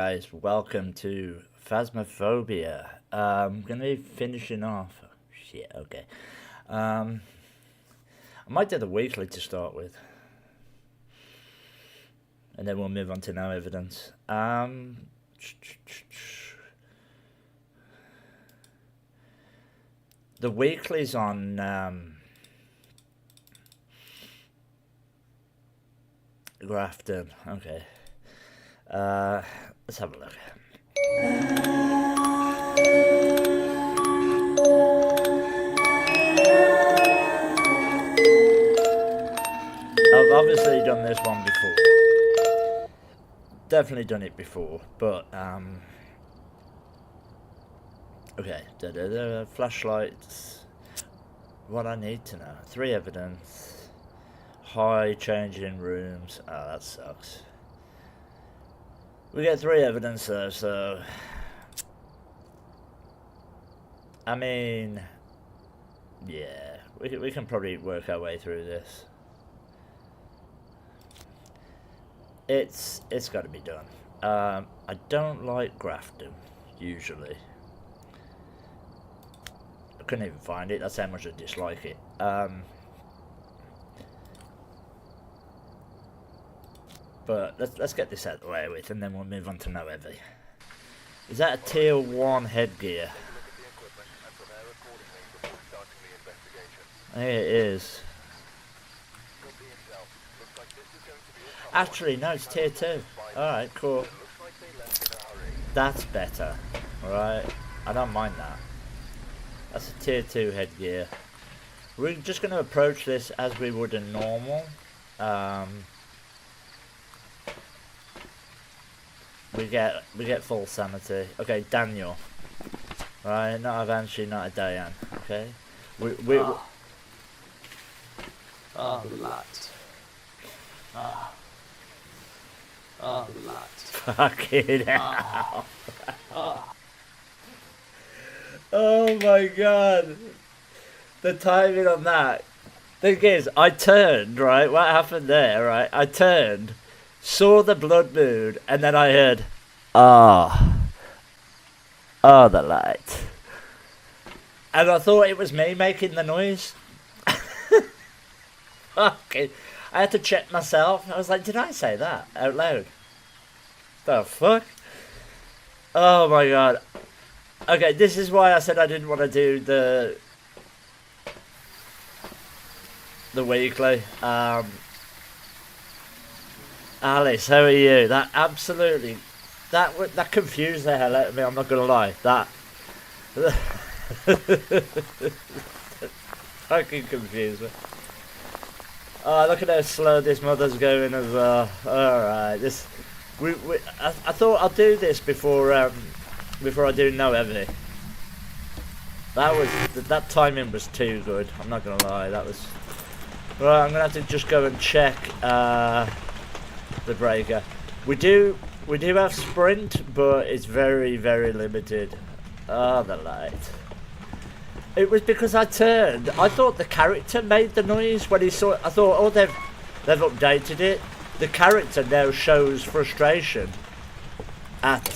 guys, welcome to Phasmophobia. I'm gonna be finishing off. Shit, okay. I might do the weekly to start with, and then we'll move on to no evidence. The weekly's on Grafton. Okay. Let's have a look. I've obviously done this one before. Definitely done it before, but okay. Flashlights. What I need to know. 3 evidence. High change in rooms. Oh, that sucks. We get 3 evidence though, so I mean, yeah, we can probably work our way through this. It's got to be done. I don't like Grafton usually. I couldn't even find it. That's how much I dislike it. But let's get this out of the way with, and then we'll move on to no heavy. Is that a tier 1 headgear? Yeah, it is. Actually, no, it's tier 2. Alright, cool. That's better. Alright, I don't mind that. That's a tier 2 headgear. We're just going to approach this as we would a normal. We get full sanity. Okay, Daniel. Right, not a Banshee, not a Diane. Okay. Lad. Lad. Fucking hell. Oh my god. The timing on that. Thing is, I turned, right? What happened there, right? I turned, saw the blood moon, and then I heard, oh, the light. And I thought it was me making the noise. Fucking, I had to check myself. I was like, did I say that out loud? The fuck? Oh my god. Okay, this is why I said I didn't want to do the weekly. Alice, how are you? That absolutely, that confused the hell out of me. I'm not gonna lie. That fucking confused me. Oh, look at how slow this mother's going as well. All right, this I thought I'll do this before I do no heavy. That timing was too good. I'm not gonna lie. That was right. I'm gonna have to just go and check the breaker. We do have sprint, but it's very, very limited. Oh, the light. It was because I turned. I thought the character made the noise when he saw it. I thought, oh, they've updated it. The character now shows frustration at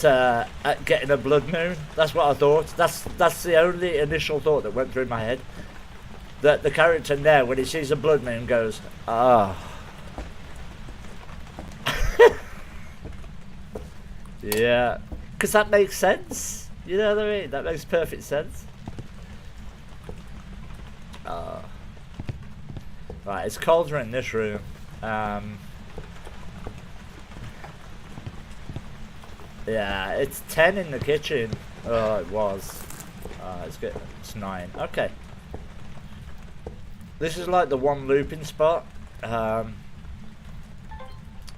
getting a blood moon. That's what I thought. That's the only initial thought that went through my head. That the character now, when he sees a blood moon, goes, ah. Yeah, because that makes sense. You know what I mean? That makes perfect sense. Right, it's colder in this room. Yeah, it's 10 in the kitchen. Oh, it was. It's good. It's 9. Okay. This is like the one looping spot.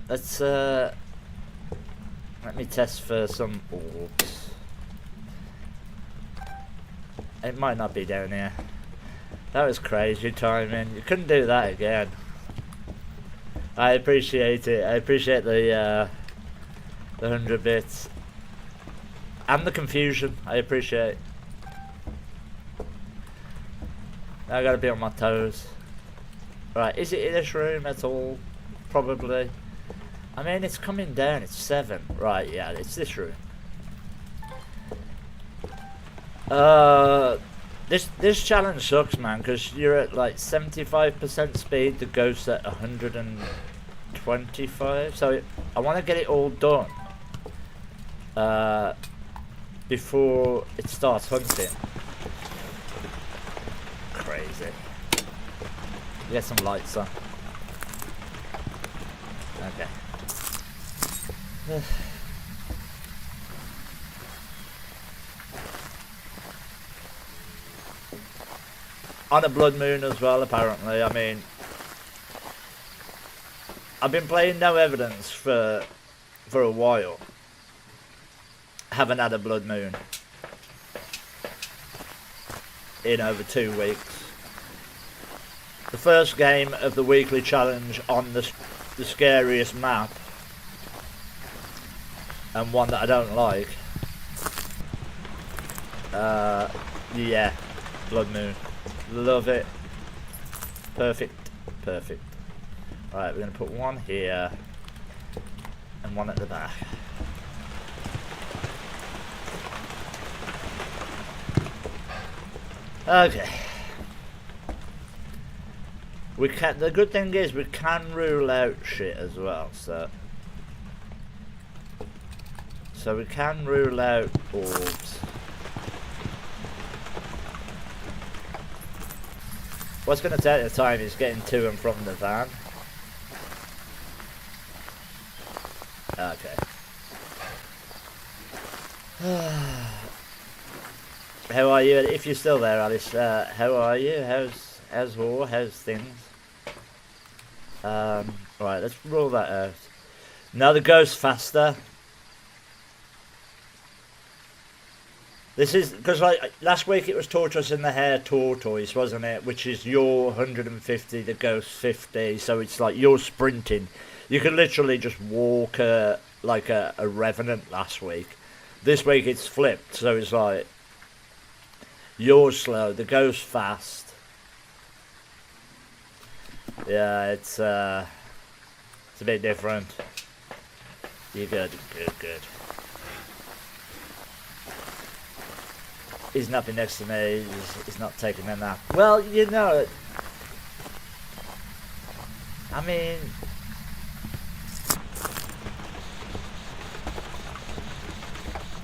Let's let me test for some orbs. It might not be down here. That was crazy timing. You couldn't do that again. I appreciate it. I appreciate the 100 bits. And the confusion. I appreciate. I gotta be on my toes. Right, is it in this room at all? Probably. I mean, it's coming down. It's 7. Right, yeah, it's this room. This challenge sucks, man, because you're at like 75% speed. The ghost's at 125. So I want to get it all done before it starts hunting. Crazy. Get some lights on. Okay. On a blood moon as well, apparently. I mean, I've been playing No Evidence for a while. Haven't had a blood moon in over 2 weeks. The first game of the weekly challenge on the scariest map, and one that I don't like. Yeah, blood moon. Love it. Perfect. Perfect. Alright, we're going to put one here and one at the back. Okay. We can. The good thing is we can rule out shit as well, so we can rule out orbs. What's going to take the time is getting to and from the van. Okay. How are you? If you're still there, Alice, how are you? How's war? How's things? Right, let's rule that out. Now the ghost faster. This is because like last week it was tortoise in the hair tortoise, wasn't it? Which is your 150, the ghost 50. So it's like you're sprinting. You could literally just walk like a revenant last week. This week it's flipped, so it's like you're slow, the ghost fast. Yeah, it's a bit different. You're good. He's napping next to me. He's not taking a nap. Well, you know, I mean,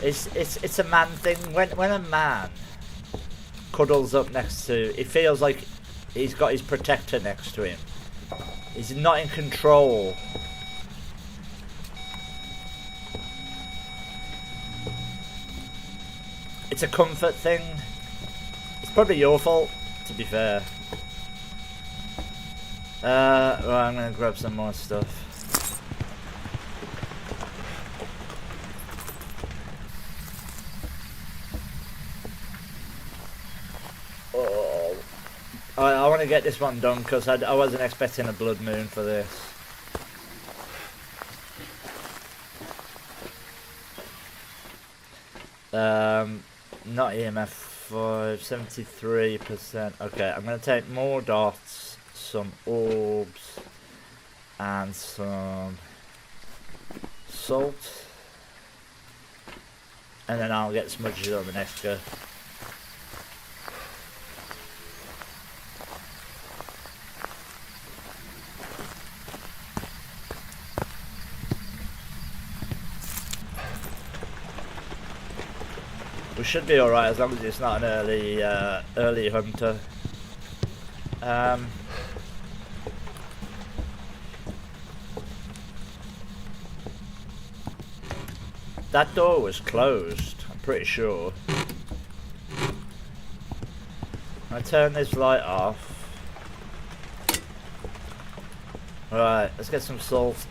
it's a man thing. When a man cuddles up next to, it feels like he's got his protector next to him. He's not in control. It's a comfort thing. It's probably your fault, to be fair. Well, I'm gonna grab some more stuff. Oh, I want to get this one done because I wasn't expecting a blood moon for this. Not EMF 5, 73%. Okay, I'm going to take more dots, some orbs, and some salt. And then I'll get smudges on the next go. We should be alright as long as it's not an early hunter. That door was closed, I'm pretty sure. I turn this light off. Right, let's get some salt.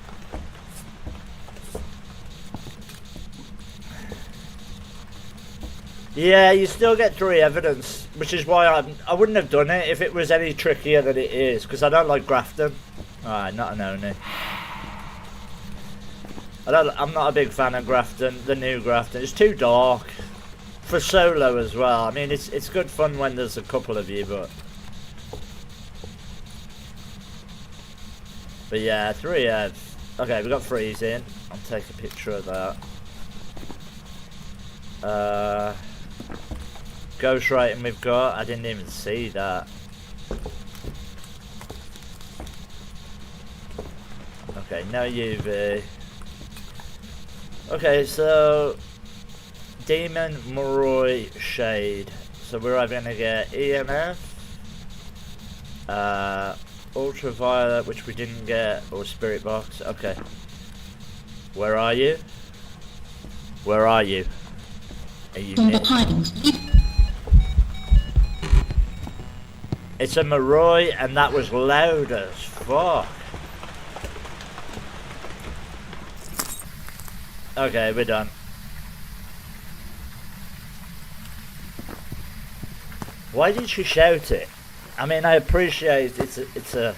Yeah, you still get 3 evidence, which is why I wouldn't have done it if it was any trickier than it is, because I don't like grafting. Alright, not an Oni. I'm not a big fan of grafting, the new grafting. It's too dark. For solo as well. I mean, it's good fun when there's a couple of you, but yeah, 3 evs. Okay, we got freezing. I'll take a picture of that. Ghost writing we've got. I didn't even see that. Okay, no UV. Okay, so Demon, Moroi, Shade. So we're either gonna get EMF, Ultraviolet, which we didn't get, or Spirit Box. Okay. Where are you? Where are you? Are you near? It's a Moroi, and that was loud as fuck. Okay, we're done. Why did she shout it? I mean, I appreciate it's a.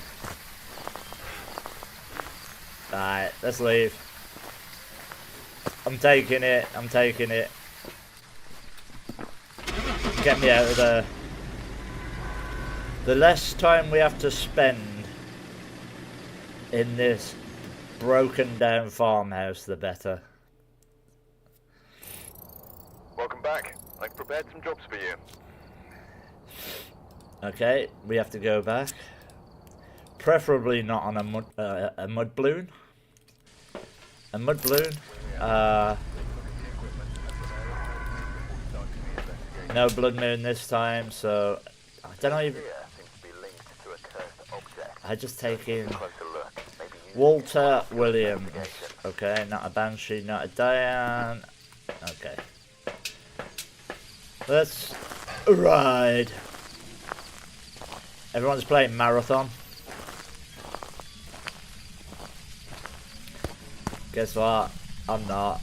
Alright, let's leave. I'm taking it. I'm taking it. Get me out of there. The less time we have to spend in this broken down farmhouse, the better. Welcome back. I've prepared some jobs for you. Okay, we have to go back. Preferably not on a mud balloon. A mud balloon. No blood moon this time, so I don't know if I just take in Walter Williams. Okay, not a Banshee, not a Diane. Okay. Let's ride. Everyone's playing Marathon. Guess what? I'm not.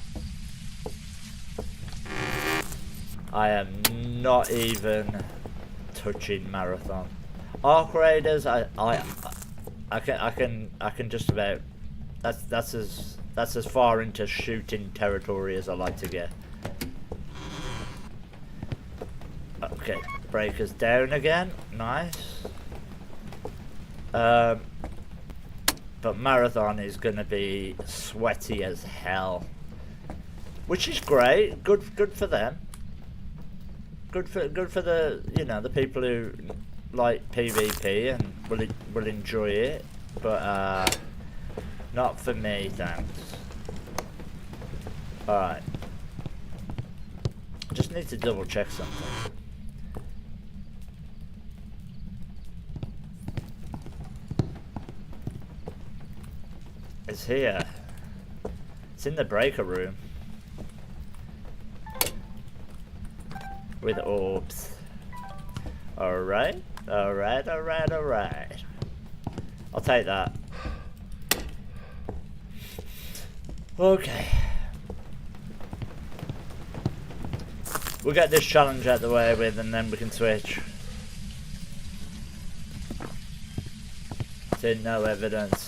I am not even touching Marathon. Arc Raiders, I can just about. That's as far into shooting territory as I like to get. Okay, breakers down again. Nice. But Marathon is gonna be sweaty as hell, which is great. Good for them. Good for the the people who like PvP and will enjoy it, but not for me, thanks. All right. Just need to double check something. It's here. It's in the breaker room. With orbs. Alright. Alright. I'll take that. Okay. We'll get this challenge out the way with and then we can switch. See, no evidence.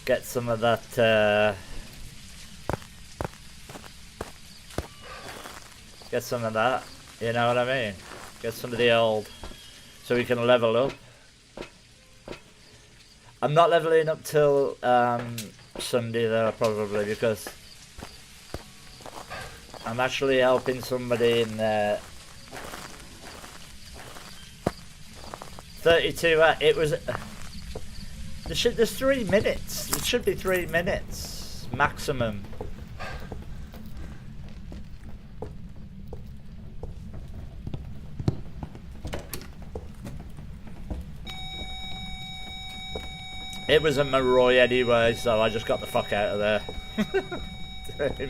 Get some of that, get some of that, you know what I mean? Get some of the old, so we can level up. I'm not leveling up till Sunday though, probably, because I'm actually helping somebody in 32, it was... There's 3 minutes. It should be 3 minutes maximum. It was a Moroi anyway, so I just got the fuck out of there.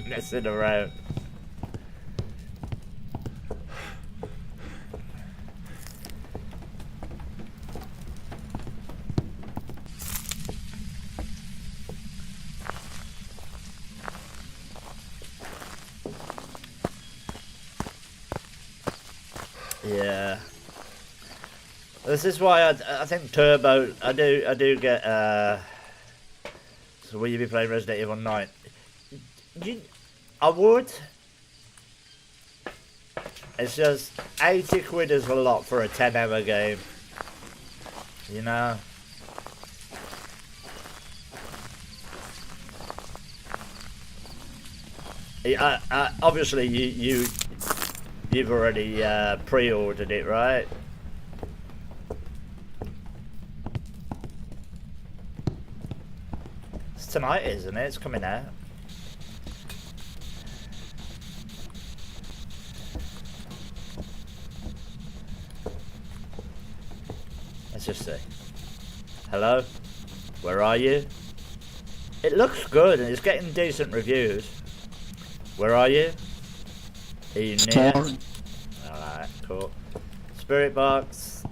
Messing around. Yeah, this is why I think Turbo. I do get. So will you be playing Resident Evil 9? I would. It's just 80 quid is a lot for a 10-hour game. You know. Obviously, you've already pre-ordered it, right? It's tonight, isn't it? It's coming out. Let's just see. Hello? Where are you? It looks good and it's getting decent reviews. Where are you? Are you near? Alright, cool. Spirit box.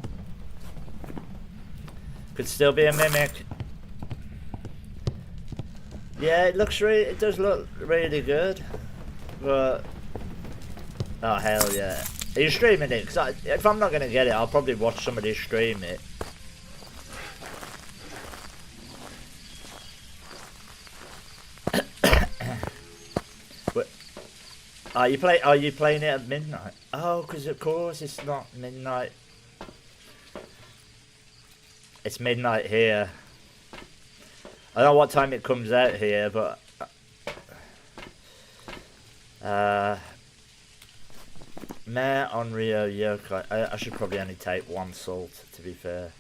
Could still be a mimic. Yeah, it does look really good. But oh hell yeah. Are you streaming it? Cause if I'm not gonna get it, I'll probably watch somebody stream it. Are you playing it at midnight? Oh, because of course it's not midnight. It's midnight here. I don't know what time it comes out here, but Mare on Rio Yokai. I should probably only take one salt, to be fair.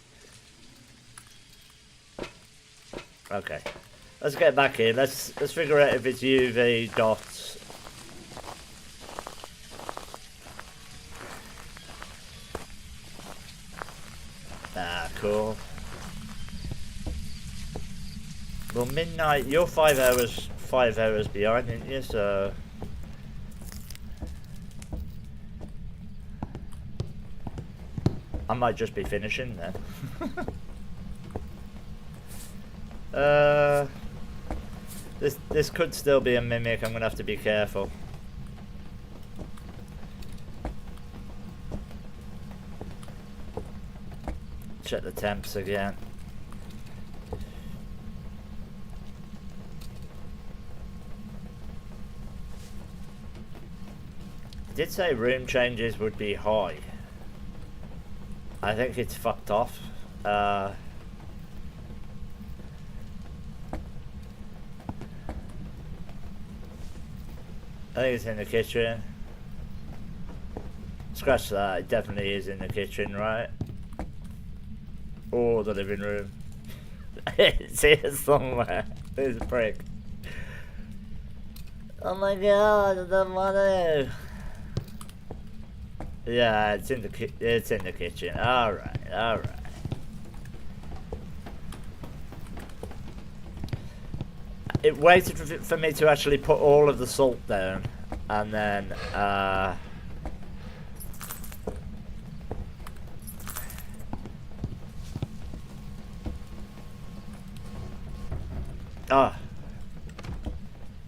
Okay, let's get back in. Let's figure out if it's UV dots. Ah, cool. Well, midnight. You're 5 hours behind, aren't you? So I might just be finishing then. This could still be a mimic. I'm gonna have to be careful. Check the temps again. It did say room changes would be high. I think it's fucked off. I think it's in the kitchen. Scratch that, it definitely is in the kitchen, right? Or the living room. It's here somewhere. There's a prick. Oh my god, the mother. Yeah, it's in the kitchen. All right. It waited for me to actually put all of the salt down, and then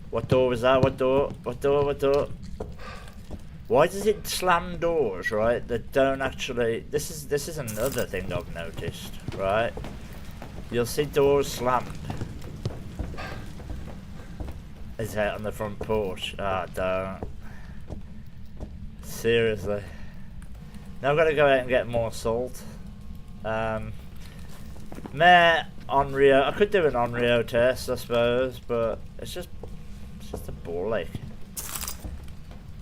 what door was that? What door? Why does it slam doors, right, that don't actually... This is another thing I've noticed, right? You'll see doors slammed. It's out on the front porch. Ah, don't. Seriously. Now I've got to go out and get more salt. Meh, on Rio. I could do an on Rio test, I suppose, but it's just a ball ache.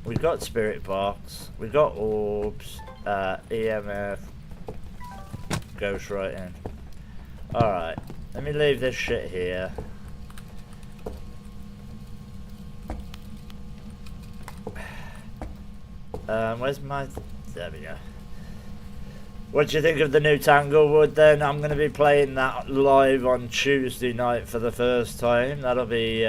We've got spirit box, we've got orbs, EMF, ghost writing. Alright, let me leave this shit here. Where's my... There we go. What do you think of the new Tanglewood then? I'm going to be playing that live on Tuesday night for the first time. That'll be...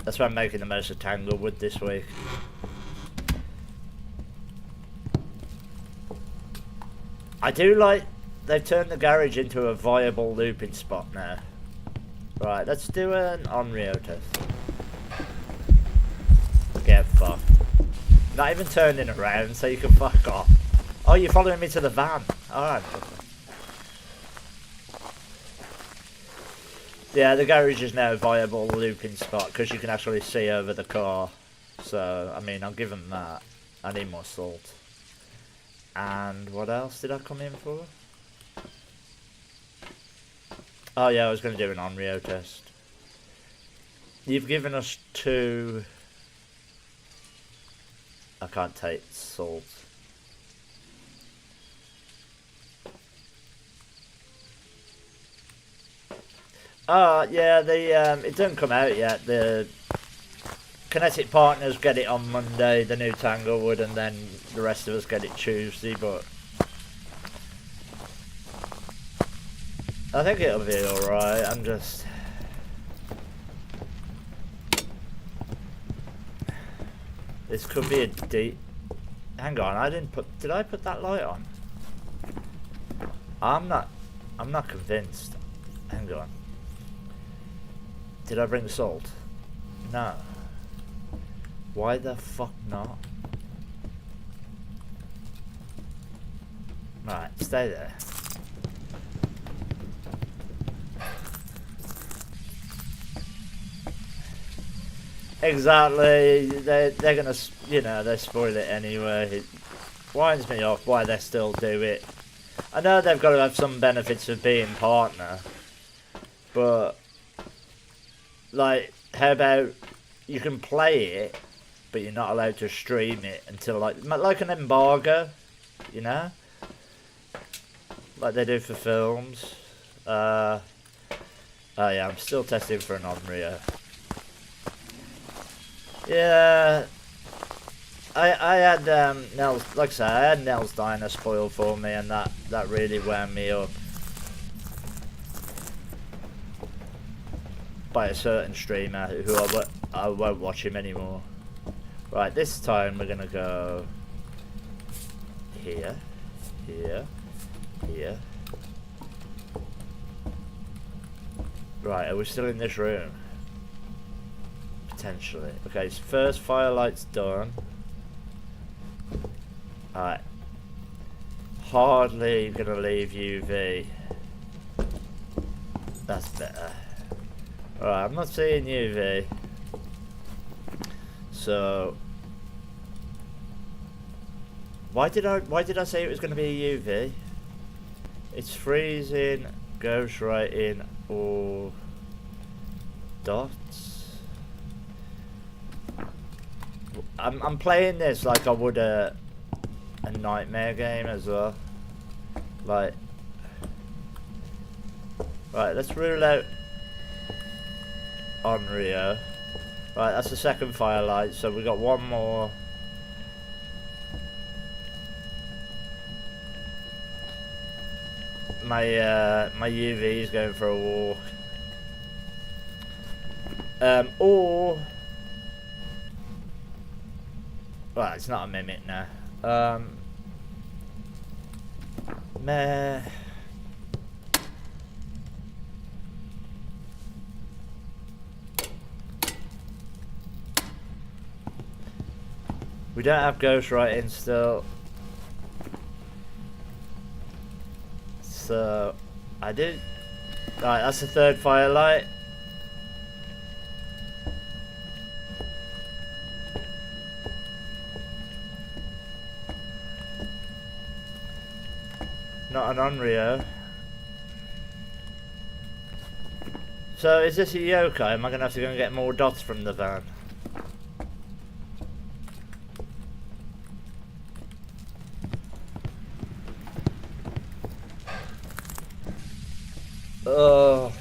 That's why I'm making the most of Tanglewood this week. I do like... They've turned the garage into a viable looping spot now. Right, let's do an on-Rio test. Get fucked. Not even turning around so you can fuck off. Oh, you're following me to the van. Alright. Yeah, the garage is now a viable looping spot because you can actually see over the car. So, I mean, I'll give them that. I need more salt. And what else did I come in for? Oh yeah, I was going to do an on-Rio test. You've given us 2. I can't take salt. Yeah, it didn't come out yet. The Kinetic Partners get it on Monday, the new Tanglewood, and then the rest of us get it Tuesday, but I think it'll be alright. I'm just... This could be a deep... Hang on, I didn't put... Did I put that light on? I'm not convinced. Hang on. Did I bring salt? No. Why the fuck not? Right, stay there. Exactly. They're gonna, you know, they spoil it anyway. It winds me off why they still do it. I know they've got to have some benefits of being partner, but like, how about you can play it, but you're not allowed to stream it until like an embargo, you know, like they do for films. Oh yeah, I'm still testing for an Onryo. Yeah, I had Nell's, like I say, I had Nell's Diner spoiled for me, and that really wound me up. By a certain streamer who I won't watch him anymore. Right, this time we're gonna go here, here, here. Right, are we still in this room? Potentially. Okay, so first firelight's done. Alright. Hardly gonna leave UV. That's better. Alright, I'm not seeing UV. So why did I say it was gonna be a UV? It's freezing, goes right in all dots. I'm playing this like I would a nightmare game as well. Like, right, let's rule out Onryo. Right, that's the second firelight, so we got one more. My UV is going for a walk. Or well, it's not a mimic now. Meh. We don't have ghostwriting still. So I did. Right, that's the third firelight. Not an Onryo. So is this a yokai? Am I gonna have to go and get more dots from the van? Oh,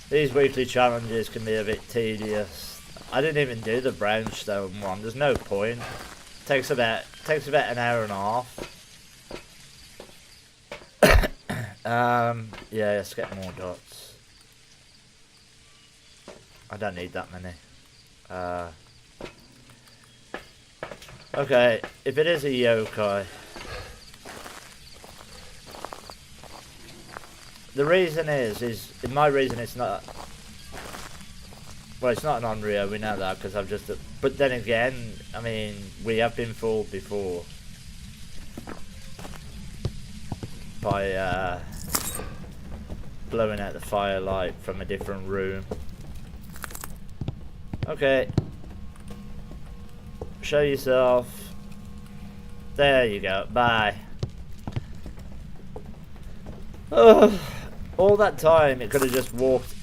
these weekly challenges can be a bit tedious. I didn't even do the brownstone one. There's no point. Takes about an hour and a half. Yeah, let's get more dots. I don't need that many. Okay, if it is a yokai, the reason is my reason it's not. Well, it's not an Onryo, we know that because I've just. But then again, I mean, we have been fooled before by blowing out the firelight from a different room. Okay, show yourself. There you go. Bye. Oh, all that time it could have just walked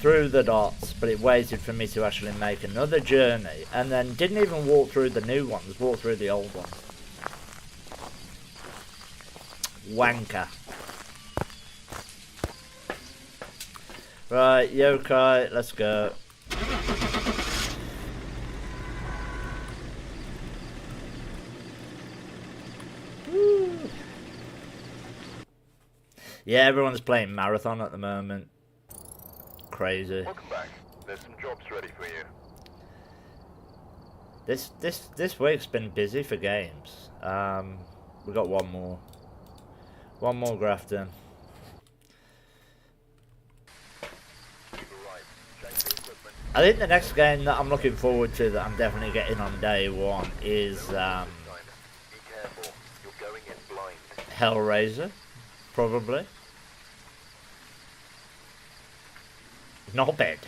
through the dots, but it waited for me to actually make another journey, and then didn't even walk through the new ones, walked through the old ones. Wanker. Right, yokai, let's go. Woo. Yeah, everyone's playing Marathon at the moment. Crazy. Welcome back. There's some jobs ready for you. This week's been busy for games. We got one more grafting. I think the next game that I'm looking forward to, that I'm definitely getting on day one, is Be careful. You're going in blind. Hellraiser, probably. Not bad.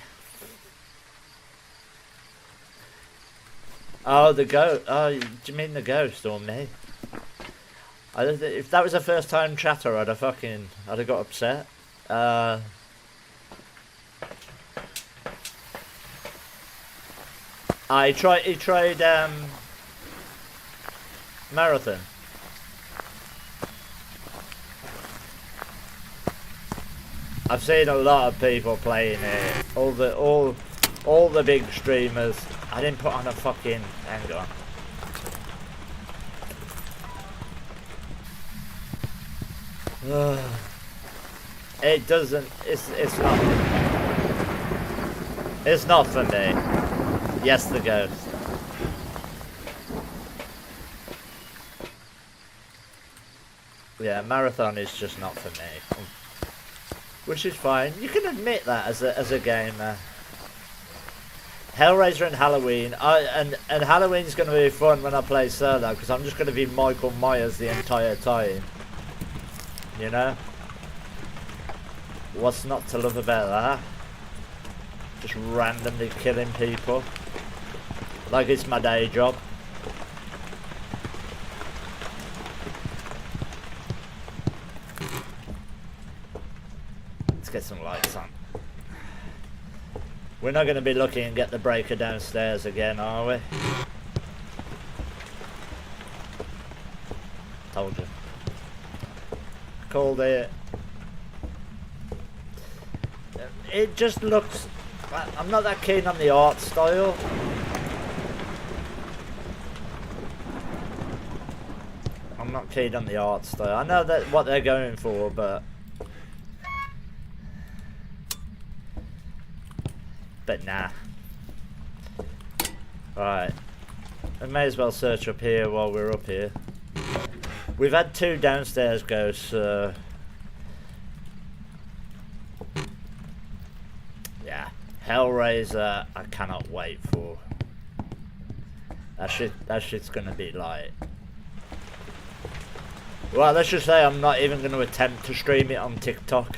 Oh, the ghost. Oh, do you mean the ghost or me? I don't think, if that was a first time chatter, I'd have got upset. He tried Marathon. I've seen a lot of people playing it. All the big streamers. I didn't put on a fucking hang on. It doesn't. It's not. It's not for me. Yes, the ghost. Yeah, Marathon is just not for me. Which is fine. You can admit that as a gamer. Hellraiser and Halloween. And Halloween's going to be fun when I play solo, because I'm just going to be Michael Myers the entire time. You know? What's not to love about that? Just randomly killing people. Like it's my day job. Let's get some lights on. We're not going to be looking and get the breaker downstairs again, are we? Told you. Called it. It just looks... I'm not that keen on the art style. I'm not keen on the art style. I know that what they're going for, but nah. Right. I may as well search up here while we're up here. We've had 2 downstairs ghosts. Yeah. Hellraiser, I cannot wait for. That shit's gonna be like... Well, let's just say I'm not even going to attempt to stream it on TikTok.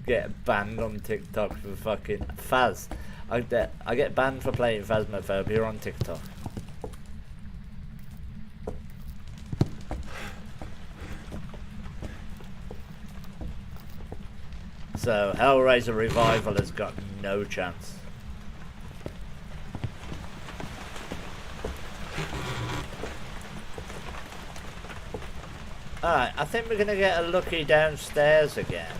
Get banned on TikTok for fucking Phaz. I get banned for playing Phasmophobia on TikTok. So Hellraiser Revival has got no chance. Alright, I think we're going to get a lucky downstairs again.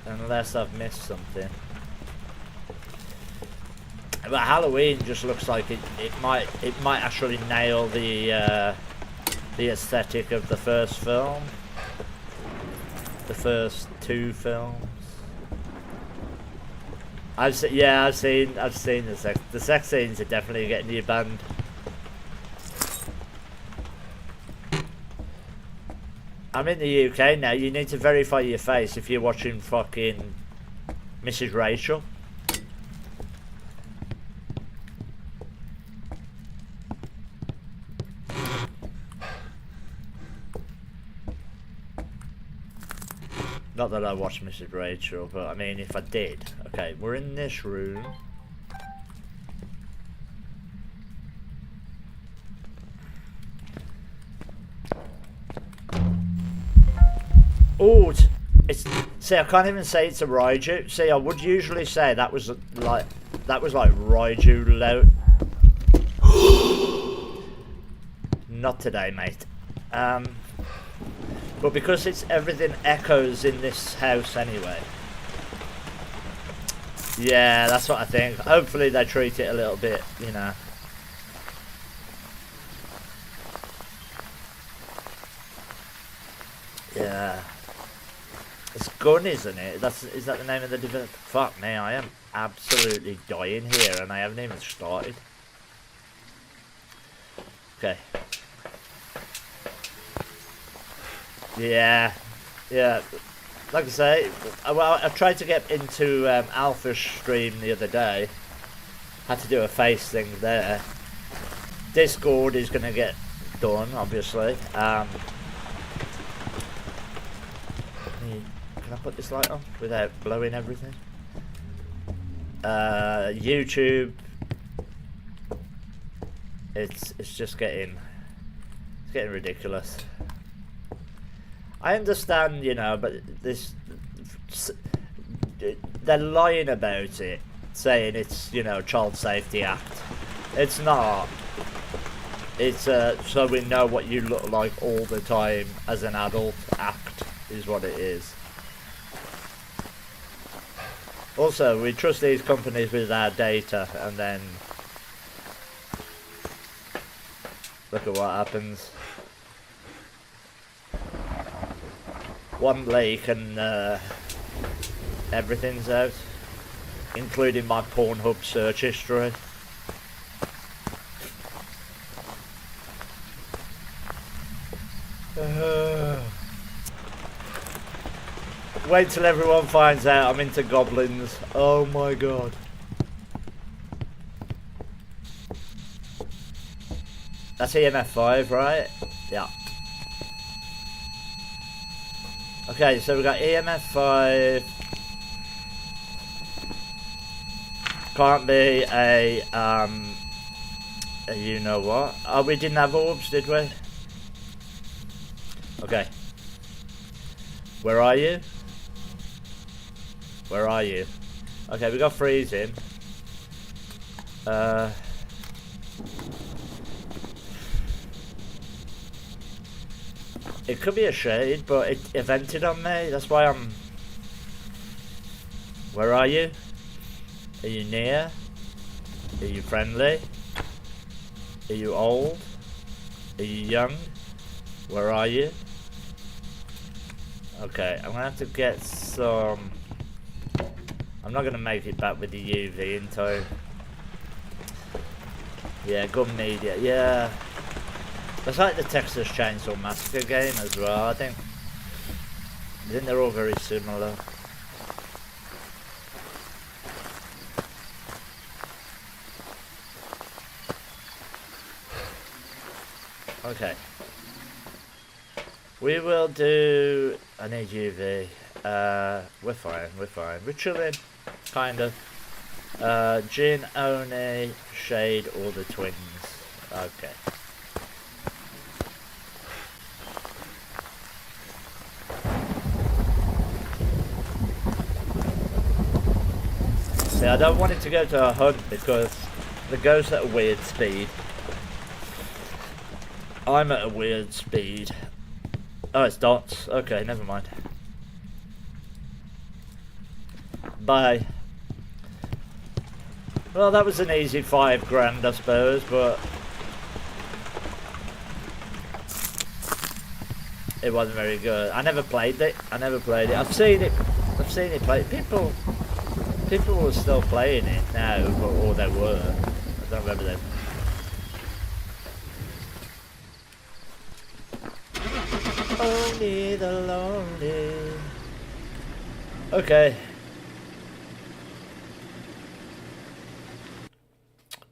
Unless I've missed something. But Halloween just looks like it might actually nail the aesthetic of the first film. The first 2 films. I've seen the sex scenes are definitely getting you banned. I'm in the UK now. You need to verify your face if you're watching fucking Mrs. Rachel. Not that I watch Mrs. Rachel, but I mean, if I did. Okay, we're in this room. Oh, it's. See, I can't even say it's a Raiju. See, I would usually say that was like Raiju low. Not today, mate. But because it's everything echoes in this house anyway. Yeah, that's what I think. Hopefully they treat it a little bit, you know. Yeah. It's Gun, isn't it? Is that the name of the developer? Fuck me, I am absolutely dying here and I haven't even started. Okay. Yeah. Yeah. Like I say, well, I tried to get into Alpha stream the other day. Had to do a face thing there. Discord is going to get done, obviously. Can I put this light on without blowing everything? YouTube. It's just getting ridiculous. I understand, you know, but they're lying about it, saying it's, you know, Child Safety Act. It's not. It's so we know what you look like all the time as an adult act is what it is. Also, we trust these companies with our data and then look at what happens. One leak and everything's out, including my Pornhub search history. Wait till everyone finds out I'm into goblins. Oh my god. That's EMF 5, right? Yeah. Okay, so we got EMF 5. Can't be a you know what? Oh, we didn't have orbs, did we? Okay. Where are you? Where are you? Okay, we got freezing. It could be a shade, but it evented on me. That's why I'm... Where are you? Are you near? Are you friendly? Are you old? Are you young? Where are you? Okay, I'm gonna have to get some... I'm not gonna make it back with the UV in tow. Yeah, good media. Yeah. It's like the Texas Chainsaw Massacre game as well. I think they're all very similar. Okay. We will do... I need UV. We're fine, we're fine. We're chilling, kind of. Jin, Oni, Shade, or the twins. Okay. See, I don't want it to go to a hunt because the ghosts at a weird speed. I'm at a weird speed. Oh, it's dots. Okay, never mind. Bye. Well, that was an easy $5 I suppose, but it wasn't very good. I never played it. I've seen it played. People were still playing it now, or they were. I don't remember them. Only the lonely. Okay.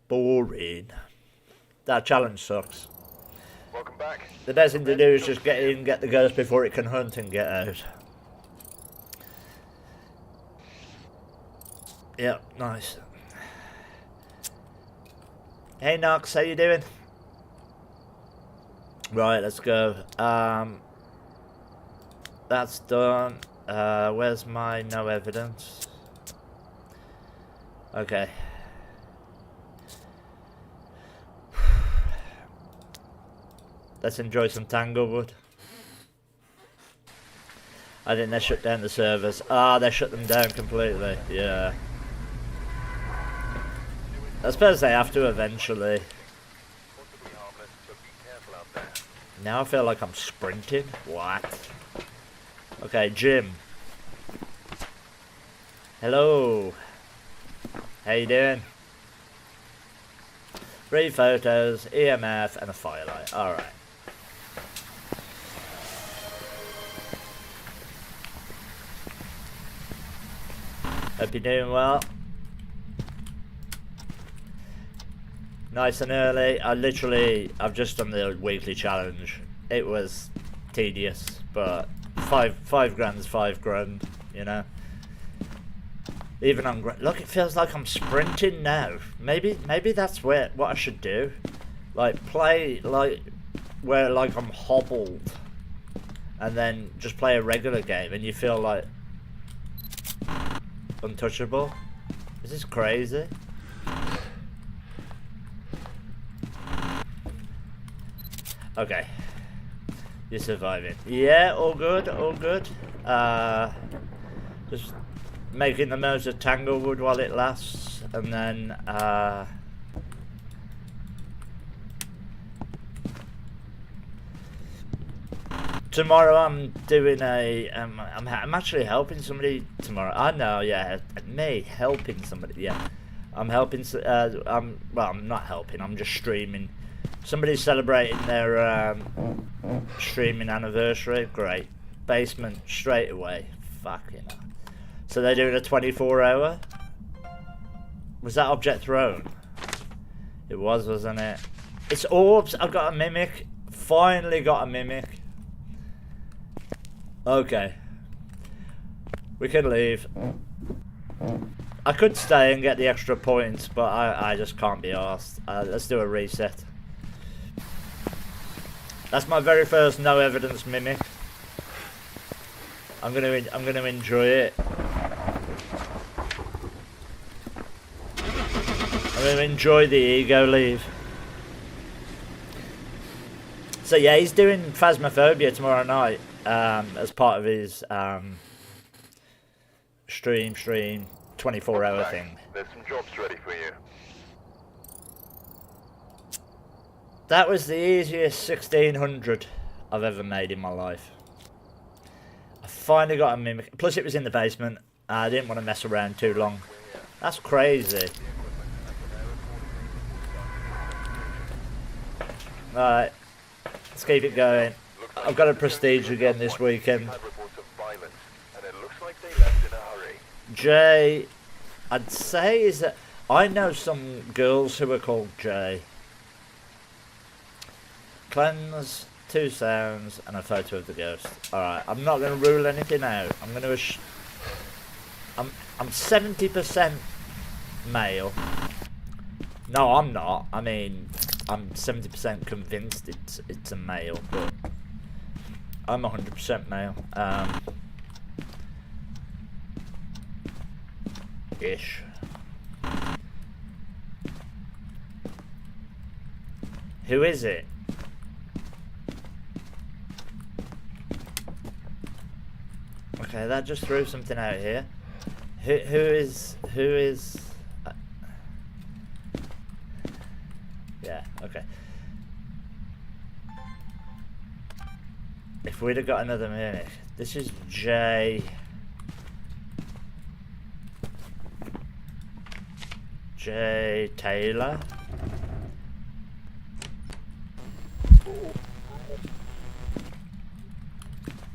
Boring. That challenge sucks. Welcome back. The best thing to do is just get in, get the ghost before it can hunt and get out. Yep, nice. Hey Nox, how you doing? Right, let's go. That's done. Where's my no evidence? Okay. Let's enjoy some Tanglewood. I think they shut down the servers. Ah, they shut them down completely. Yeah. I suppose they have to eventually. Now I feel like I'm sprinting. What? Okay, Jim. Hello. How you doing? 3 photos, EMF, and a firelight. Alright. Hope you're doing well. Nice and early. I've just done the weekly challenge. It was tedious, but five grand's 5 grand, you know. Even on look, it feels like I'm sprinting now. Maybe that's what I should do. Like play like where like I'm hobbled, and then just play a regular game, and you feel like untouchable. This is crazy. Okay. You're surviving. Yeah, all good, all good. Just making the most of Tanglewood while it lasts, and then tomorrow I'm doing a I'm actually helping somebody tomorrow. I know, yeah, me helping somebody. Yeah, I'm helping. I'm not helping. I'm just streaming. Somebody's celebrating their streaming anniversary. Great. Basement straight away. Fucking hell. So they're doing a 24-hour. Was that object thrown? It was, wasn't it? It's orbs. I've got a mimic. Finally got a mimic. Okay. We can leave. I could stay and get the extra points, but I just can't be arsed. Let's do a reset. That's my very first no evidence mimic. I'm gonna enjoy it. I'm gonna enjoy the ego leave. So yeah, he's doing Phasmophobia tomorrow night as part of his stream 24-hour thing. There's some jobs ready for you. That was the easiest 1600 I've ever made in my life. I finally got a mimic. Plus it was in the basement. I didn't want to mess around too long. That's crazy. Alright. Let's keep it going. I've got a prestige again this weekend. Jay, I'd say is that I know some girls who are called Jay. Cleanse, 2 sounds, and a photo of the ghost. Alright, I'm not going to rule anything out. I'm going to... I'm 70% male. No, I'm not. I mean, I'm 70% convinced it's a male, but I'm 100% male. Ish. Who is it? Okay, that just threw something out here. Who is? Yeah. Okay. If we'd have got another mimic, this is J Taylor.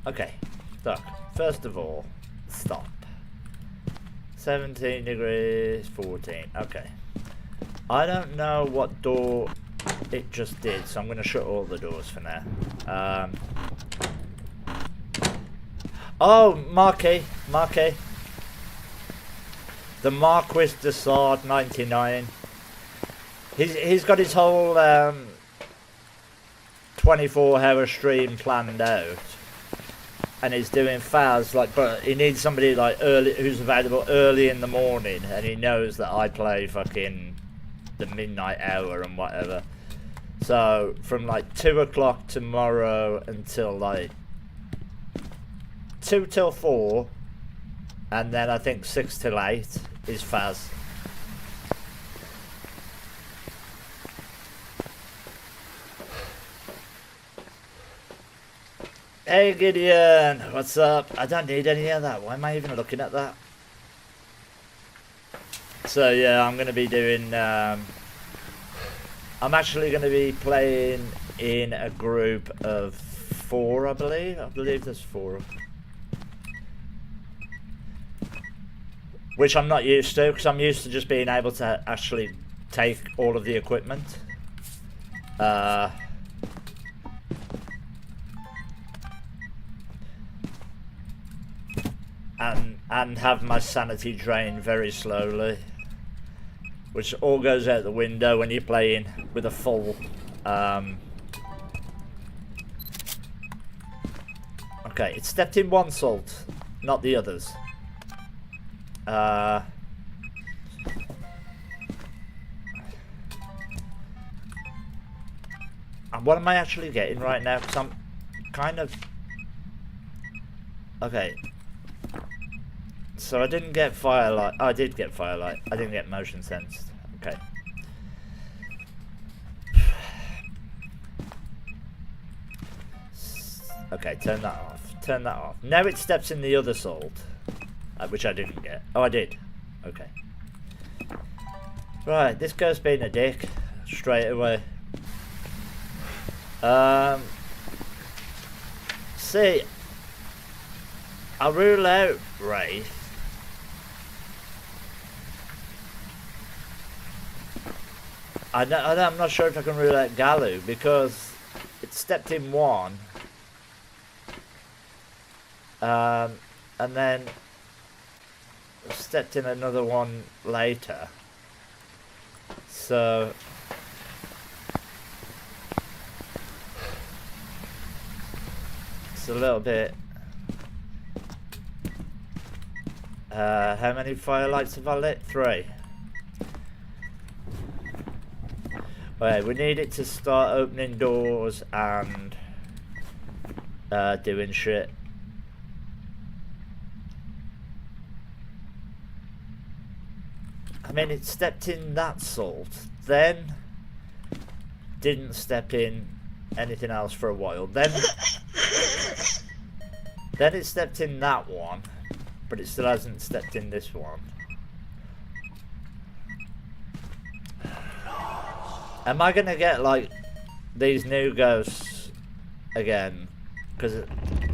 Okay, look, first of all, stop. 17 degrees, 14, okay. I don't know what door it just did, so I'm going to shut all the doors for now. Oh, Marquis. The Marquis de Sade 99. He's got his whole 24-hour stream planned out. and he's doing Phas, like, but he needs somebody like early who's available early in the morning, and he knows that I play fucking the midnight hour and whatever. So from like 2 o'clock tomorrow until like 2 till 4, and then I think 6 till 8 is Phas. Hey Gideon, what's up? I don't need any of that. Why am I even looking at that? So yeah, I'm going to be doing... I'm actually going to be playing in a group of 4, I believe. I believe there's 4. Which I'm not used to, because I'm used to just being able to actually take all of the equipment. And have my sanity drain very slowly, which all goes out the window when you're playing with a full okay, it stepped in one salt, not the others. And what am I actually getting right now? Because I'm kind of... Okay. So I didn't get firelight. Oh, I did get firelight. I didn't get motion sensed. Okay. Okay, turn that off. Turn that off. Now it steps in the other salt, which I didn't get. Oh, I did. Okay. Right, this guy's being a dick straight away. See, I'll rule out Wraith. I'm not sure if I can rule out Galu, because it stepped in one, and then stepped in another one later. So it's a little bit. How many firelights have I lit? 3. Right, we need it to start opening doors and doing shit. I mean, it stepped in that salt, then didn't step in anything else for a while. Then it stepped in that one, but it still hasn't stepped in this one. Am I gonna get like these new ghosts again? Because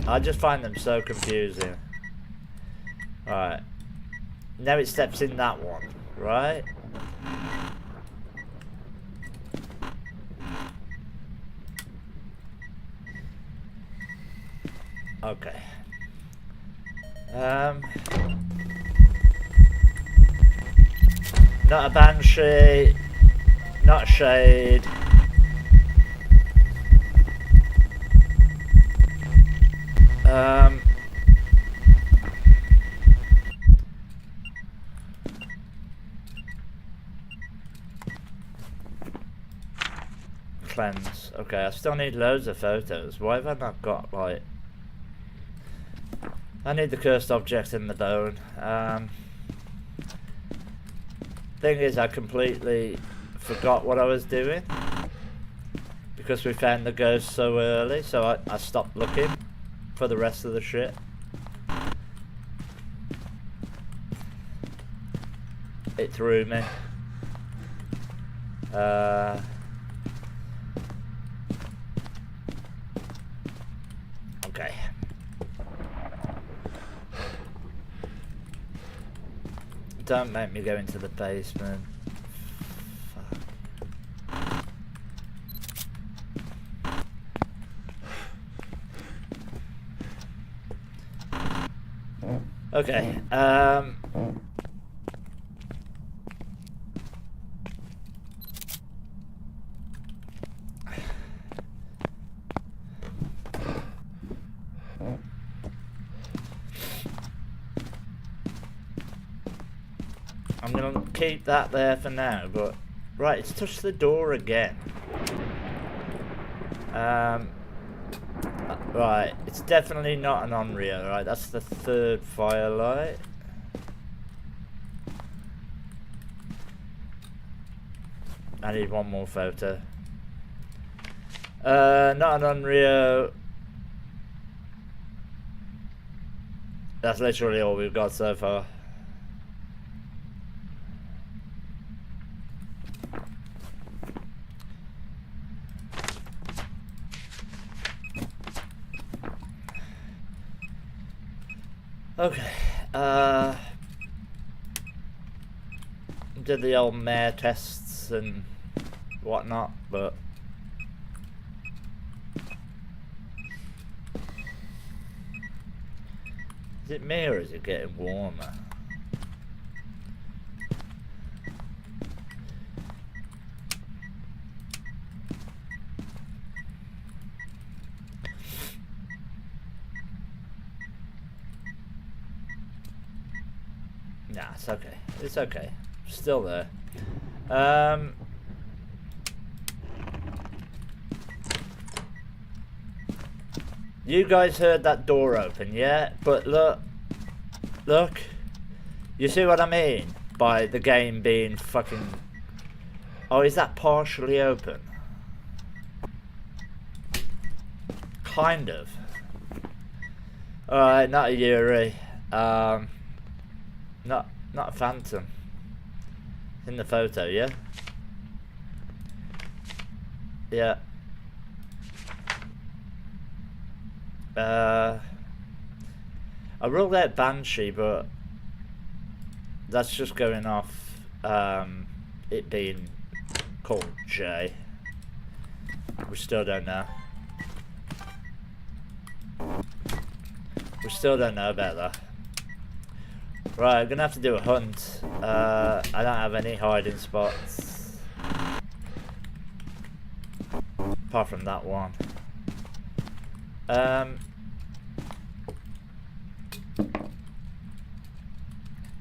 I just find them so confusing. Alright. Now it steps in that one, right? Okay. Not a banshee. Not a shade. Cleanse. Okay, I still need loads of photos. Why have I not got, like... I need the cursed object in the bone. Thing is, I completely forgot what I was doing because we found the ghost so early, so I stopped looking for the rest of the shit. It threw me. Okay. Don't make me go into the basement. Okay, We'll keep that there for now, but... Right, it's touched the door again. Right, it's definitely not an on-rear, right? That's the third firelight. I need one more photo. Not an on-rear. That's literally all we've got so far. Okay, did the old mare tests and whatnot, but is it me or is it getting warmer? Nah, it's okay. It's okay. Still there. You guys heard that door open, yeah? But look. You see what I mean? By the game being fucking... Oh, is that partially open? Kind of. Alright, not a Yuri. Not a phantom. In the photo, yeah? Yeah. I ruled out Banshee, but that's just going off it being called J. We still don't know. We still don't know about that. Right, I'm gonna have to do a hunt. I don't have any hiding spots. Apart from that one.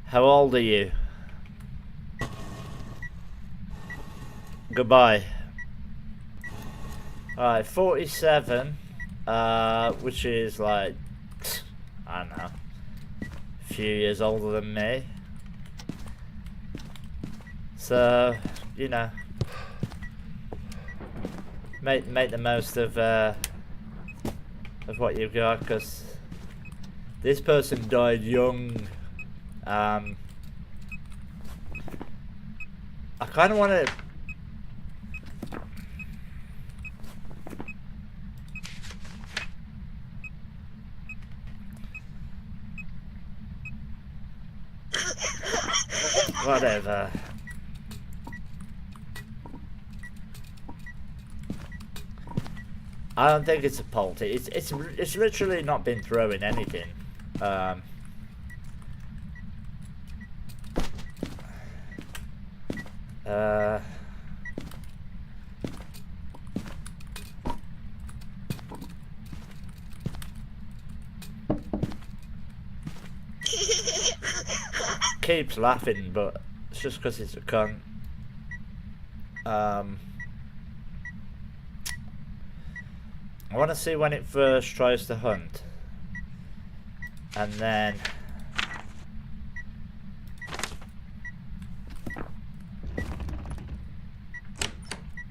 How old are you? Goodbye. Alright, 47. Which is like, I don't know, a few years older than me. So, you know, make the most of what you've got, because this person died young. I kind of want to. Whatever. I don't think it's a polty. It's literally not been throwing anything. Keeps laughing, but it's just because it's a cunt. I want to see when it first tries to hunt, and then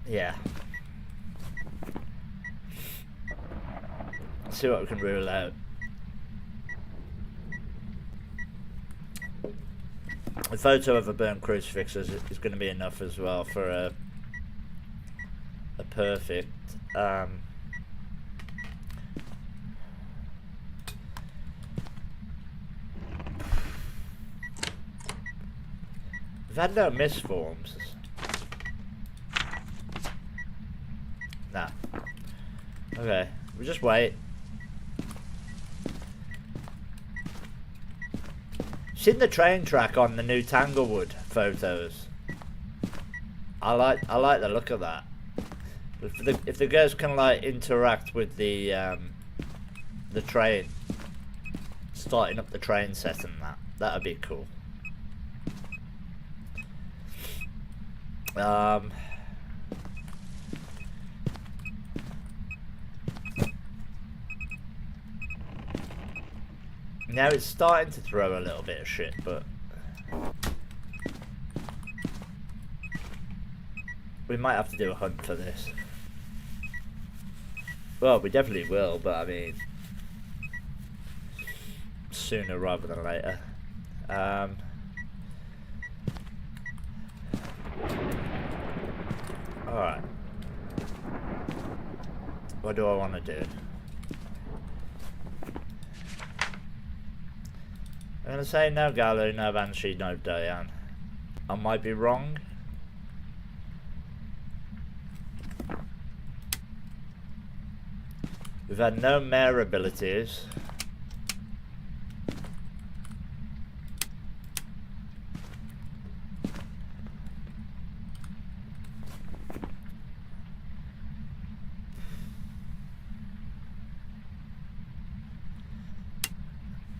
yeah, see what we can rule out. A photo of a burnt crucifix is going to be enough as well for a perfect. We've had no misforms. Nah. Okay, we'll just wait. Seen the train track on the new Tanglewood photos. I like the look of that. If the girls can like interact with the train, starting up the train set and that'd be cool. Now it's starting to throw a little bit of shit, but we might have to do a hunt for this. Well, we definitely will, but I mean, sooner rather than later. Alright. What do I want to do? I'm going to say no Galu, no Banshee, no Diane. I might be wrong. We've had no mare abilities.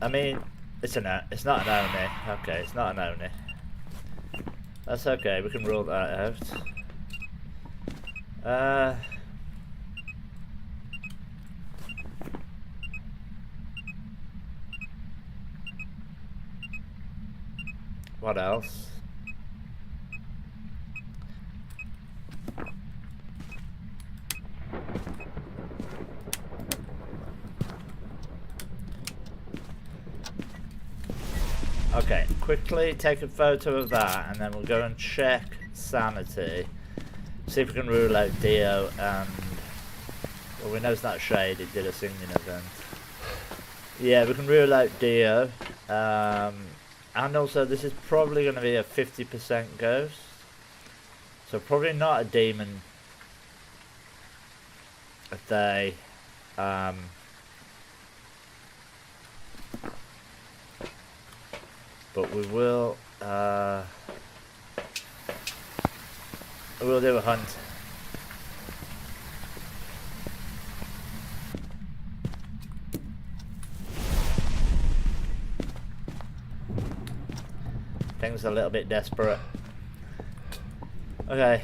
I mean, it's not an Oni. Okay, it's not an Oni. That's okay, we can rule that out. What else? Okay, quickly take a photo of that and then we'll go and check sanity. See if we can rule out Dio and... well, we know it's not Shade, it did a singing event. Yeah, we can rule out Dio. And also this is probably going to be a 50% ghost. So probably not a demon. A Thaye. But we will we'll do a hunt. Things are a little bit desperate. Okay.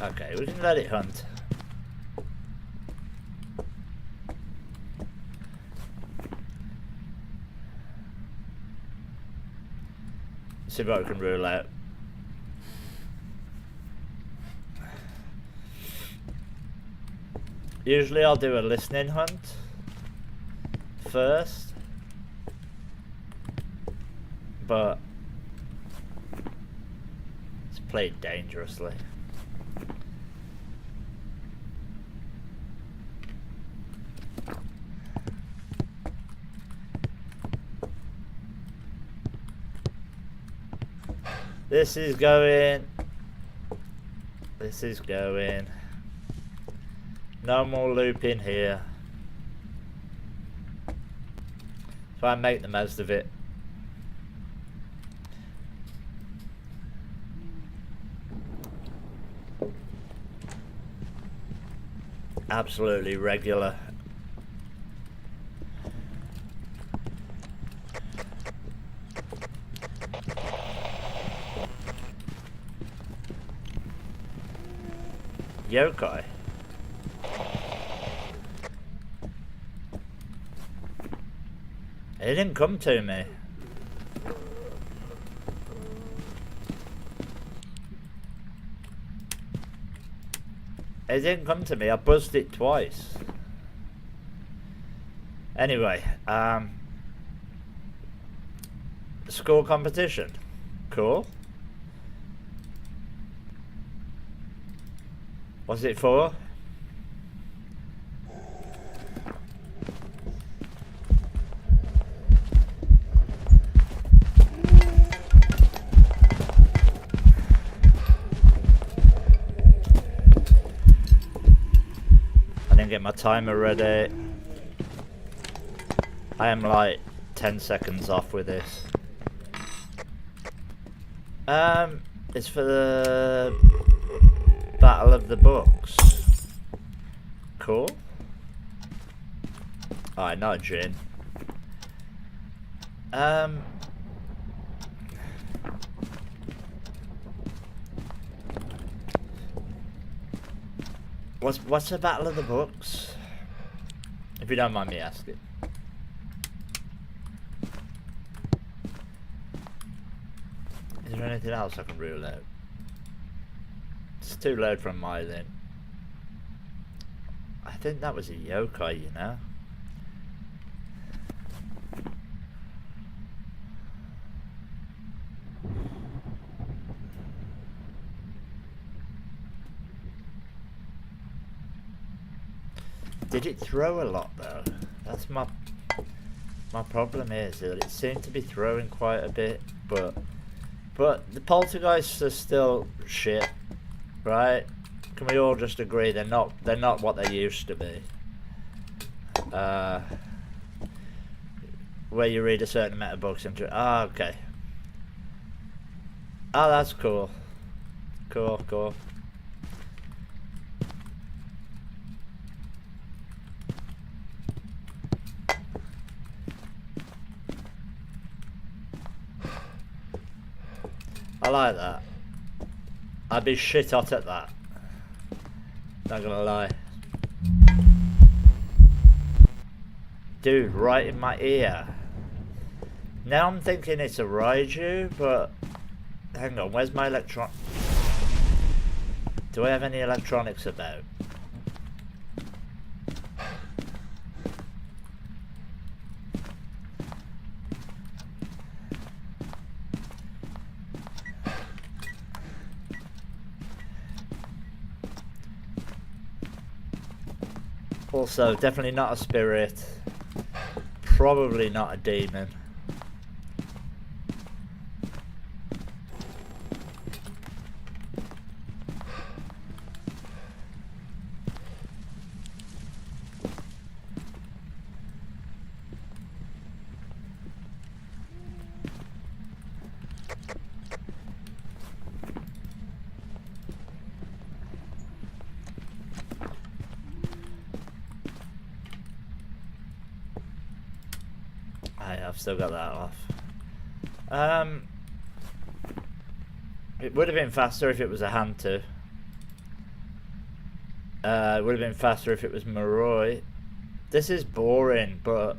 Okay, we can let it hunt. See what we can rule out. Usually I'll do a listening hunt first, but it's played dangerously. This is going. This is going. No more looping here. Try and make the most of it. Absolutely regular. Yokai. It didn't come to me. It didn't come to me. I buzzed it twice. Anyway, score competition. Cool. What's it for? Get my timer ready. I am like 10 seconds off with this. It's for the Battle of the Books. Cool. Alright, not a gin. What's the Battle of the Books? If you don't mind me asking. Is there anything else I can rule out? It's too loud from my end. I think that was a yokai, you know. Did it throw a lot though? That's my problem is that it seemed to be throwing quite a bit, but the poltergeists are still shit, right? Can we all just agree they're not what they used to be? Where you read a certain amount of books and okay. Oh, that's cool. Cool. I like that. I'd be shit hot at that. Not gonna lie. Dude, right in my ear. Now I'm thinking it's a Raiju, but hang on, where's my electron? Do I have any electronics about? Also, definitely not a spirit. Probably not a demon. I've still got that off. It would have been faster if it was a Hantu. It would have been faster if it was Maroi. This is boring, but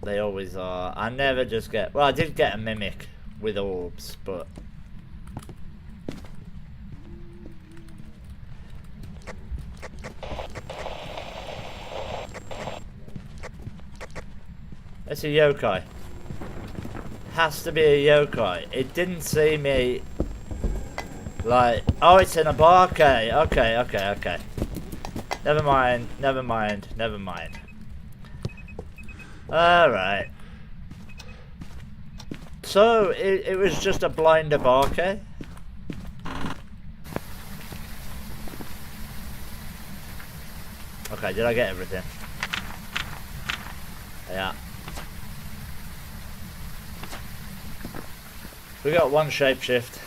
they always are. I never just get. Well, I did get a mimic with orbs, but. It's a yokai. Has to be a yokai. It didn't see me like, oh, it's an Abarke. Okay. Never mind. Alright. So, it was just a blind Abarke? Okay, did I get everything? Yeah. We got one shapeshift.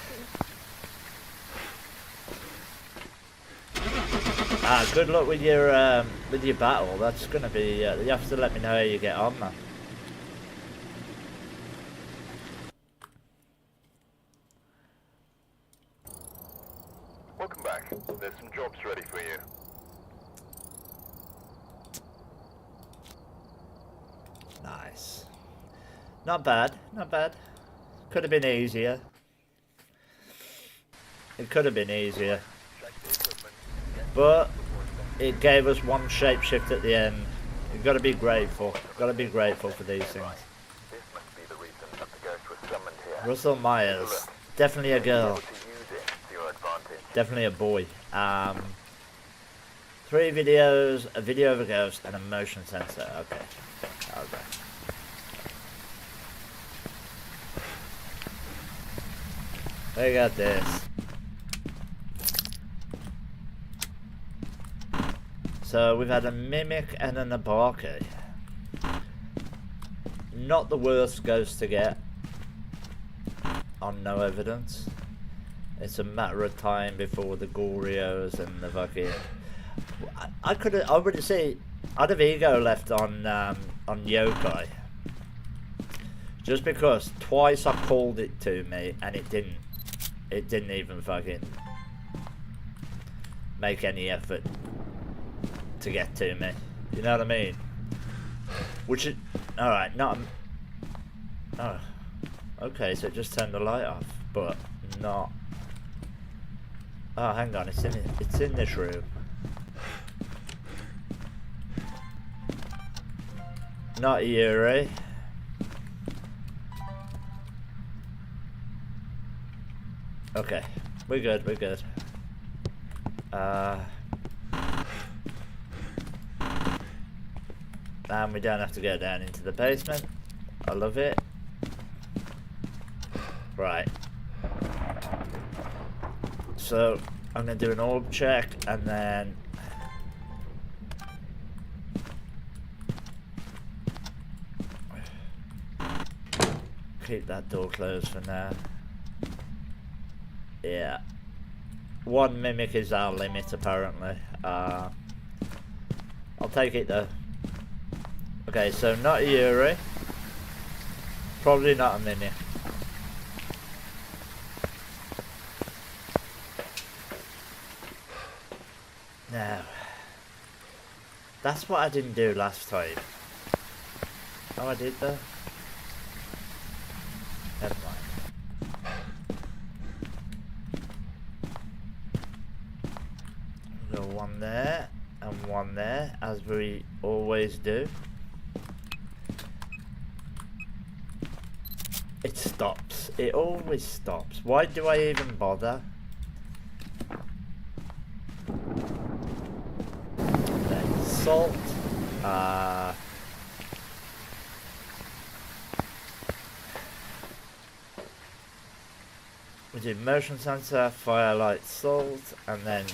Good luck with your battle. That's gonna be. You have to let me know how you get on, man. Welcome back. There's some jobs ready for you. Nice. Not bad. Could have been easier. It could have been easier. But it gave us one shapeshift at the end. You've got to be grateful. Got to be grateful for these things. This must be the reason that the ghost was summoned here. Russell Myers. Definitely a girl. To use it to your advantage. Definitely a boy. 3 videos, a video of a ghost, and a motion sensor. Okay. We got this. So we've had a mimic and an Abarke. Not the worst ghost to get on no evidence. It's a matter of time before the Gorios and the fucking... I would say I'd have ego left on Yokai. Just because twice I called it to me and it didn't even fucking make any effort to get to me. You know what I mean? Which is... Alright, not... Oh. Okay, so it just turned the light off, but not... Oh, hang on, it's in this room. Not Yuri. Okay, we're good, we're good. And we don't have to go down into the basement. I love it. Right. So, I'm going to do an orb check and then... keep that door closed for now. Yeah. One mimic is our limit, apparently. I'll take it though. Okay, so not a Yuri. Probably not a mimic. Now, that's what I didn't do last time. Oh, I did though. Never mind. Go one there and one there, as we always do. It stops. It always stops. Why do I even bother? Then salt. We do motion sensor, firelight, salt, and then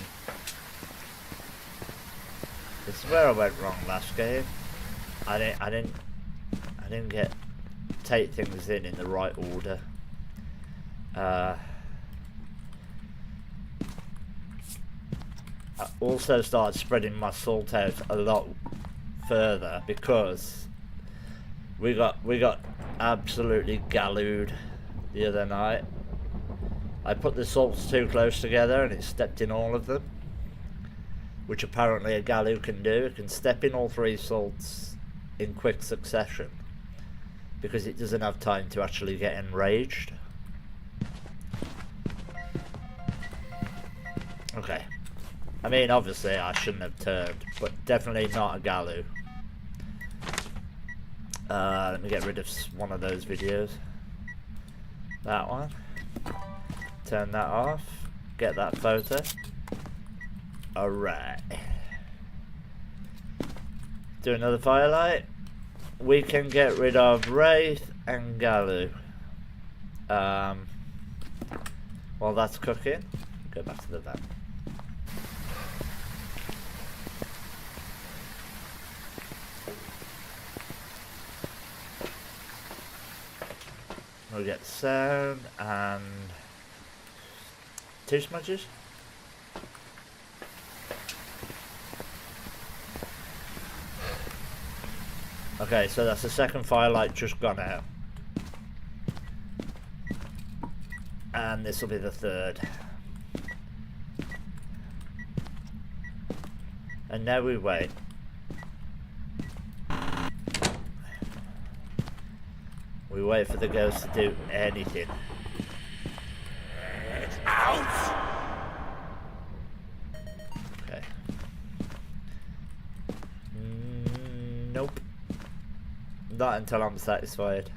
this is where I went wrong last game. I didn't take things in the right order. I also started spreading my salt out a lot further because we got absolutely galooed the other night. I put the salts too close together and it stepped in all of them, which apparently a Galoo can do. It can step in all three salts in quick succession because it doesn't have time to actually get enraged. Okay. I mean, obviously I shouldn't have turned, but definitely not a Galoo. Let me get rid of one of those videos. That one. Turn that off. Get that photo. Alright. Do another firelight. We can get rid of Wraith and Galoo. While that's cooking, go back to the van. We'll get sound and 2 smudges. Okay, so that's the second firelight just gone out. And this will be the third. And now we wait. We wait for the ghost to do anything. Get out! Okay. Nope. Not until I'm satisfied.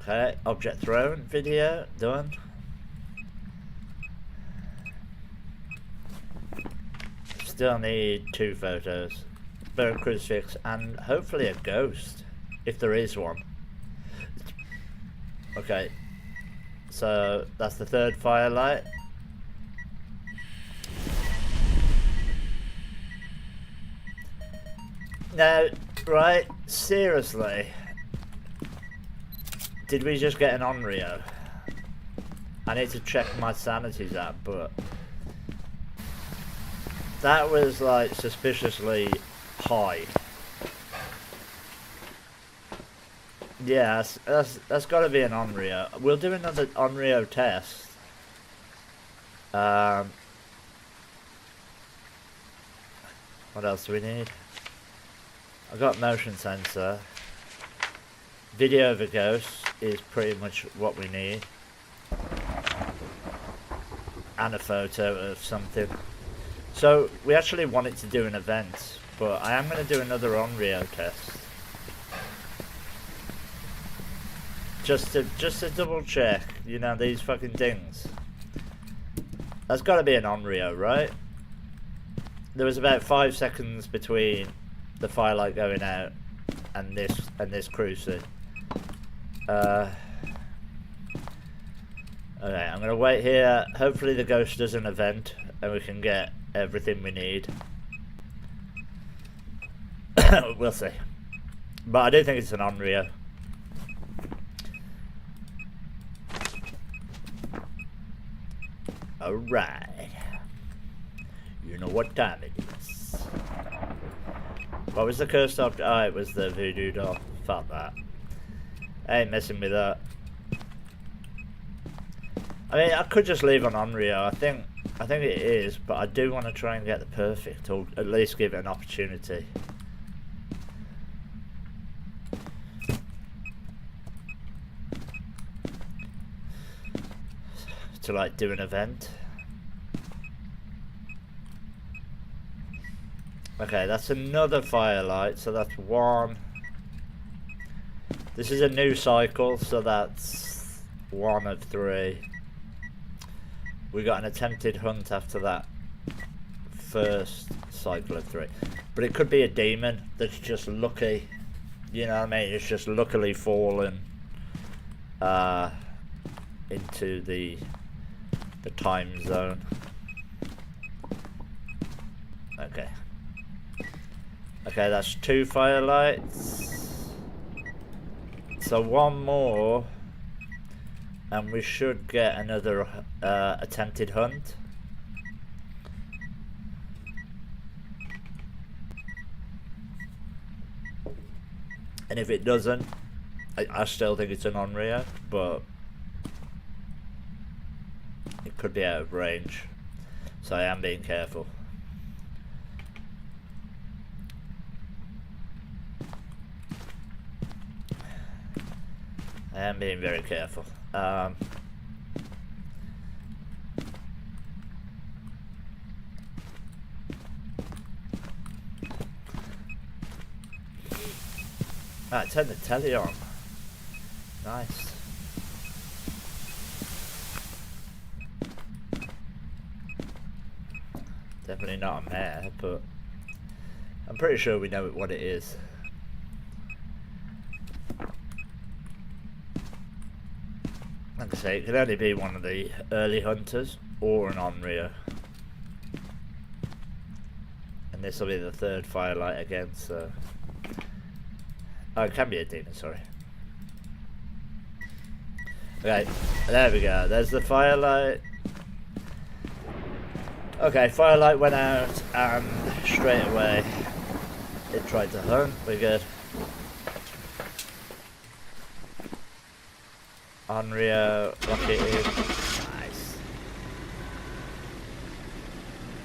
Okay, object thrown video done. Still need 2 photos. Burn crucifix and hopefully a ghost, if there is one. Okay, so that's the third firelight. Now, right, seriously, did we just get an Onryo? I need to check my sanities app, but that was like suspiciously high. Yeah, that's got to be an Onryo. We'll do another Onryo test. What else do we need? I've got motion sensor. Video of a ghost is pretty much what we need. And a photo of something. So we actually wanted to do an event, but I am going to do another Onryo test. Just to double check, you know, these fucking things. That's got to be an Onryo, right? There was about 5 seconds between the firelight going out and this cruising. Okay, I'm gonna wait here. Hopefully the ghost does an event and we can get everything we need. We'll see. But I do think it's an Onryo. Alright. You know what time it is. What was the cursed object? Oh, it was the voodoo doll. Fuck that. I ain't messing with that. I mean, I could just leave on Onryo. I think it is, but I do want to try and get the perfect, or at least give it an opportunity. To like do an event. Okay, that's another firelight, so that's one. This is a new cycle, so that's 1 of 3. We got an attempted hunt after that first cycle of 3. But it could be a demon that's just lucky. You know what I mean? It's just luckily fallen into the time zone. Okay. Okay, that's 2 firelights. So 1 more, and we should get another attempted hunt. And if it doesn't, I still think it's an Onryo, but it could be out of range. So I am being careful. I am being very careful. Turn the telly on. Nice. Definitely not a mare, but I'm pretty sure we know what it is. Like I say, it could only be one of the early hunters or an Onryo. And this will be the 3rd firelight again, so... Oh, it can be a demon, sorry. Okay, there we go. There's the firelight. Okay, firelight went out and straight away it tried to hunt. We're good. Onryo, lock it in. Nice.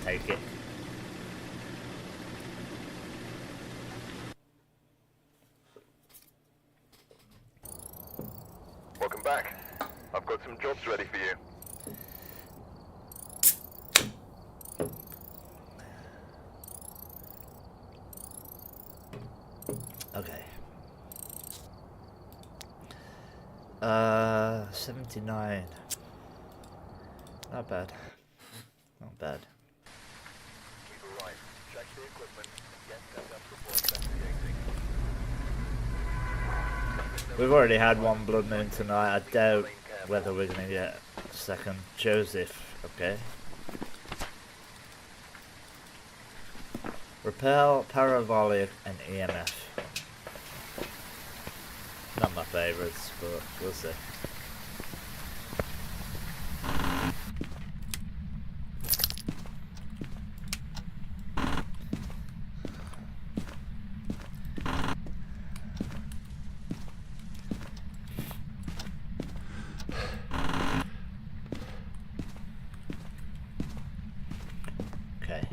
Take it. Welcome back. I've got some jobs ready for you. Okay. 79. Not bad. Not bad. We've arrived. Check the equipment. Get set up before investigating. We've already had 1 blood moon tonight. I doubt whether we're going to get a second. Joseph, okay. Repel, parabolic, and EMF. Not my favourites, but we'll see. Okay.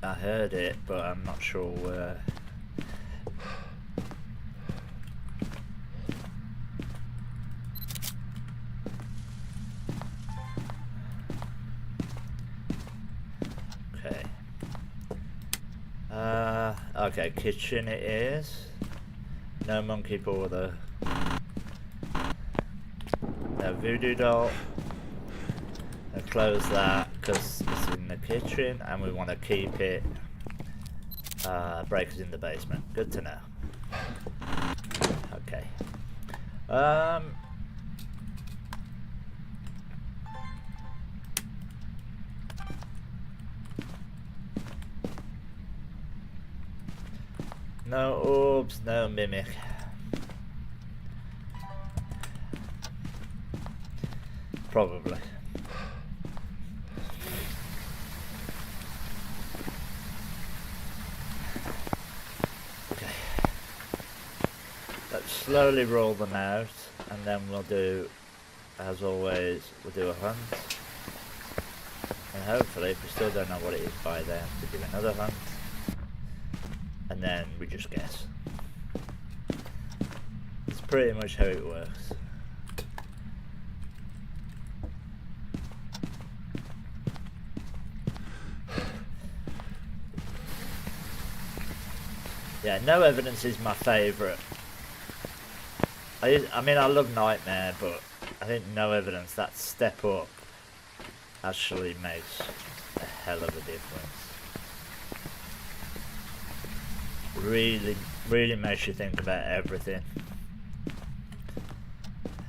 I heard it, but I'm not sure where. Okay. Okay, kitchen it is. No monkey border. No voodoo doll. I'll close that because it's in the kitchen and we want to keep it. Breakers in the basement. Good to know. Okay. No orbs, no mimic. Probably. Okay. Let's slowly roll them out, and then we'll do, as always, we'll do a hunt. And hopefully, if we still don't know what it is by then, we'll do another hunt. And then we just guess. It's pretty much how it works. Yeah, no evidence is my favourite. I mean, I love Nightmare, but I think no evidence, that step up, actually makes a hell of a difference. Really makes you think about everything.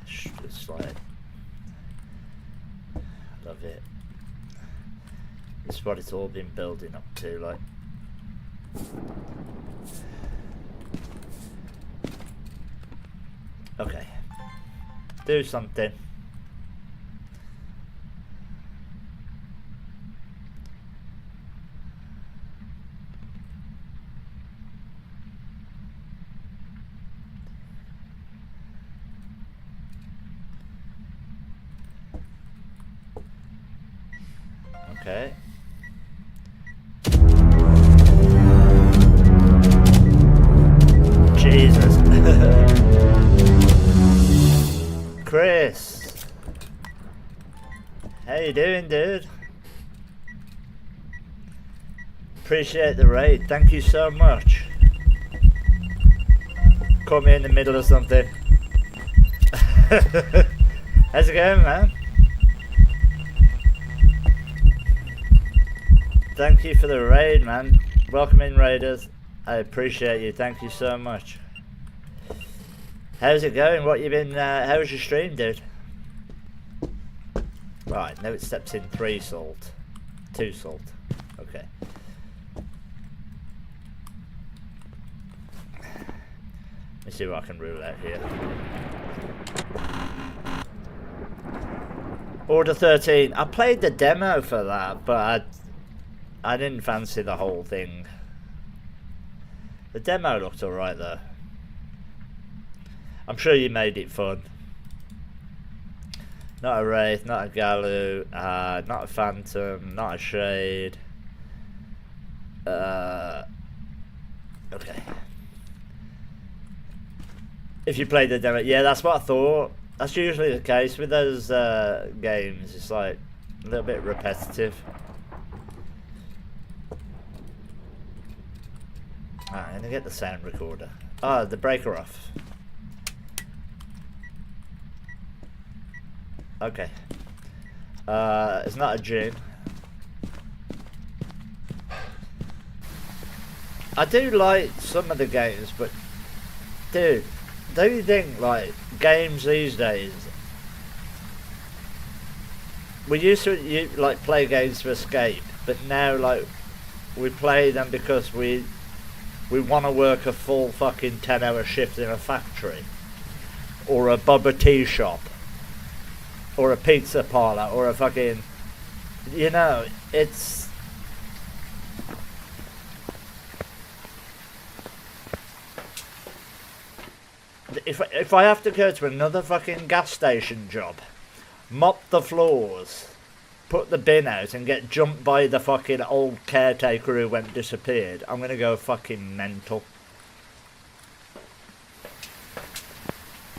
It's like, love it. It's what it's all been building up to, like. Okay. Do something. Okay. Jesus. Chris. How you doing, dude? Appreciate the raid. Thank you so much. Caught me in the middle of something. How's it going, man? Thank you for the raid, man. Welcome in, raiders. I appreciate you. Thank you so much. How's it going? What you been? How was your stream, dude? Right, now it steps in 3 salt, 2 salt. Okay. Let me see what I can rule out here. Order 13. I played the demo for that, but I didn't fancy the whole thing. The demo looked alright though. I'm sure you made it fun. Not a Wraith, not a Galu, not a Phantom, not a Shade. Okay. If you played the demo, yeah, that's what I thought. That's usually the case with those games. It's like a little bit repetitive. Alright, I'm gonna get the sound recorder. Ah, the breaker off. Okay. It's not a June. I do like some of the games, but dude, don't you think, like, games these days, we used to like play games to escape, but now, like, we play them because we want to work a full fucking 10-hour shift in a factory, or a bubba tea shop, or a pizza parlor, or a fucking, you know, it's... If I have to go to another fucking gas station job, mop the floors, put the bin out and get jumped by the fucking old caretaker who went disappeared, I'm gonna go fucking mental.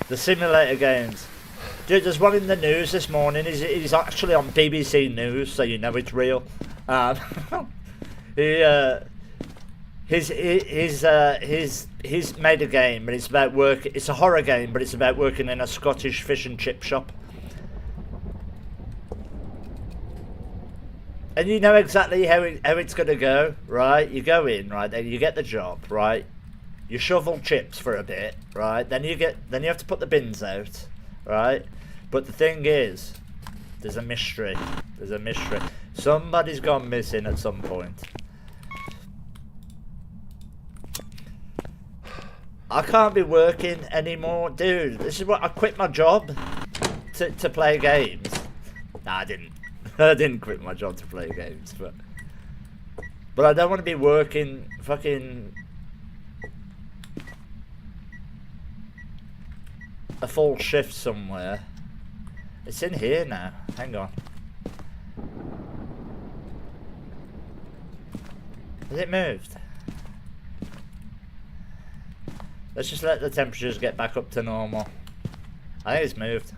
The simulator games. Dude, there's one in the news this morning. He's actually on BBC News, so you know it's real. He's made a game, and it's about work. It's a horror game, but it's about working in a Scottish fish and chip shop. And you know exactly how it's going to go, right? You go in, right? Then you get the job, right? You shovel chips for a bit, right? Then you have to put the bins out, right? But the thing is, there's a mystery. There's a mystery. Somebody's gone missing at some point. I can't be working anymore, dude. This is what I quit my job to play games. Nah, I didn't. I didn't quit my job to play games, but I don't want to be working fucking a full shift somewhere. It's in here now. Hang on. Has it moved? Let's just let the temperatures get back up to normal. I think it's moved.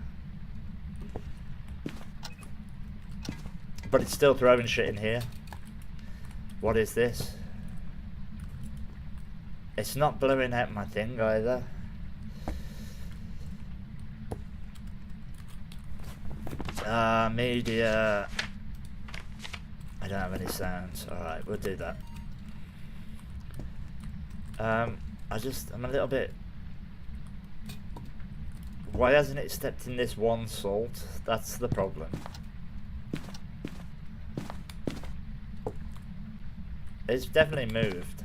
But it's still throwing shit in here. What is this? It's not blowing out my thing either. Media. I don't have any sounds. Alright, we'll do that. I'm a little bit... Why hasn't it stepped in this one salt? That's the problem. It's definitely moved.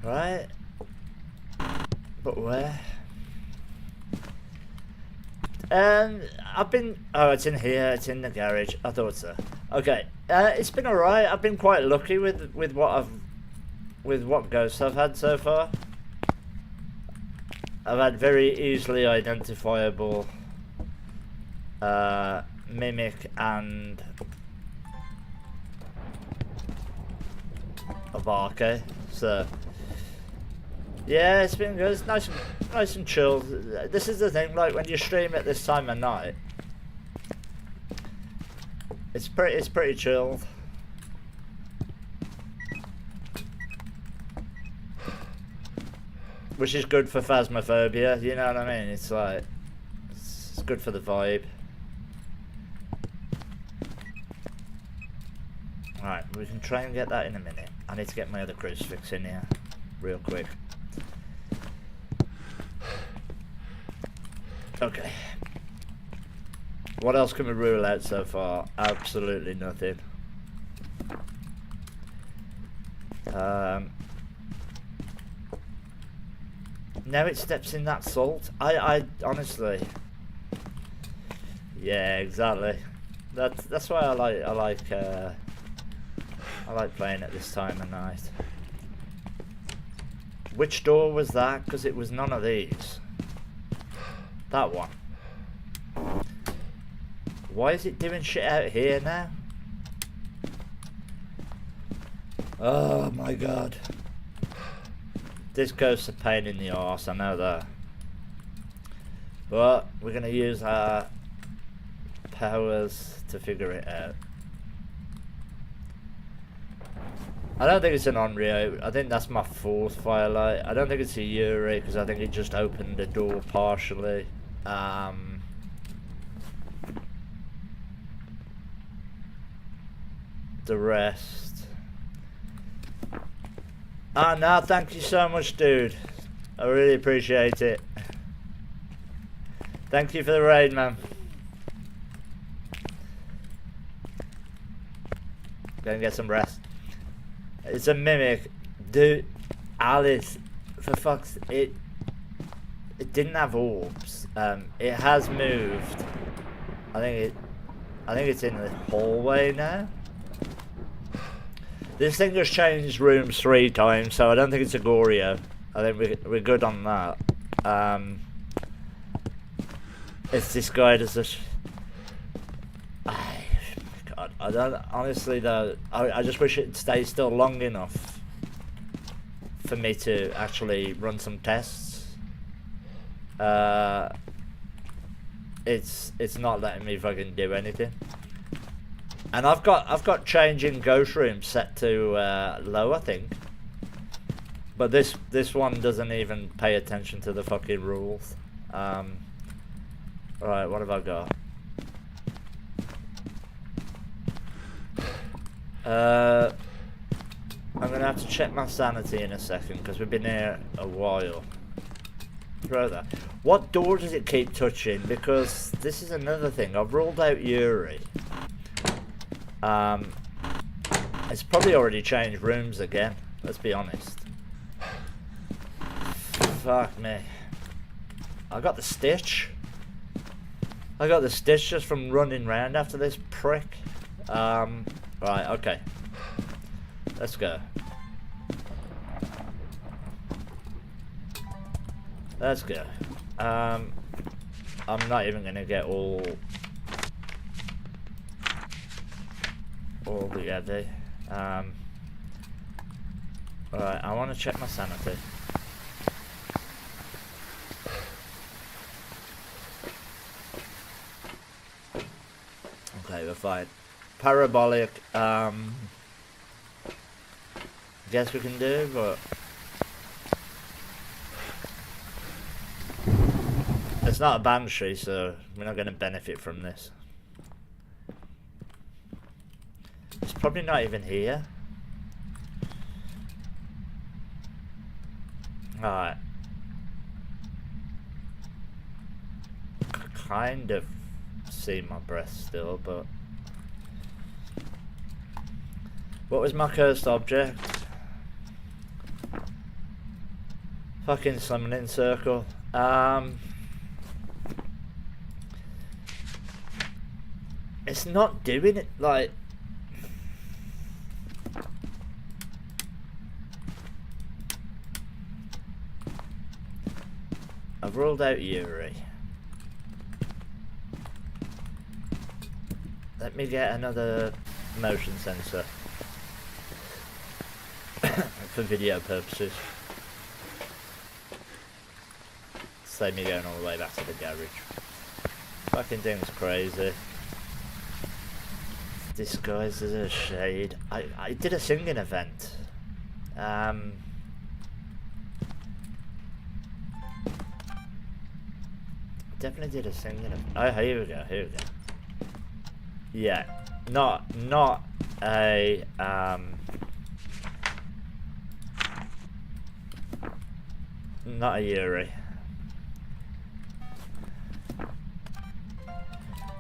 Right? But where? I've been... Oh, it's in here. It's in the garage. I thought so. Okay. It's been alright. I've been quite lucky with what ghosts I've had so far. I've had very easily identifiable mimic and a Barke. So yeah, it's been good. It's nice and chilled. This is the thing, like when you stream at this time of night, it's pretty chilled. Which is good for Phasmophobia, you know what I mean? It's like, it's good for the vibe. Alright, we can try and get that in a minute. I need to get my other crucifix in here, real quick. Okay. What else can we rule out so far? Absolutely nothing. Now it steps in that salt. I honestly, yeah, exactly. That's why I like playing at this time of night. Which door was that? Because it was none of these. That one. Why is it doing shit out here now? Oh my god. This ghost's a pain in the arse, I know that. But we're going to use our powers to figure it out. I don't think it's an Onryo. I think that's my fourth firelight. I don't think it's a Yuri because I think it just opened the door partially. the rest. Ah, no, thank you so much, dude. I really appreciate it. Thank you for the raid, man. Go and get some rest. It's a mimic. Dude, Alice, for fuck's it didn't have orbs. It has moved. I think it's in the hallway now. This thing has changed rooms 3 times, so I don't think it's a Goryo. I think we're good on that. It's this guy does this. God, I don't honestly though. I just wish it'd stay still long enough for me to actually run some tests. It's not letting me fucking do anything. And I've got changing ghost rooms set to low, I think. But this one doesn't even pay attention to the fucking rules. Right, what have I got? I'm gonna have to check my sanity in a second because we've been here a while. Throw that. What door does it keep touching? Because this is another thing. I've ruled out Yuri. It's probably already changed rooms again. Let's be honest. Fuck me. I got the stitch. I got the stitch just from running round after this prick. Right, okay. Let's go. Let's go. I'm not even gonna get all together. Alright, I wanna check my sanity. Okay, we're fine. Parabolic, guess we can do, but it's not a banshee, so we're not going to benefit from this. It's probably not even here. Alright. Kind of see my breath still, but what was my cursed object? Fucking summoning circle. It's not doing it, like. I've ruled out Yuri. Let me get another motion sensor. For video purposes. Save me going all the way back to the garage. Fucking thing's crazy. Disguised as a shade. I did a singing event. Definitely did a singing event. Oh, here we go, here we go. Yeah. Not a not a Yuri.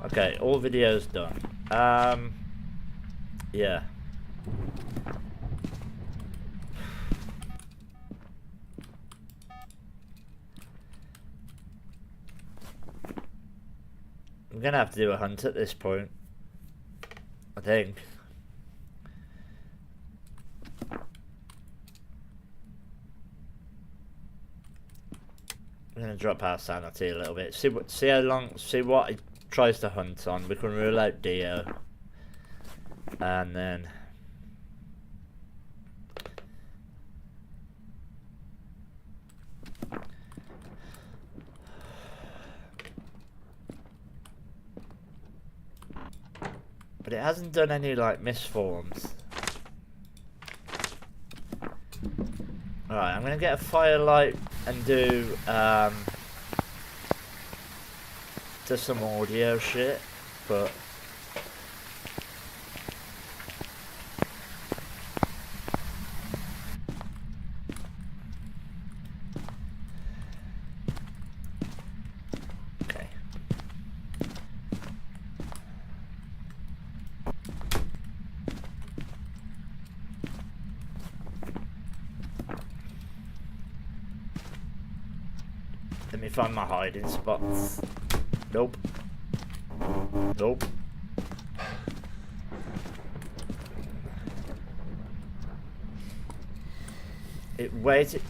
Okay, all videos done. Yeah. I'm gonna have to do a hunt at this point, I think. I'm gonna drop our sanity a little bit. See what it tries to hunt on. We can rule out Dio, and then but it hasn't done any like misforms. Alright, I'm gonna get a firelight and do some audio shit, but Let me find my hiding spots. Nope. Nope. It waited.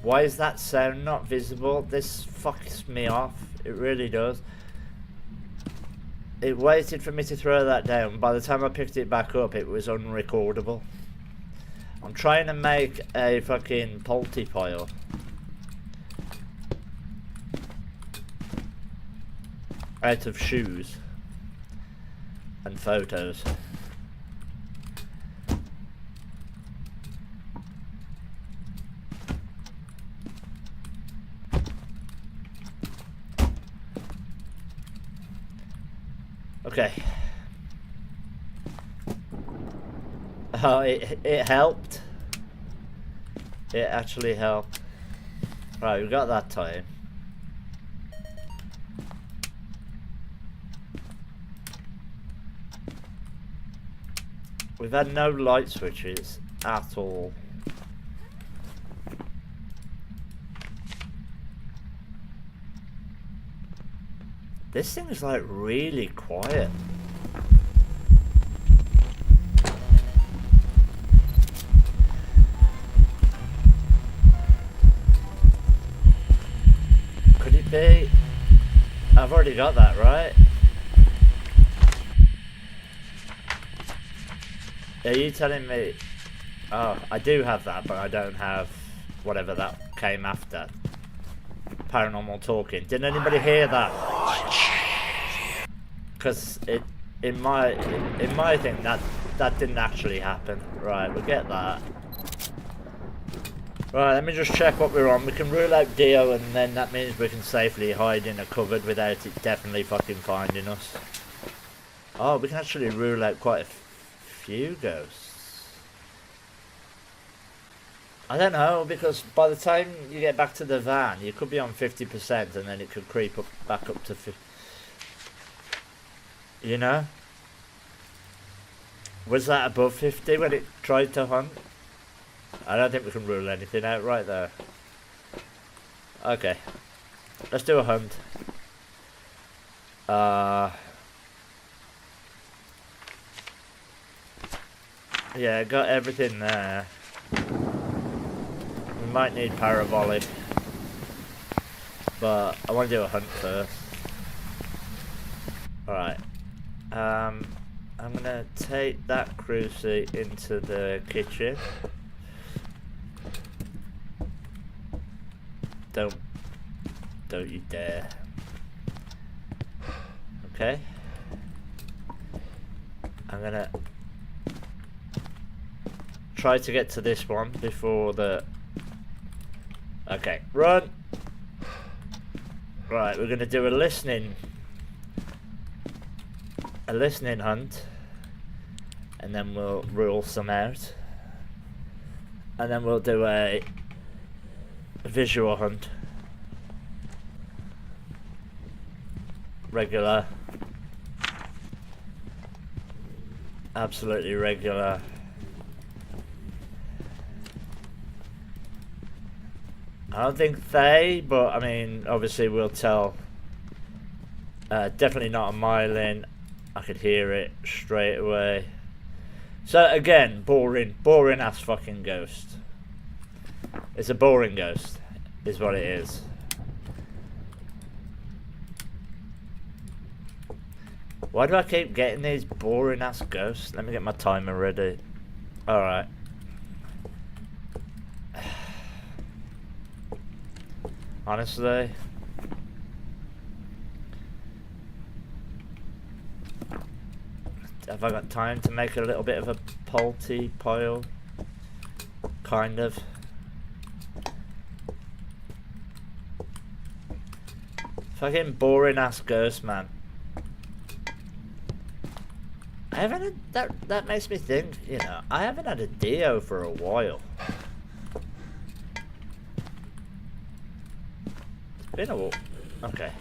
Why is that sound not visible? This fucks me off. It really does. It waited for me to throw that down. By the time I picked it back up, it was unrecordable. I'm trying to make a fucking polty pile. Out of shoes. And photos. Okay. Oh, it helped. It actually helped. Right, we got that time. We've had no light switches at all. This thing is like really quiet. Could it be? I've already got that, right? Are you telling me? Oh, I do have that, but I don't have whatever that came after. Paranormal talking. Did anybody hear that? Because in my thing that didn't actually happen. Right, we'll get that. Right, let me just check what we're on. We can rule out Dio, and then that means we can safely hide in a cupboard without it definitely fucking finding us. Oh, we can actually rule out quite a few ghosts. I don't know, because by the time you get back to the van, you could be on 50%, and then it could creep up back up to 50. You know? Was that above 50 when it tried to hunt? I don't think we can rule anything out right there. Okay. Let's do a hunt. Yeah, got everything there. We might need parabolic. But I want to do a hunt first. Alright. I'm gonna take that crucie into the kitchen. Don't you dare. Okay. I'm gonna try to get to this one before the... Okay, run! Right, we're gonna do a listening hunt, and then we'll rule some out, and then we'll do a visual hunt. Regular. Absolutely regular. I don't think Thaye, but I mean, obviously we'll tell. Definitely not a mile in. I could hear it straight away. So again, boring ass fucking ghost. It's a boring ghost, is what it is. Why do I keep getting these boring ass ghosts? Let me get my timer ready. Alright. Honestly. Have I got time to make a little bit of a polty pile? Kind of. Fucking boring ass ghost, man. I haven't had, that makes me think, you know, I haven't had a Dio for a while. It's been a while. Okay.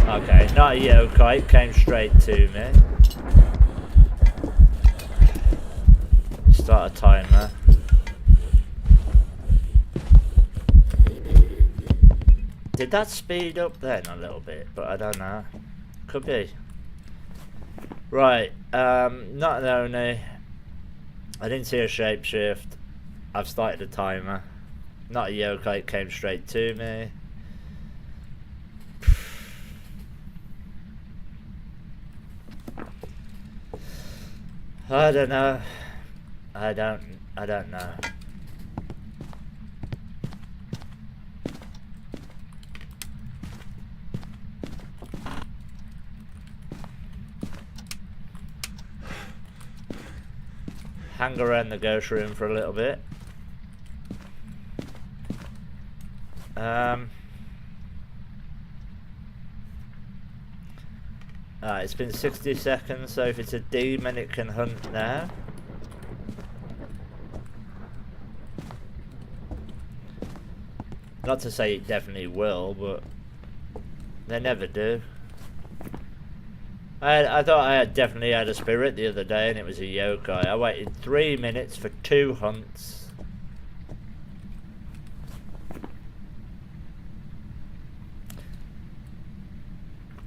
Okay, not a yokai, came straight to me. start a timer. Did that speed up then a little bit? But I don't know. Could be. Right, not only I didn't see a shapeshift, I've started a timer. Not a yokai, it came straight to me. I don't know. I don't know. Hang around the ghost room for a little bit. It's been 60 seconds, so if it's a demon it can hunt now. Not to say it definitely will, but they never do. I thought I had definitely had a spirit the other day and it was a yokai. I waited 3 minutes for 2 hunts.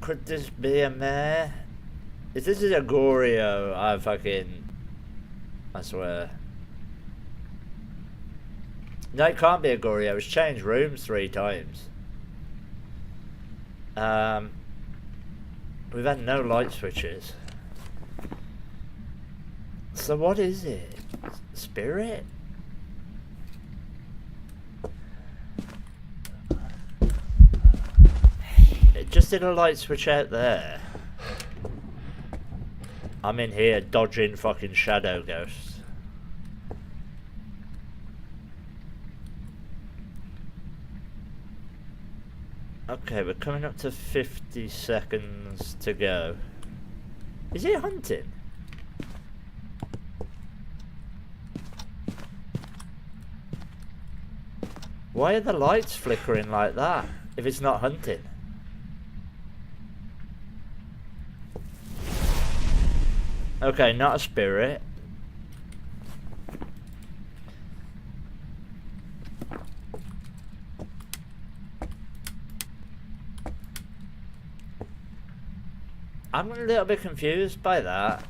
Could this be a mare? If this is a Goryo, I swear. No, it can't be a Goryo. It's changed rooms 3 times. We've had no light switches. So what is it? Spirit? It just did a light switch out there. I'm in here dodging fucking shadow ghosts. Okay, we're coming up to 50 seconds to go. Is it hunting? Why are the lights flickering like that if it's not hunting? Okay, not a spirit. I'm a little bit confused by that.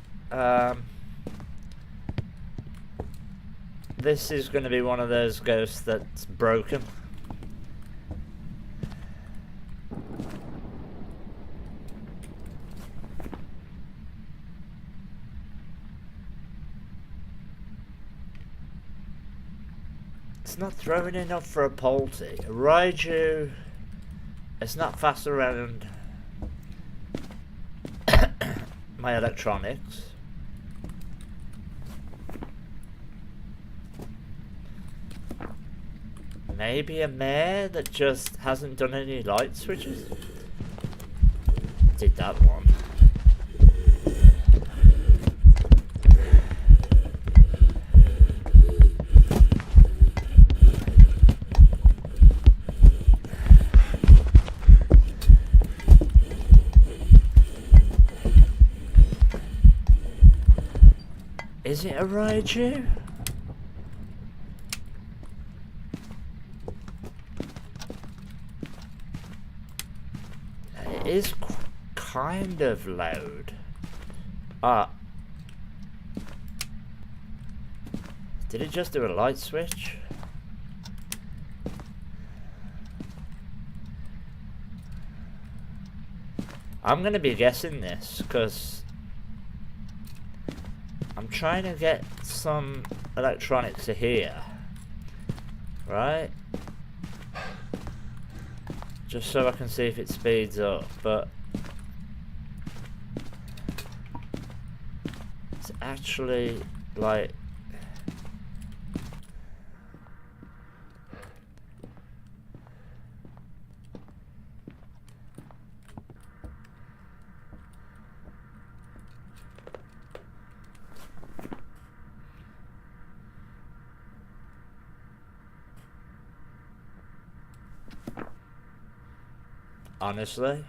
This is going to be one of those ghosts that's broken. It's not throwing enough for a Polty. A Raiju, it's not fast around my electronics. Maybe a mare that just hasn't done any light switches? Did that one. Is it a Raiju? It is kind of loud. Did it just do a light switch? I'm gonna be guessing this because I'm trying to get some electronics to here, right? Just so I can see if it speeds up, but it's actually like honestly.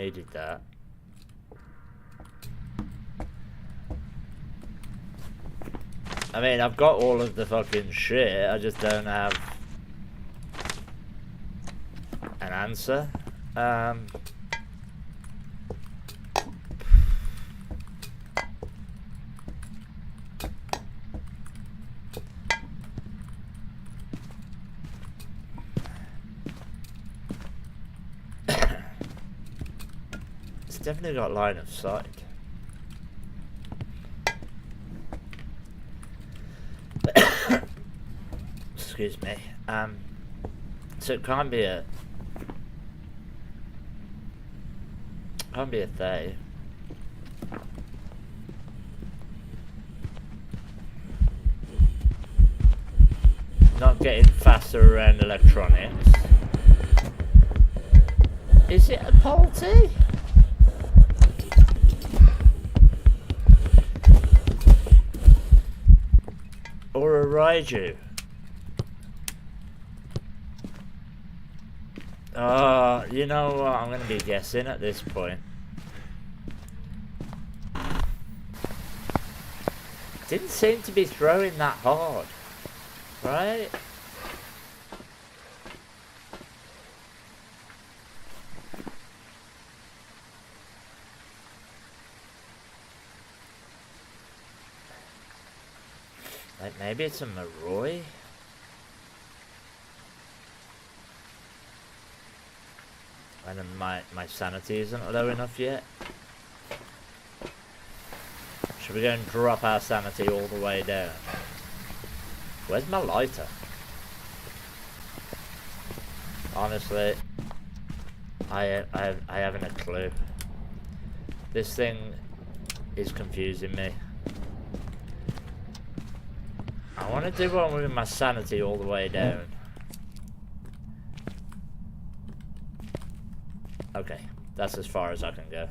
needed that. I mean, I've got all of the fucking shit, I just don't have an answer. It's definitely got line of sight. Excuse me. So it can't be a Thaye. Not getting faster around electronics. Is it a Polty? Or a Raiju? You know what? I'm gonna be guessing at this point. Didn't seem to be throwing that hard, right? Like maybe it's a Maroi? And then my sanity isn't low enough yet. Should we go and drop our sanity all the way down? Where's my lighter? Honestly, I haven't a clue. This thing is confusing me. I want to do one with my sanity all the way down. Okay, that's as far as I can go.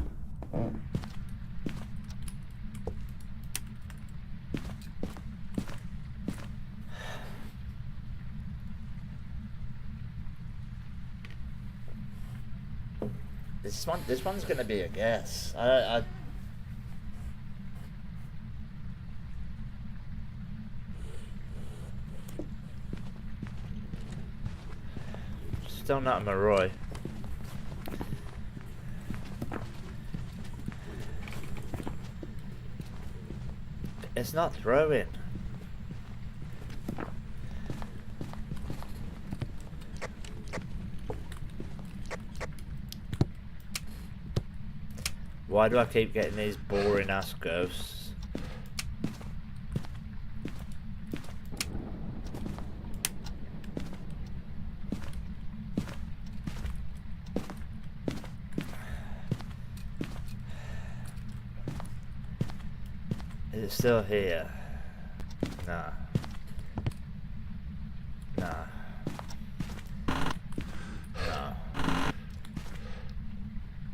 This one's gonna be a guess. I still not a Maroi. It's not throwing. Why do I keep getting these boring ass ghosts? Is it still here? Nah. Nah. No.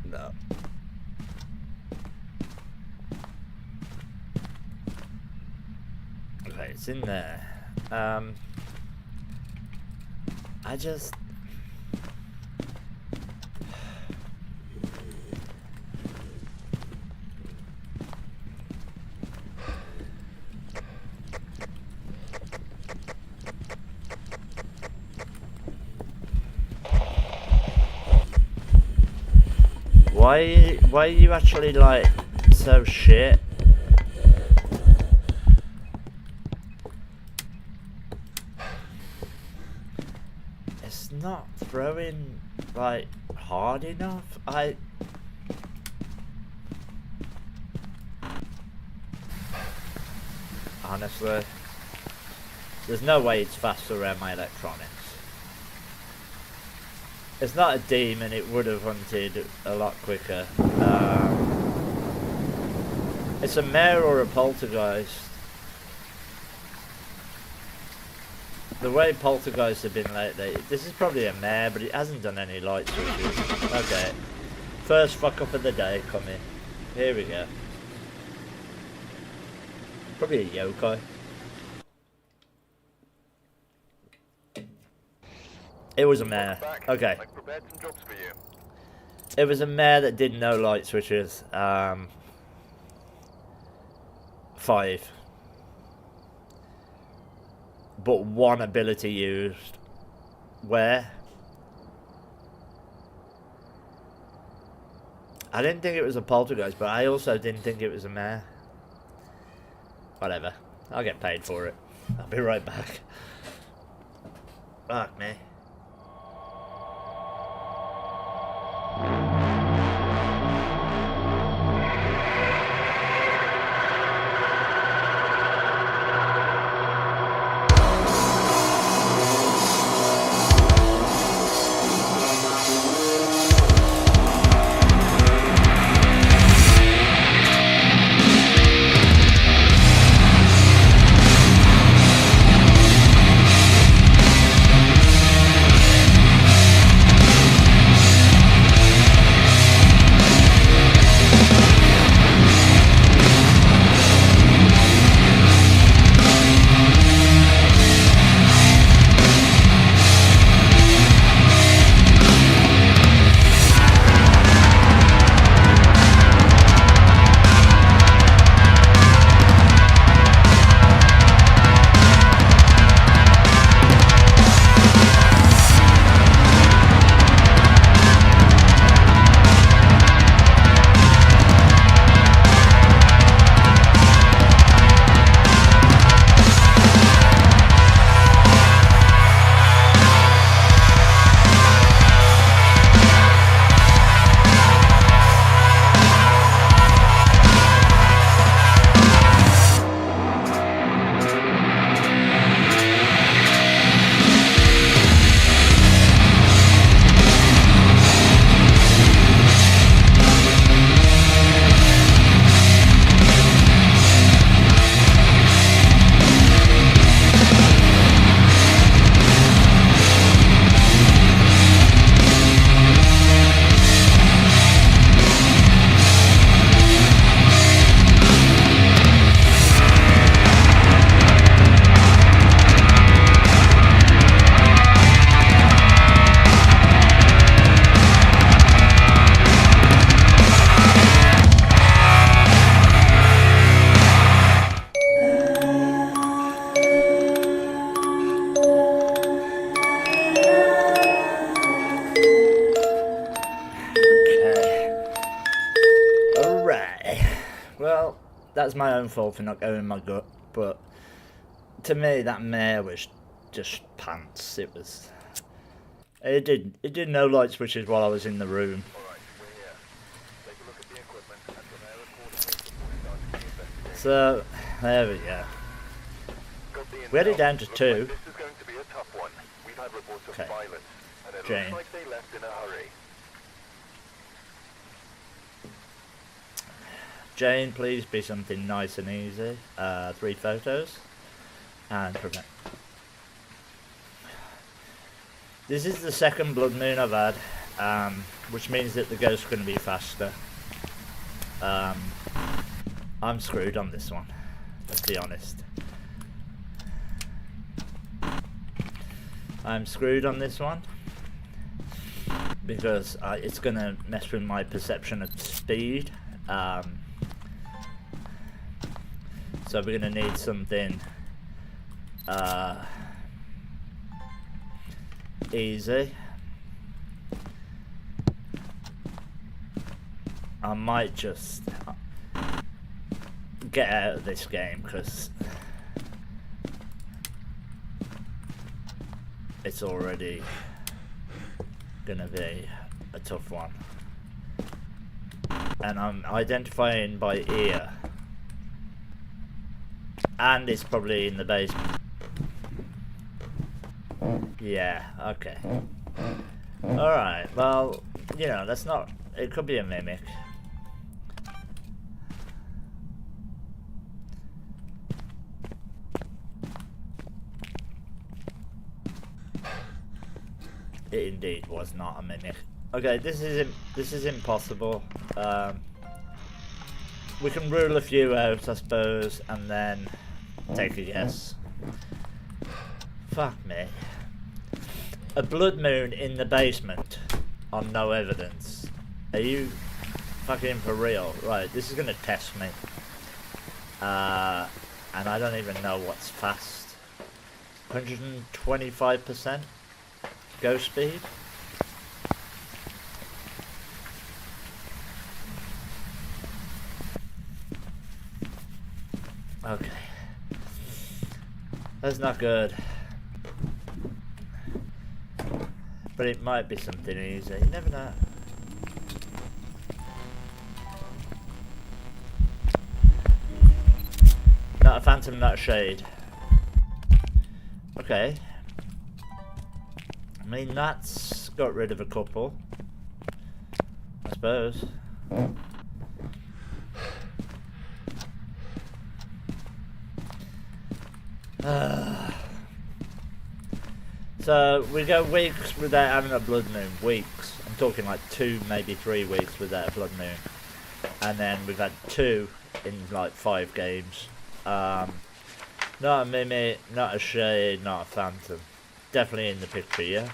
No. Okay, it's in there. I just... Why are you actually like so shit? It's not throwing like hard enough. Honestly, there's no way it's faster around my electronics. It's not a demon, it would have hunted a lot quicker. It's a mare or a poltergeist. The way poltergeists have been lately, this is probably a mare, but it hasn't done any light switches. Okay. First fuck up of the day coming. Here we go. Probably a yokai. It was a mare. Okay. I've prepared some jobs for you. It was a mare that did no light switches. 5. But 1 ability used. Where? I didn't think it was a poltergeist, but I also didn't think it was a mare. Whatever. I'll get paid for it. I'll be right back. Fuck me. That's my own fault for not going in my gut, but to me that mare was just pants. It did no light switches while I was in the room. Alright, we're here. Take a look at the equipment and prepare accordingly before we start the investigation. So, there we go. Got the We had it intel. down to Looks 2. like this is going to be a tough one. We've had reports of Okay. violence, and it Jane. looks like they left in a hurry. Jane, please be something nice and easy. 3 photos. And prevent. This is the second blood moon I've had, which means that the ghost's going to be faster. I'm screwed on this one, let's be honest. I'm screwed on this one because it's going to mess with my perception of speed. So we're going to need something easy. I might just get out of this game because it's already gonna be a tough one, and I'm identifying by ear, and it's probably in the basement. Yeah, okay. Alright, well, you know, that's not... It could be a mimic. It indeed was not a mimic. Okay, this is impossible. We can rule a few out, I suppose, and then take a guess. Fuck me. A blood moon in the basement on no evidence. Are you fucking for real? Right, this is gonna test me. And I don't even know what's fast. 125% go speed. Okay. That's not good. But it might be something easy. You never know. Not a phantom, not a shade. Okay. I mean, that's got rid of a couple, I suppose. So we go weeks without having a blood moon. Weeks. I'm talking like 2, maybe 3 weeks without a blood moon. And then we've had 2 in like 5 games. Not a mimic, not a shade, not a phantom. Definitely in the picture, yeah?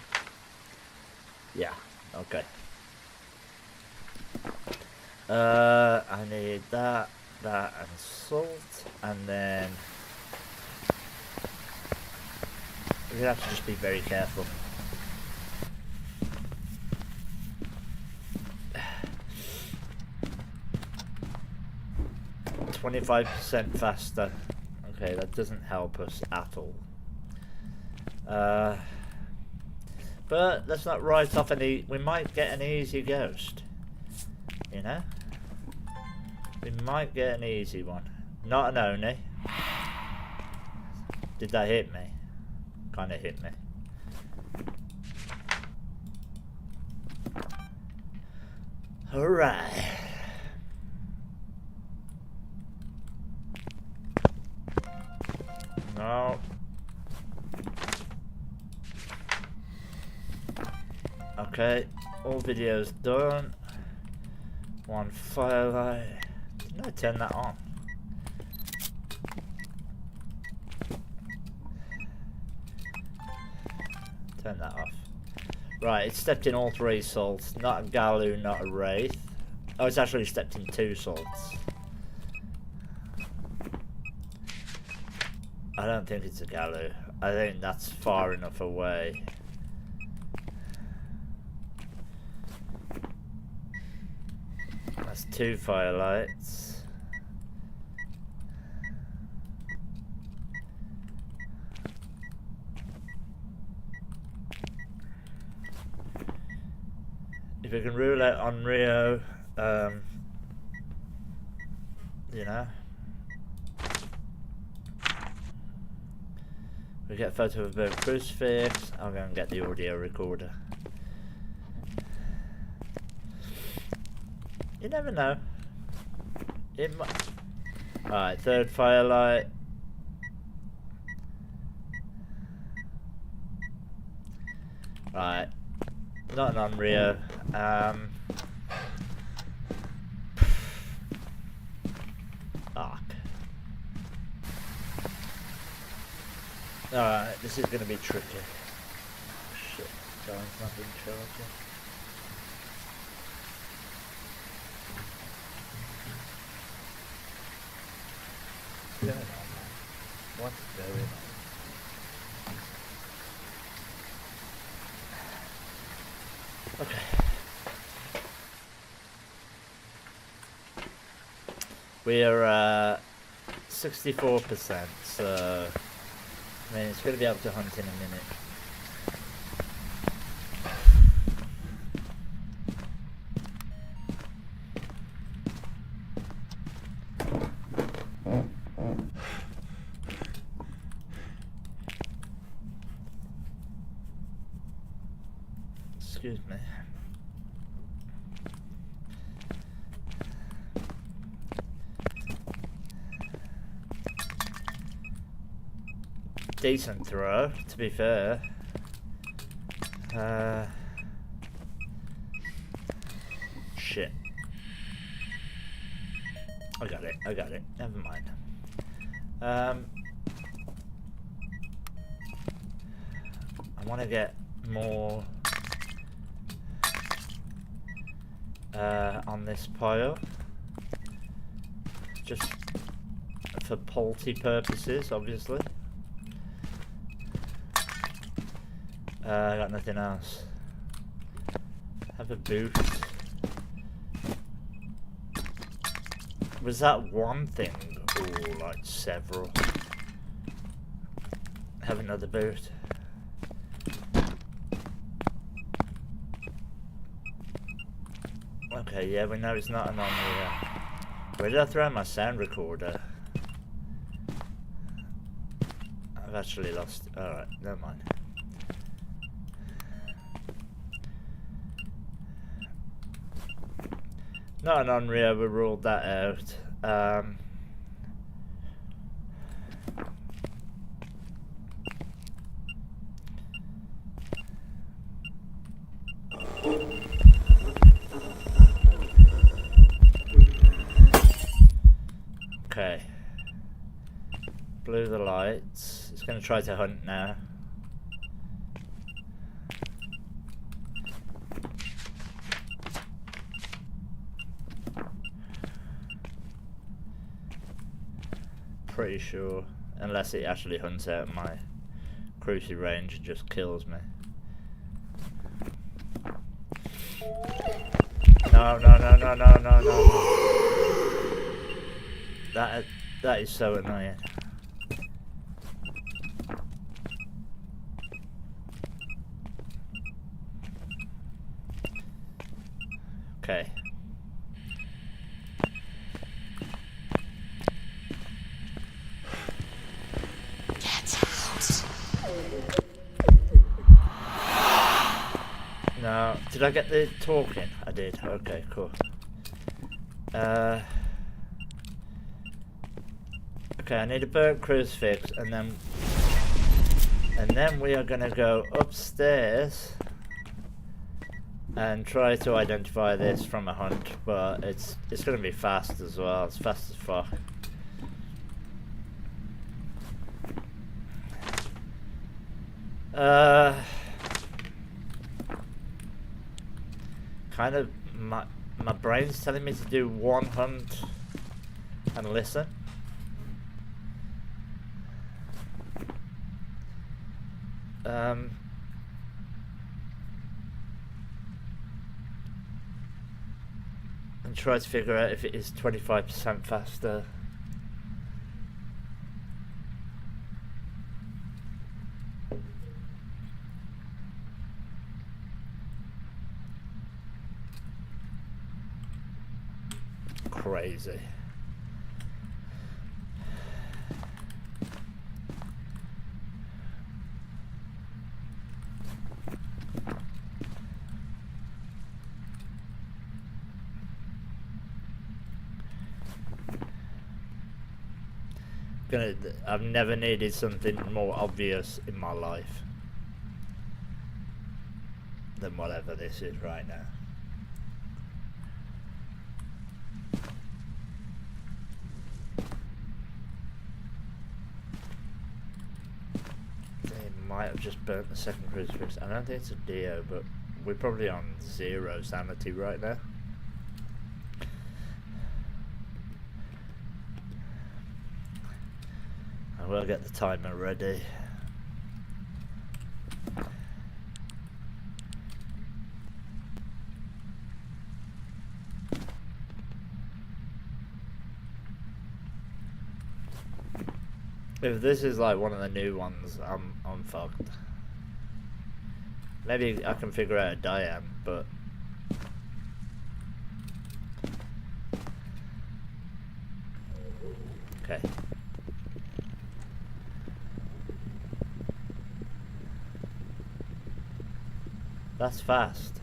Yeah, okay. I need that, and salt, and then we're gonna have to just be very careful. %25 faster. Okay, that doesn't help us at all. But let's not write off any. We might get an easy ghost. You know? We might get an easy one. Not an Oni. Did that hit me? Kinda hit me. Alright. No. Okay, all videos done. One firelight. Didn't I turn that on? Turn that off. Right, it stepped in all 3 salts. Not a Galu, not a Wraith. Oh, it's actually stepped in 2 salts. I don't think it's a Galu. I think that's far enough away. That's 2 firelights. If we can rule out on Rio, you know. We get a photo of a crucifix. I'll go and get the audio recorder. You never know. It might. Alright, 3rd firelight. Right. Not an Rio. Fuck. Alright, this is gonna be tricky. Oh, shit, phone's not being charged. What's going on, man? What's going on? Okay. We are 64%, so I mean it's going to be able to hunt in a minute. Excuse me. Decent throw, to be fair. Shit. I got it. Never mind. I want to get more. on this pile. Just for polty purposes, obviously. I got nothing else. Have a boot. Was that one thing or like several? Have another boot. Okay, yeah, we know it's not an on-rear. Where did I throw my sound recorder? I've actually lost. Alright, never mind. Not an on-rear, we ruled that out. Okay. Blew the lights. It's going to try to hunt now. Pretty sure. Unless it actually hunts out my cruising range and just kills me. No, no, no, no, no, no, no. That is so annoying. Okay. No, did I get the talking? I did. Okay, cool. Okay, I need a burnt crucifix, and then we are gonna go upstairs and try to identify this from a hunt, but it's gonna be fast as well. It's fast as fuck. Kind of my brain's telling me to do one hunt and listen. And try to figure out if it is 25% faster. Crazy. I've never needed something more obvious in my life than whatever this is right now. They might have just burnt the second crucifix. I don't think it's a Dio, but we're probably on 0 sanity right now. I will get the timer ready. If this is like one of the new ones, I'm fucked. Maybe I can figure out a Diane, but okay. That's fast.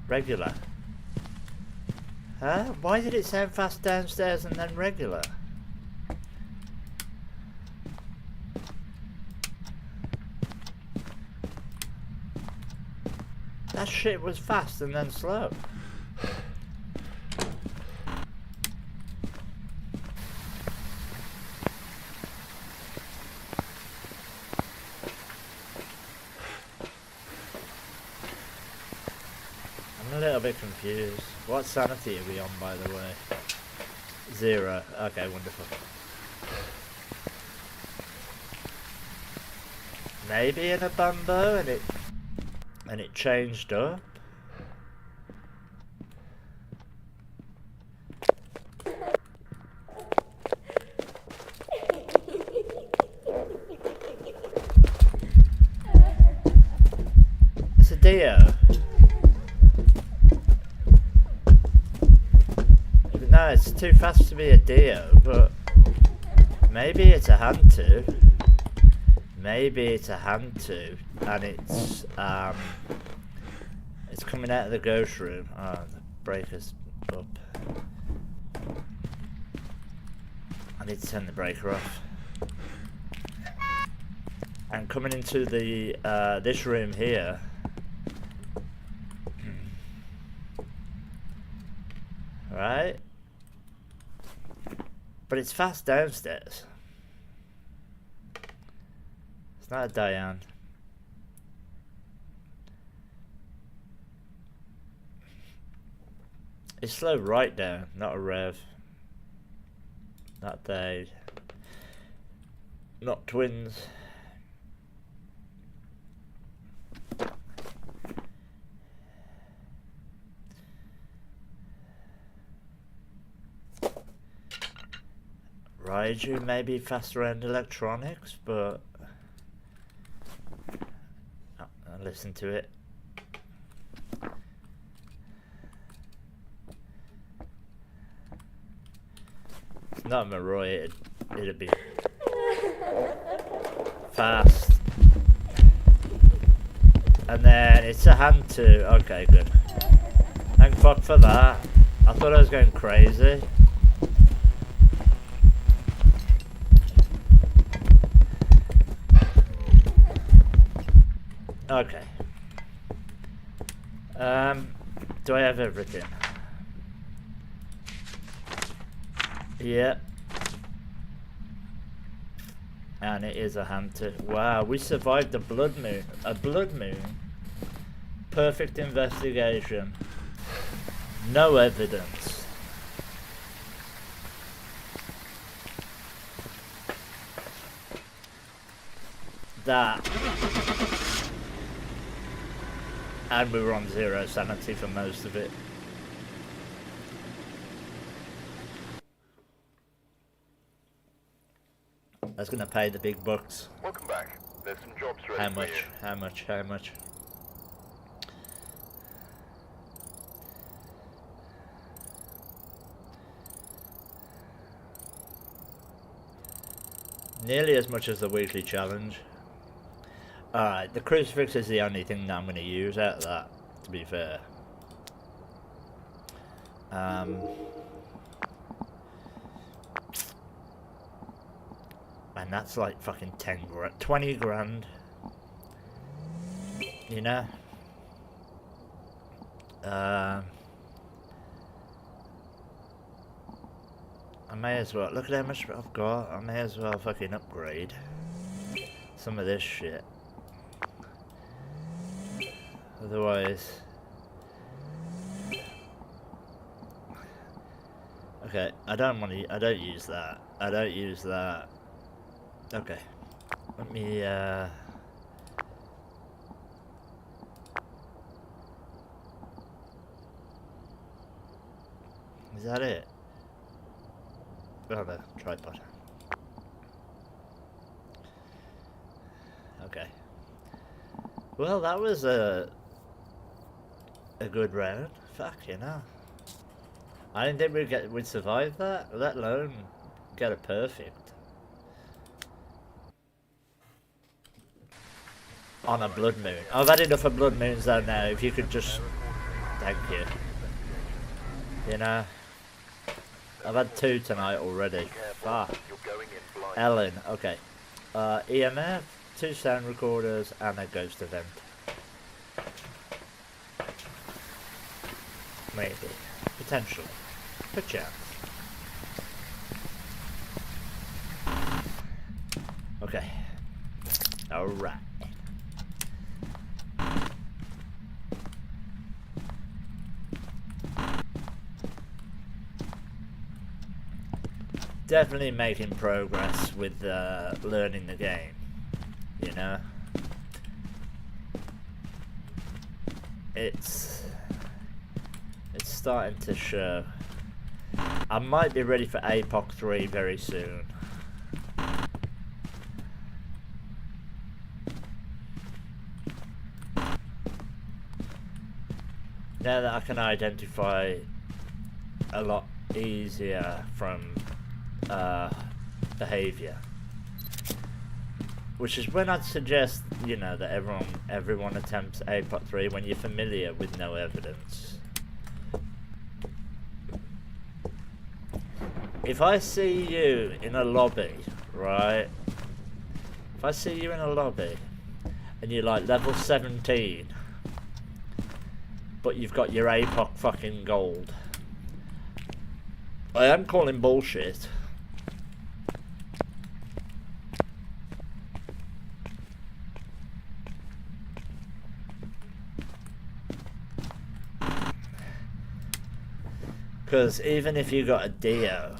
Regular. Huh? Why did it sound fast downstairs and then regular? That shit was fast and then slow. a bit confused. What sanity are we on, by the way? 0. Okay, wonderful. Maybe in a bamboo and it changed up. It's a Dio. No, it's too fast to be a Dio, but maybe it's a Hantu. Maybe it's a Hantu, and it's coming out of the ghost room. Oh, the breaker's up. I need to turn the breaker off. And coming into the this room here. Right? But it's fast downstairs. It's not a Diane. It's slow right down, not a Rev. Not Thaye. Not twins. Raiju may be faster around electronics, but I'll listen to it. It's not Maroi, it'd be fast. And then it's a Hantu. Okay, good. Thank fuck for that. I thought I was going crazy. Okay. Do I have everything? Yep. And it is a hunter. Wow, we survived a blood moon. A blood moon. Perfect investigation. No evidence. That. And we were on 0 sanity for most of it. That's gonna pay the big bucks. Welcome back. There's some jobs ready How for much? you. How much? How much? Nearly as much as the weekly challenge. Alright, the crucifix is the only thing that I'm going to use out of that, to be fair. And that's like fucking 20 grand. You know? I may as well, look at how much I've got, I may as well fucking upgrade some of this shit. Otherwise... Okay, I don't use that. I don't use that. Okay. Let me, Is that it? Oh, the tripod. Okay. Well, that was a good round. Fuck, you know. I didn't think we'd survive that, let alone get a perfect. On a blood moon. I've had enough of blood moons though now, if you could just... Thank you. You know? I've had 2 tonight already. Fuck. Ellen, okay. EMF, 2 sound recorders, and a ghost event. Maybe. Potentially. Perchance. Okay. Alright. definitely making progress with learning the game, you know. It's starting to show. I might be ready for APOC 3 very soon. Now that I can identify a lot easier from behavior, which is when I'd suggest, you know, that everyone attempts APOC 3 when you're familiar with no evidence. If I see you in a lobby, right? If I see you in a lobby and you're like level 17, but you've got your APOC fucking gold, I am calling bullshit. Because even if you got a Dio,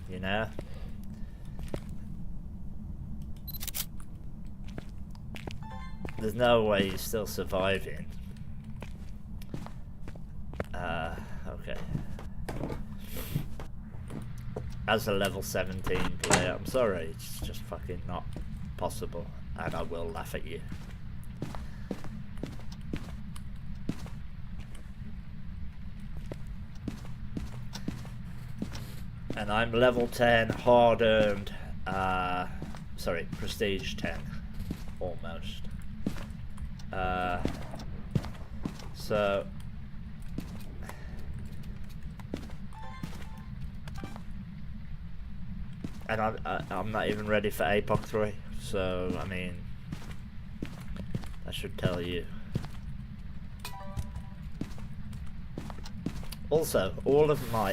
you know, there's no way you're still surviving. Okay. As a level 17 player, I'm sorry, it's just fucking not possible, and I will laugh at you. And I'm level 10, hard earned, sorry, prestige 10, almost. So, and I'm not even ready for APOC 3, so, I mean, that should tell you. Also,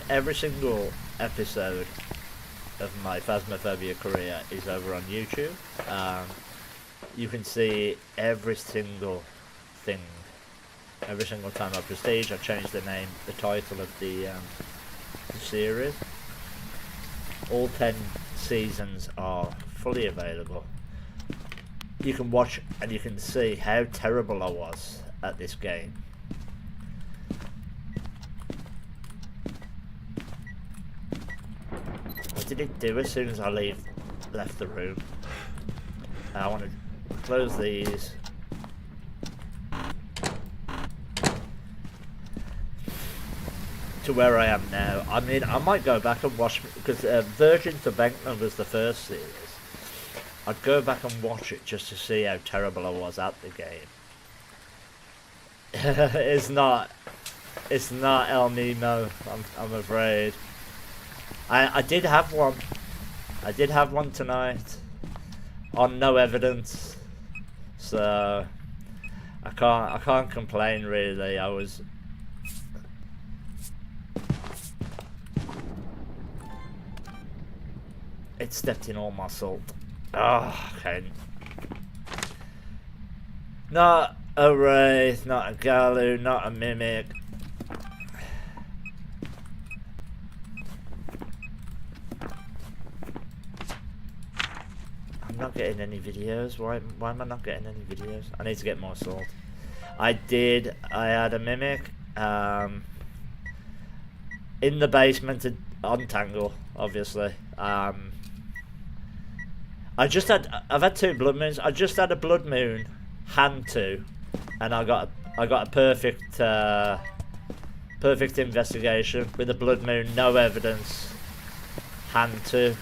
every single episode of my Phasmophobia career is over on YouTube. You can see every single thing. Every single time I prestige, I change the name, the title of the series. All 10 seasons are fully available. You can watch and you can see how terrible I was at this game. What did it do as soon as I left the room? I want to close these. To where I am now. I mean, I might go back and watch, because Virgin to Bankman was the first series. I'd go back and watch it just to see how terrible I was at the game. It's not El Nemo, I'm afraid. I did have one. I did have one tonight on no evidence, so I can't complain really. It stepped in all my salt. Oh, okay. Not a Wraith, not a Galu, not a Mimic. I'm not getting any videos. Why am I not getting any videos? I need to get more salt. I had a Mimic. In the basement on Tangle, obviously. I've had 2 blood moons. I just had a blood moon, hand 2, and I got a perfect investigation with a blood moon, no evidence, hand 2.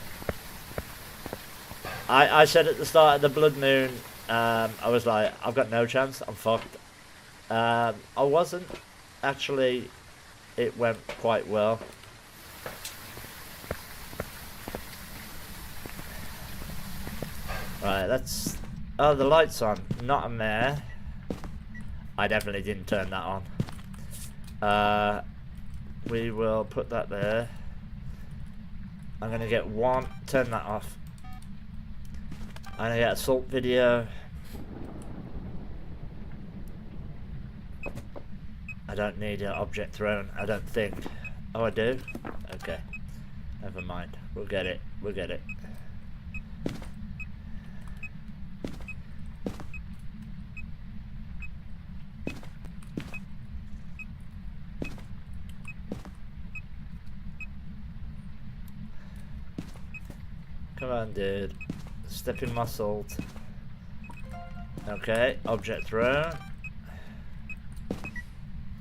I said at the start of the blood moon, I was like, I've got no chance, I'm fucked. I wasn't. Actually, it went quite well. Right, oh, the light's on. Not a mare. I definitely didn't turn that on. We will put that there. I'm gonna get one. Turn that off. I'm gonna get a salt video. I don't need an object thrown, I don't think. Oh, I do? Okay. Never mind. We'll get it. We'll get it. Come on, dude. Step in my salt. Okay, object thrown.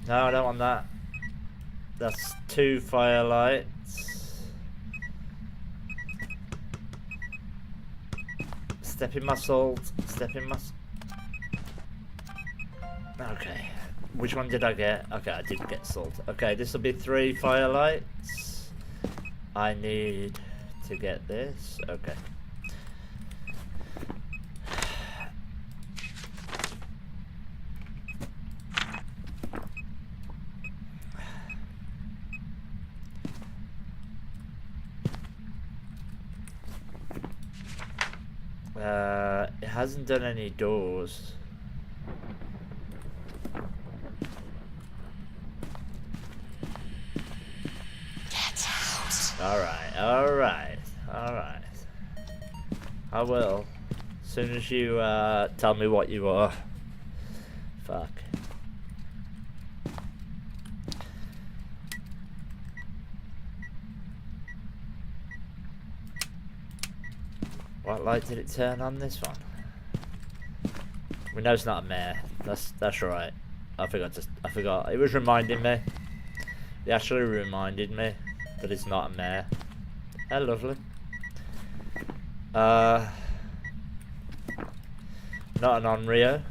No, I don't want that. That's 2 firelights. Step in my salt. Step in my... Okay. Which one did I get? Okay, I did get salt. Okay, this will be 3 firelights. I need to get this. Okay. It hasn't done any doors. Alright. I will. As soon as you tell me what you are. Fuck. What light did it turn on this one? We know it's not a mare. That's right. I forgot. It was reminding me. It actually reminded me that it's not a mare. Oh, lovely. Not an Onryo.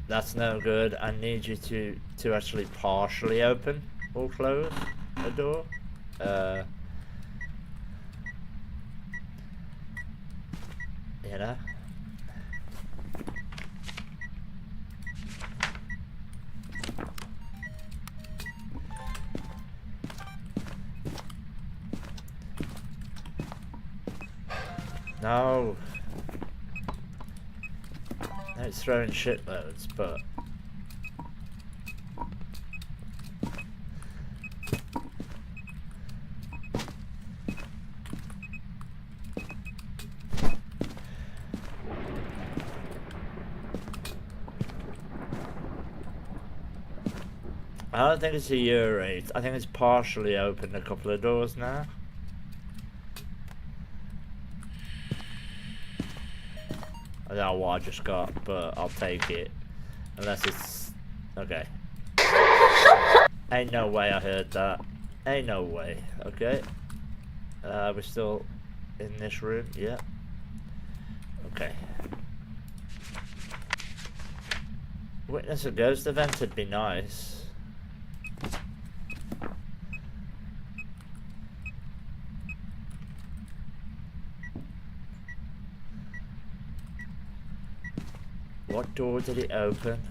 That's no good. I need you to actually partially open or close a door. You know? No. No, it's throwing shitloads, but... I don't think it's a urate. I think it's partially opened a couple of doors now. I don't know what I just got, but I'll take it. Unless it's... Okay. Ain't no way I heard that. Ain't no way. Okay. We're still in this room. Yeah. Okay. Witness a ghost event would be nice. What door did it open?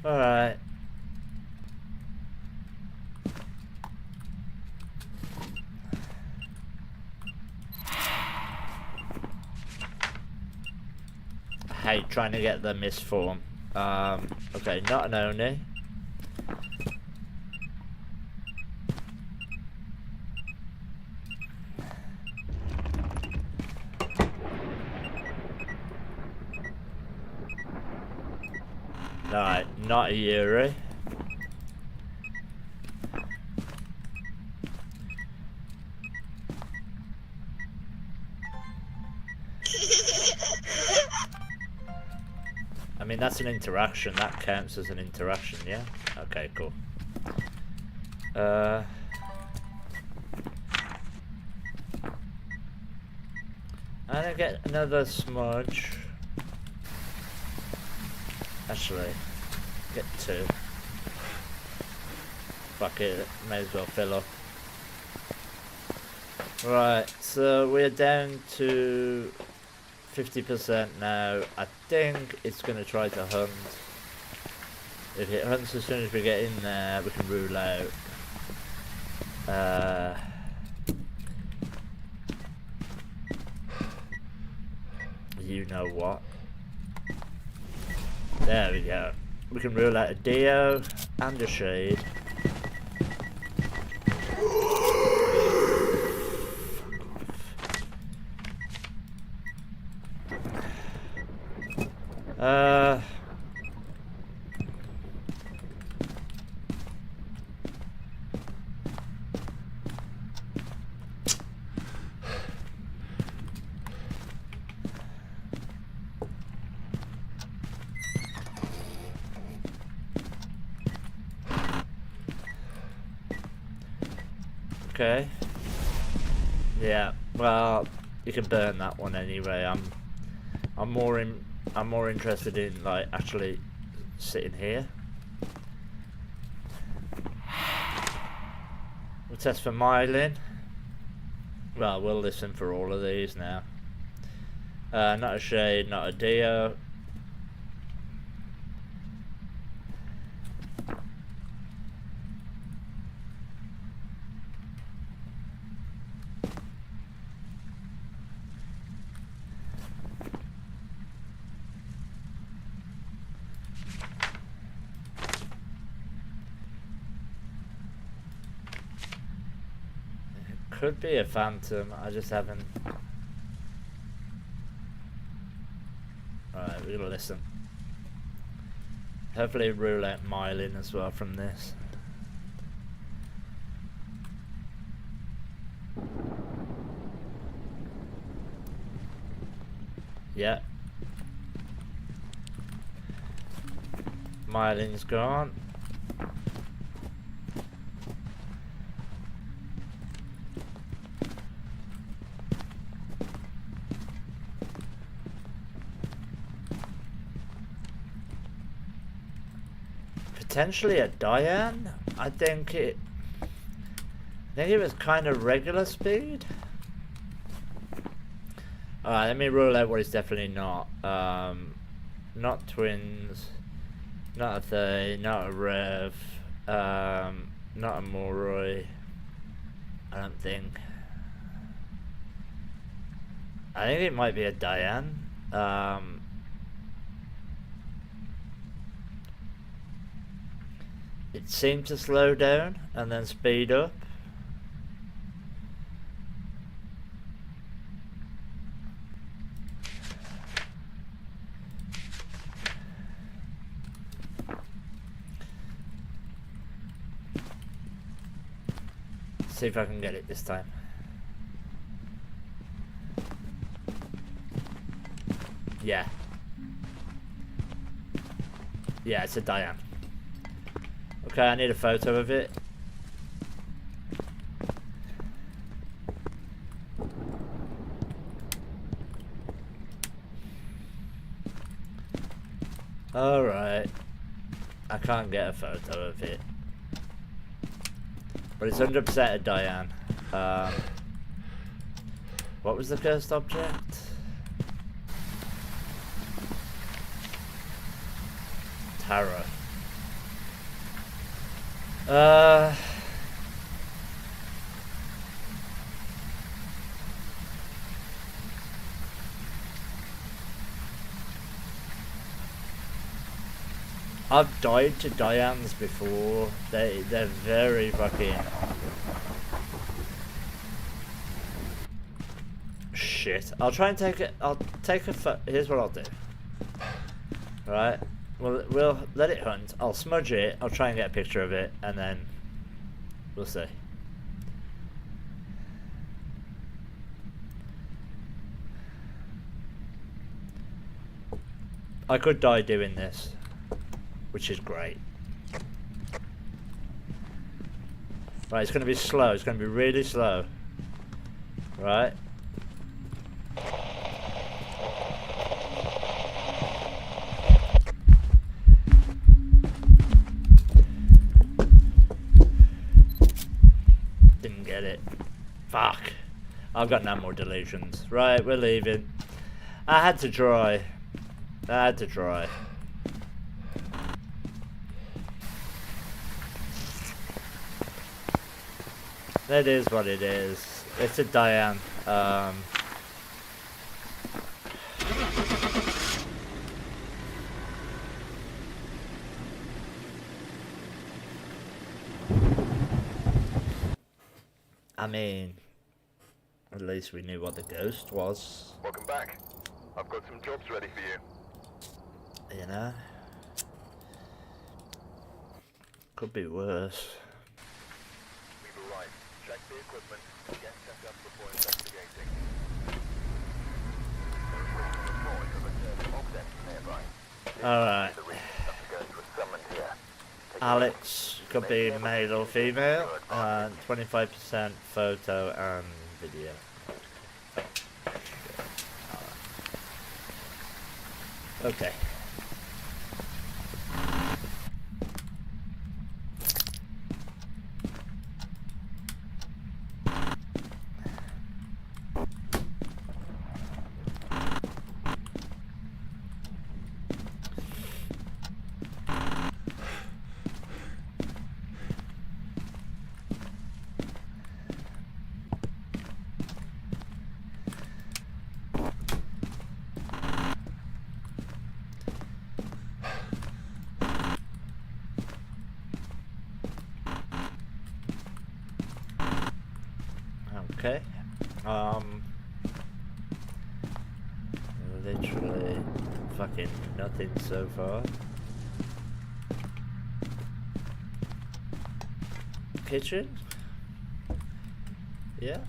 All right. I hate trying to get the misform. Okay, not an Oni. Alright, not a Yuri. I mean, that's an interaction. That counts as an interaction, yeah? Okay, cool. And I get another smudge. Actually, get 2. Fuck it, may as well fill up. Right, so we're down to 50% now. I think it's going to try to hunt. If it hunts as soon as we get in there, we can rule out. You know what? There we go. We can rule out a Dio and a Shade. Okay. Yeah. Well, you can burn that one anyway. I'm more interested in like actually sitting here. We'll test for myelin. Well, we'll listen for all of these now. Not a Shade, not a Dio. Could be a phantom, I just haven't. Alright, we're gonna listen. Hopefully rule out myelin as well from this. Yeah. Myelin's gone. Potentially a Diane. I think it was kind of regular speed. Alright, let me rule out what it's definitely not. Not twins, not a Thaye, not a Rev, not a Moroi. I don't think. I think it might be a Diane. It seemed to slow down and then speed up. See if I can get it this time. Yeah. Yeah, it's a Diane. Okay, I need a photo of it. Alright. I can't get a photo of it. But it's 100% a Diane. What was the cursed object? Tarot. I've died to Dianes before. They're very fucking shit. I'll try and take it. I'll take a. Here's what I'll do. Right. We'll let it hunt. I'll smudge it. I'll try and get a picture of it, and then we'll see. I could die doing this, which is great. Right, it's going to be slow. It's going to be really slow. Right. Didn't get it. Fuck. I've got no more delusions. Right, we're leaving. I had to try. I had to try. It is what it is. It's a Diane. I mean, at least we knew what the ghost was. Welcome back. I've got some jobs ready for you. You know? Could be worse. We've arrived. Check the equipment. Get set up before investigating. Reports of a object nearby. Alright. The reason that the ghost was summoned here. Alex could be male or female. 25% photo and video. Okay. Okay. Literally fucking nothing so far. Kitchen? Yeah.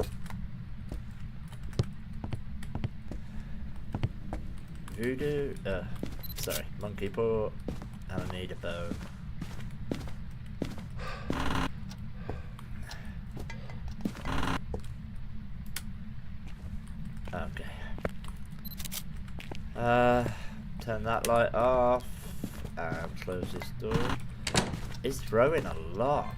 Voodoo, sorry, monkey paw, and I need a bow. Okay. Turn that light off and close this door. It's throwing a lot.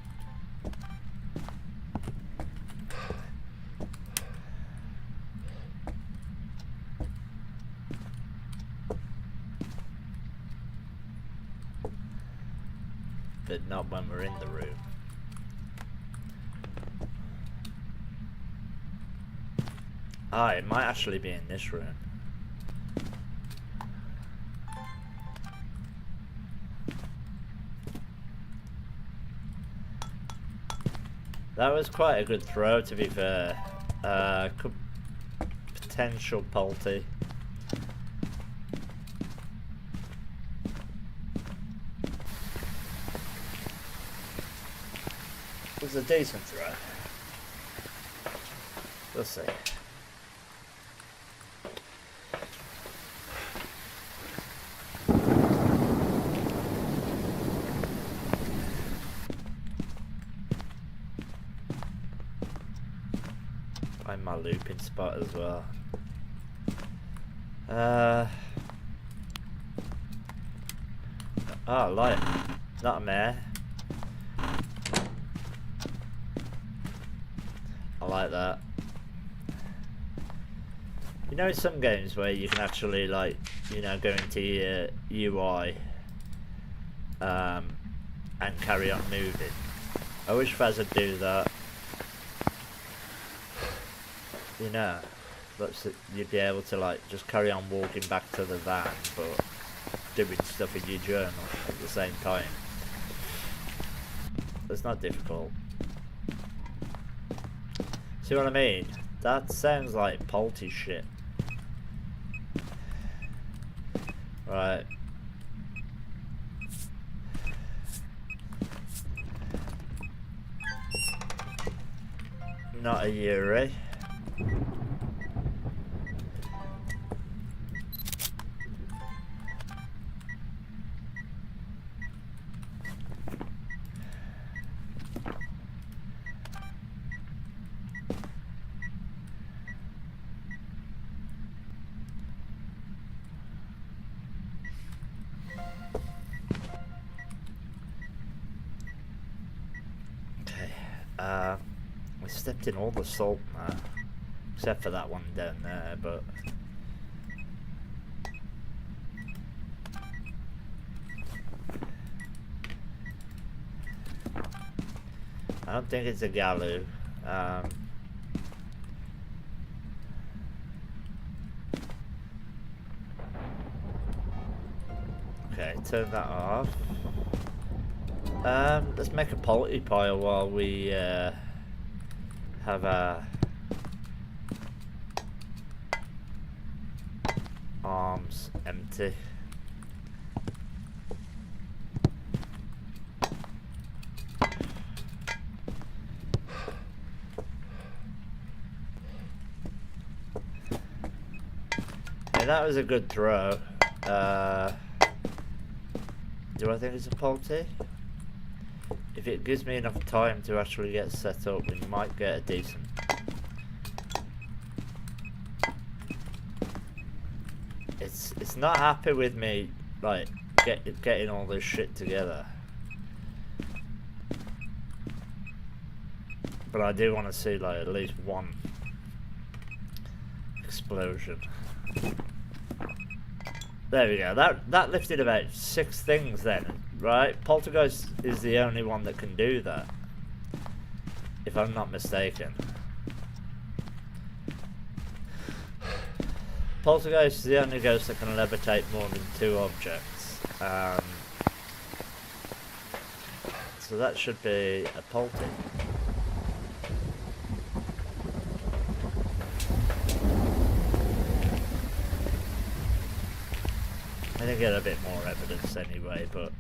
But not when we're in the room. Ah, it might actually be in this room. That was quite a good throw, to be fair. Potential Polty. It was a decent throw. We'll see. Find my looping spot as well. Oh, light. Not a mare. I like that. You know, in some games where you can actually, like, you know, go into your UI and carry on moving. I wish Phas would do that. You know, you'd be able to, like, just carry on walking back to the van, but doing stuff in your journal at the same time. It's not difficult. See what I mean? That sounds like Polty shit. Right. Not a Yuri. I stepped in all the salt now. Except for that one down there, but... I don't think it's a Galoo. Okay, turn that off. Let's make a poultry pile while we have our arms empty. Yeah, that was a good throw. Do I think it's a poultry? If it gives me enough time to actually get set up, we might get a decent. It's not happy with me, like, getting all this shit together. But I do want to see, like, at least one explosion. There we go. That lifted about 6 things then, right? Poltergeist is the only one that can do that, if I'm not mistaken. Poltergeist is the only ghost that can levitate more than 2 objects. So that should be a polter. I think get a bit more evidence anyway, but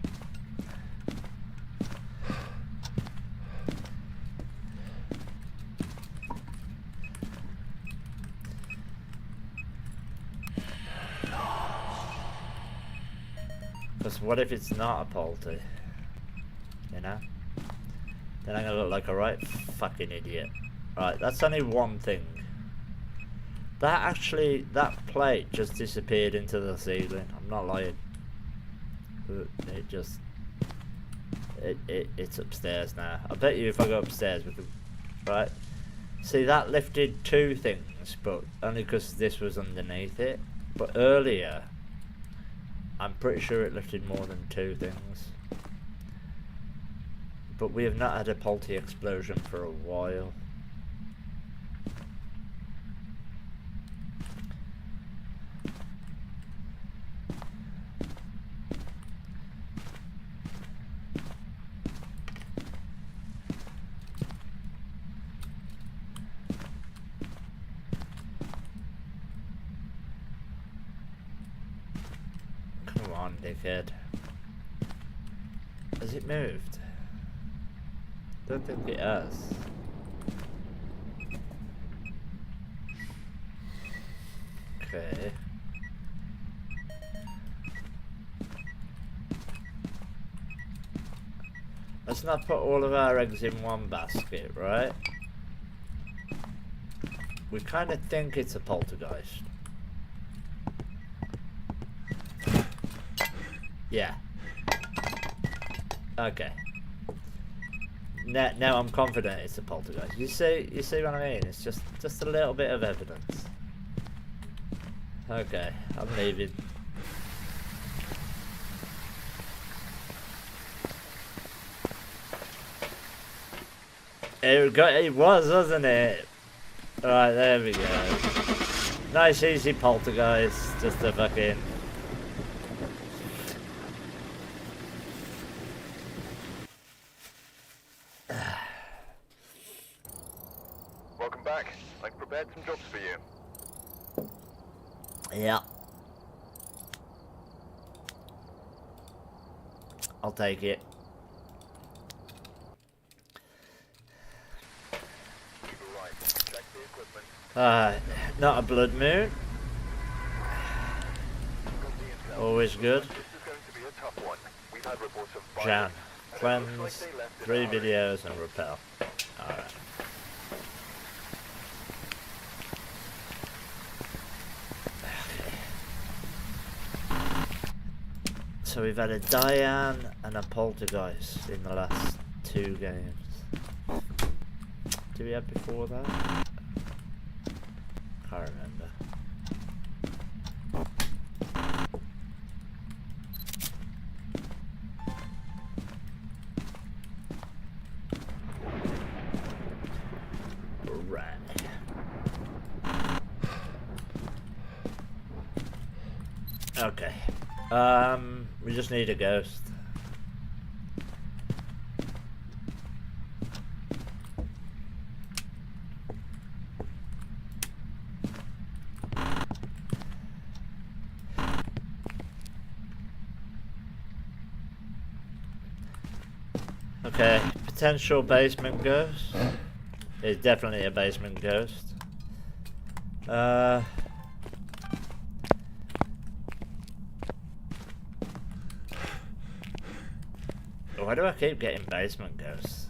because what if it's not a polter? You know? Then I'm gonna look like a right fucking idiot. Right, that's only one thing. That plate just disappeared into the ceiling. I'm not lying. It's upstairs now. I bet you if I go upstairs we could, right? See, that lifted 2 things, but only because this was underneath it. But earlier, I'm pretty sure it lifted more than 2 things. But we have not had a polter explosion for a while. Dickhead. Has it moved? Don't think it has. Okay. Let's not put all of our eggs in one basket, right? We kind of think it's a poltergeist. Yeah. Okay. Now I'm confident it's a poltergeist. You see what I mean? It's just a little bit of evidence. Okay, I'm leaving. It was, wasn't it? Alright, there we go. Nice easy poltergeist, just a fucking... Welcome back. I've prepared some jobs for you. Yeah. I'll take it. You've arrived. Check the equipment. Not a blood moon. Got the intel. Always good. This is going to be a tough one. We've had reports of Jan, violence, and it looks cleanse, like they left in 3 a hurry. videos and repel. Alright. So we've had a Diane and a poltergeist in the last 2 games. Did we have before that? Can't remember. Right. Okay. We just need a ghost. Okay, potential basement ghost. It's definitely a basement ghost. Why do I keep getting basement ghosts?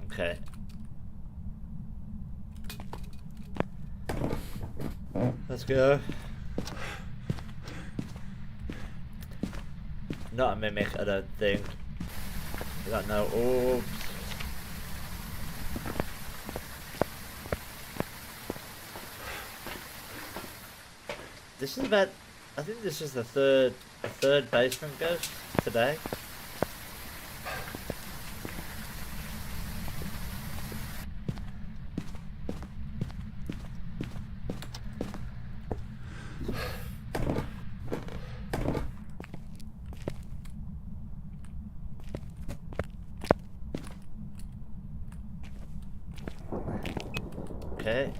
Okay. Let's go. Not a mimic, I don't think. I don't know. Oh. This is about. I think this is the third basement ghost today. Okay.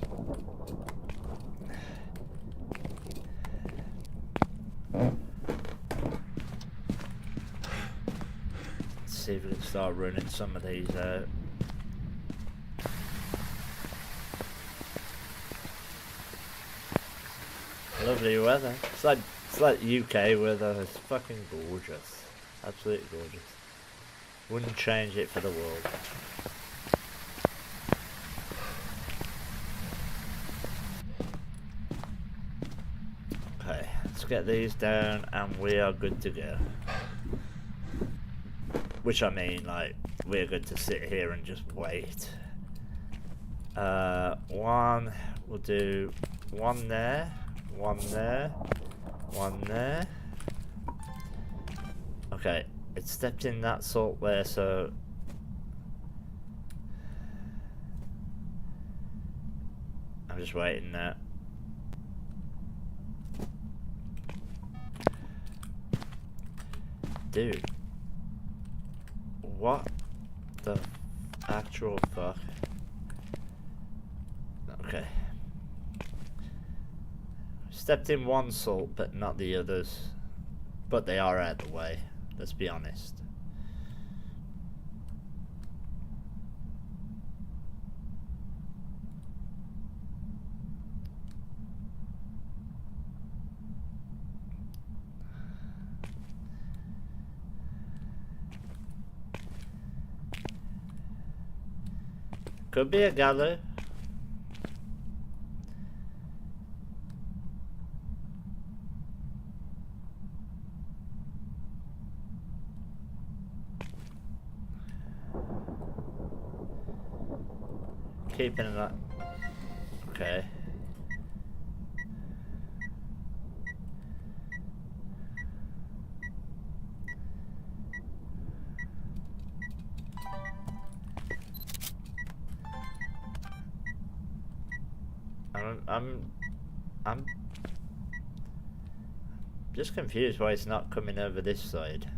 Let's see if we can start running some of these out. Lovely weather. It's like UK weather. It's fucking gorgeous. Absolutely gorgeous. Wouldn't change it for the world. Okay, let's get these down and we are good to go. Which I mean, like, we're good to sit here and just wait. One, we'll do one there, one there, one there. Okay, it stepped in that salt there, so I'm just waiting there. Dude, what the actual fuck? Okay. Stepped in one salt, but not the others. But they are out of the way, let's be honest. Could be a gallows. Keeping it up. Okay. I'm just confused why it's not coming over this side.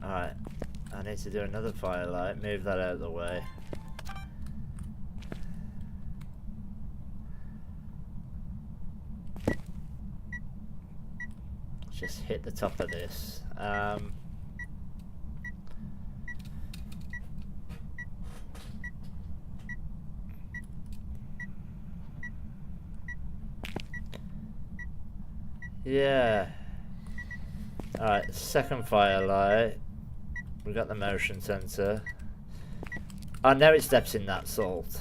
Alright, I need to do another firelight, move that out of the way. Just hit the top of this. Yeah. Alright, second firelight. We got the motion sensor. Oh, now it steps in that salt.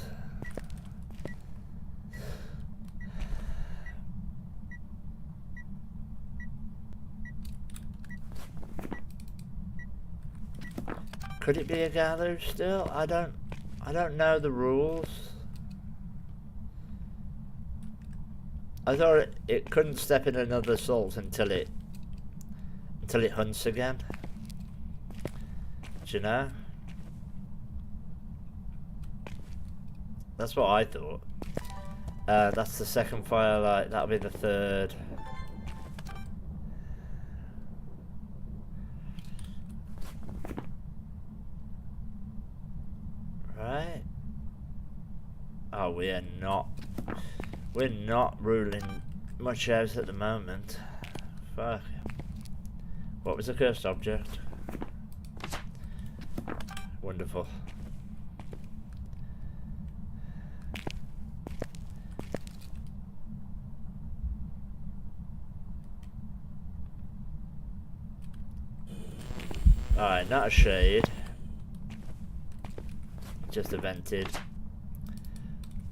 Could it be a gallows still? I don't know the rules. I thought it couldn't step in another assault until it hunts again. Do you know? That's what I thought. That's the second firelight. That'll be the third. Right. Oh, we're not ruling much out at the moment. Fuck. What was the cursed object? Wonderful. Alright, not a shade. Just evented.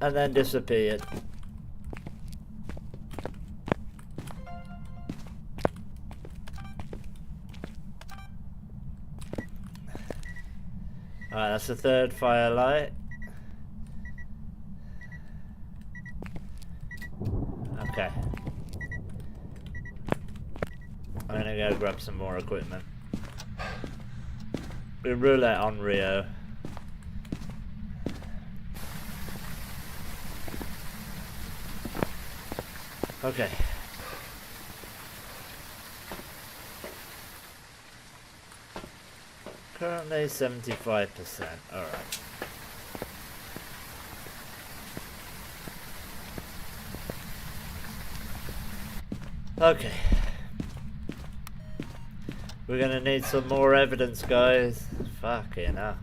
And then disappeared. Alright, that's the third firelight. Okay. I'm gonna go grab some more equipment. We roulette on Rio. Okay. Currently 75%. Alright. Okay. We're gonna need some more evidence, guys. Fucking hell.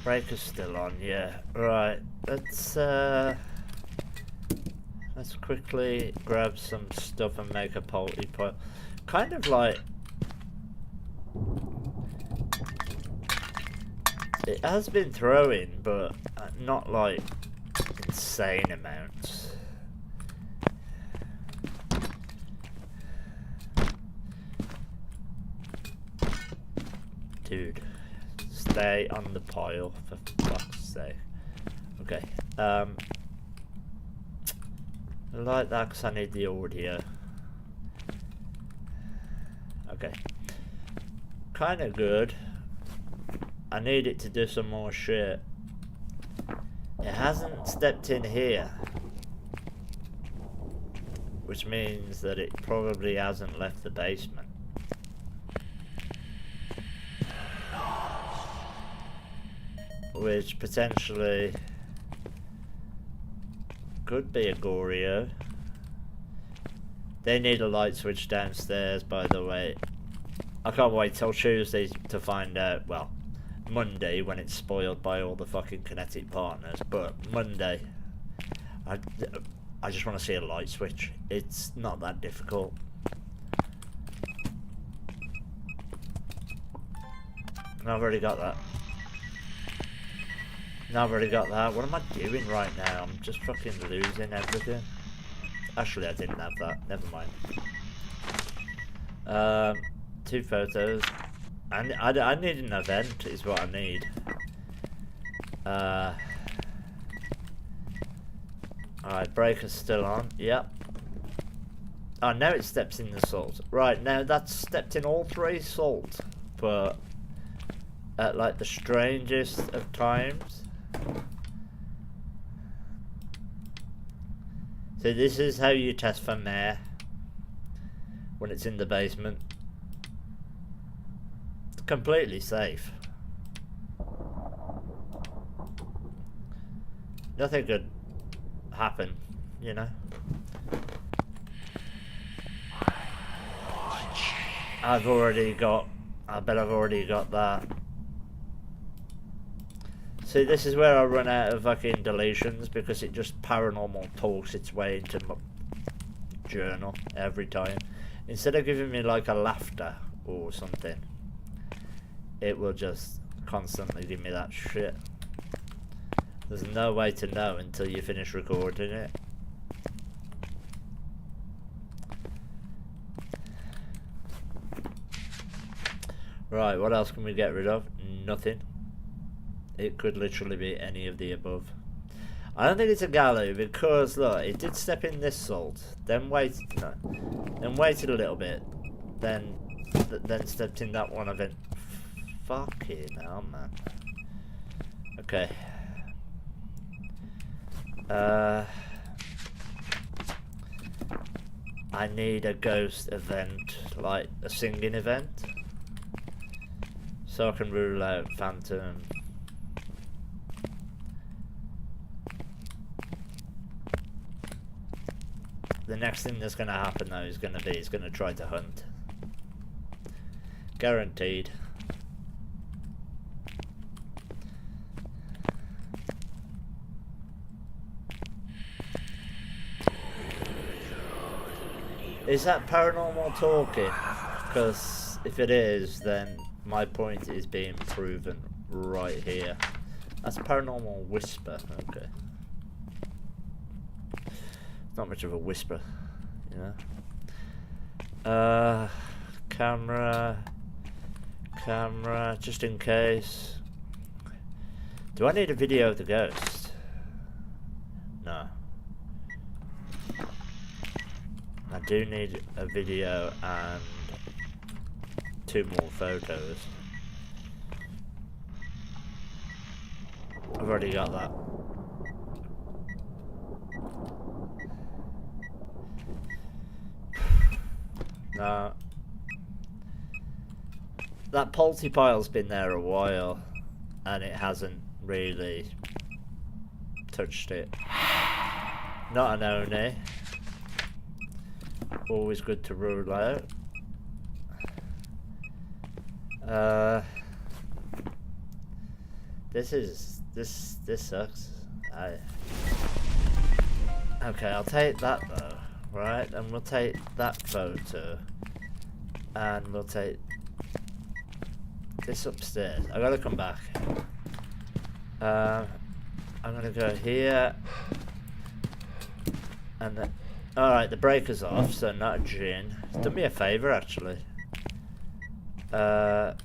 Breaker's still on, yeah. Right, let's quickly grab some stuff and make a poultry pot. Kind of like it has been throwing, but not like insane amounts. Dude, stay on the pile for fuck's sake. Okay, I like that because I need the audio. Okay, kind of good. I need it to do some more shit. It hasn't stepped in here, which means that it probably hasn't left the basement. Which potentially could be a Goreo. They need a light switch downstairs, by the way. I can't wait till Tuesday to find out, well, Monday when it's spoiled by all the fucking kinetic partners, but Monday, I just want to see a light switch. It's not that difficult. And I've already got that. No, I've already got that. What am I doing right now? I'm just fucking losing everything. Actually, I didn't have that. Never mind. 2 photos. I need an event, is what I need. Alright, breaker's still on. Yep. Oh, now it steps in the salt. Right, now that's stepped in all 3 salt. But at like the strangest of times. So this is how you test for mare when it's in the basement. It's completely safe. Nothing could happen, you know. I bet I've already got that. See, this is where I run out of fucking deletions, because it just paranormal talks its way into my journal every time. Instead of giving me like a laughter or something, it will just constantly give me that shit. There's no way to know until you finish recording it. Right, what else can we get rid of? Nothing. It could literally be any of the above. I don't think it's a gallery because look, it did step in this salt, then waited a little bit, then stepped in that one again. Fucking hell, man. Okay. I need a ghost event, like a singing event, so I can rule out Phantom. The next thing that's going to happen though is going to be he's going to try to hunt. Guaranteed. Is that paranormal talking? Because if it is, then my point is being proven right here. That's paranormal whisper. Okay. Not much of a whisper, you know. Camera, just in case. Do I need a video of the ghost? No. I do need a video and 2 more photos. I've already got that. No. That Polty pile's been there a while and it hasn't really touched it. Not an Oni. Always good to rule out. This sucks. Okay, I'll take that though. Right, and we'll take that photo, and we'll take this upstairs. I gotta come back. I'm gonna go here, and then, all right, the breaker's off, so not a gin. It's done me a favour actually. And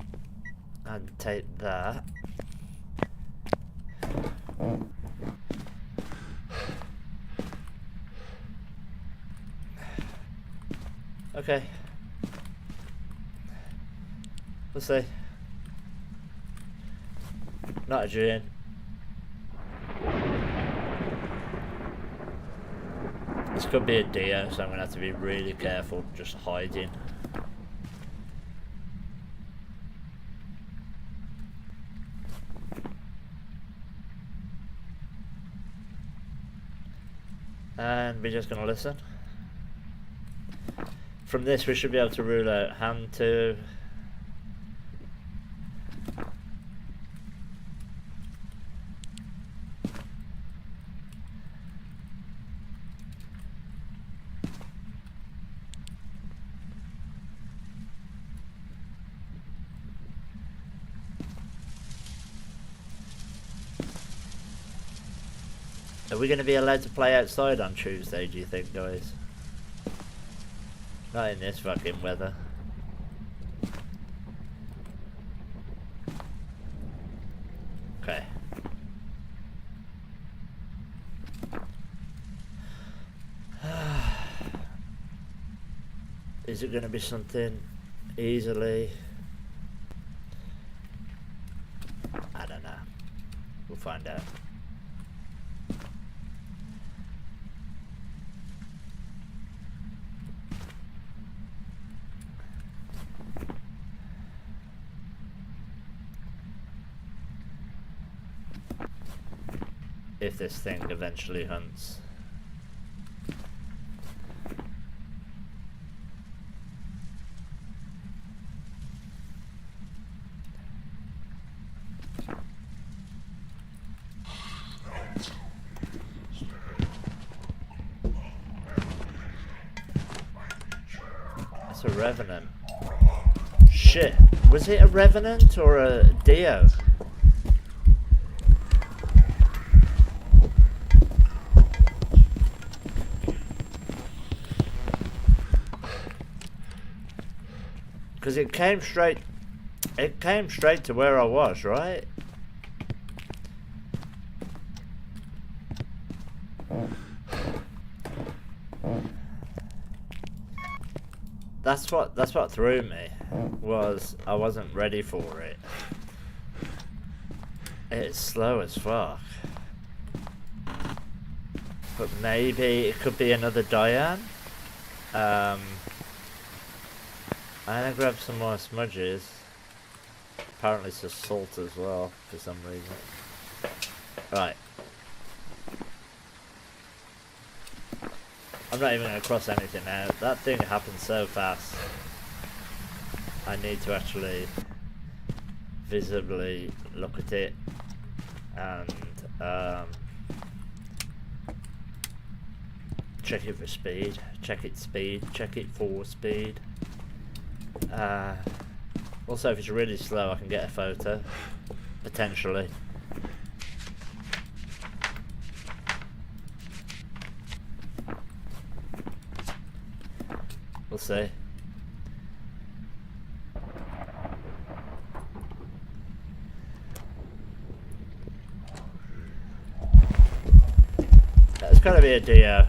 take that. Okay. We'll see. Not a gin. This could be a Dio, so I'm gonna have to be really careful just hiding. And we're just gonna listen. From this we should be able to rule out hand 2. Are we going to be allowed to play outside on Tuesday, do you think, guys? Not in this fucking weather. Okay. Is it going to be something easily? I don't know. We'll find out. If this thing eventually hunts. That's a revenant. Shit. Was it a revenant or a Dio? Because it came straight to where I was, right? That's what threw me, was I wasn't ready for it. It's slow as fuck. But maybe it could be another Diane. I'm gonna grab some more smudges. Apparently it's just salt as well, for some reason. Right. I'm not even going to cross anything out. That thing happened so fast. I need to actually visibly look at it and check it for speed. Check its speed. Check it for speed. Also, if it's really slow, I can get a photo. Potentially. We'll see. That's gotta be a Dio.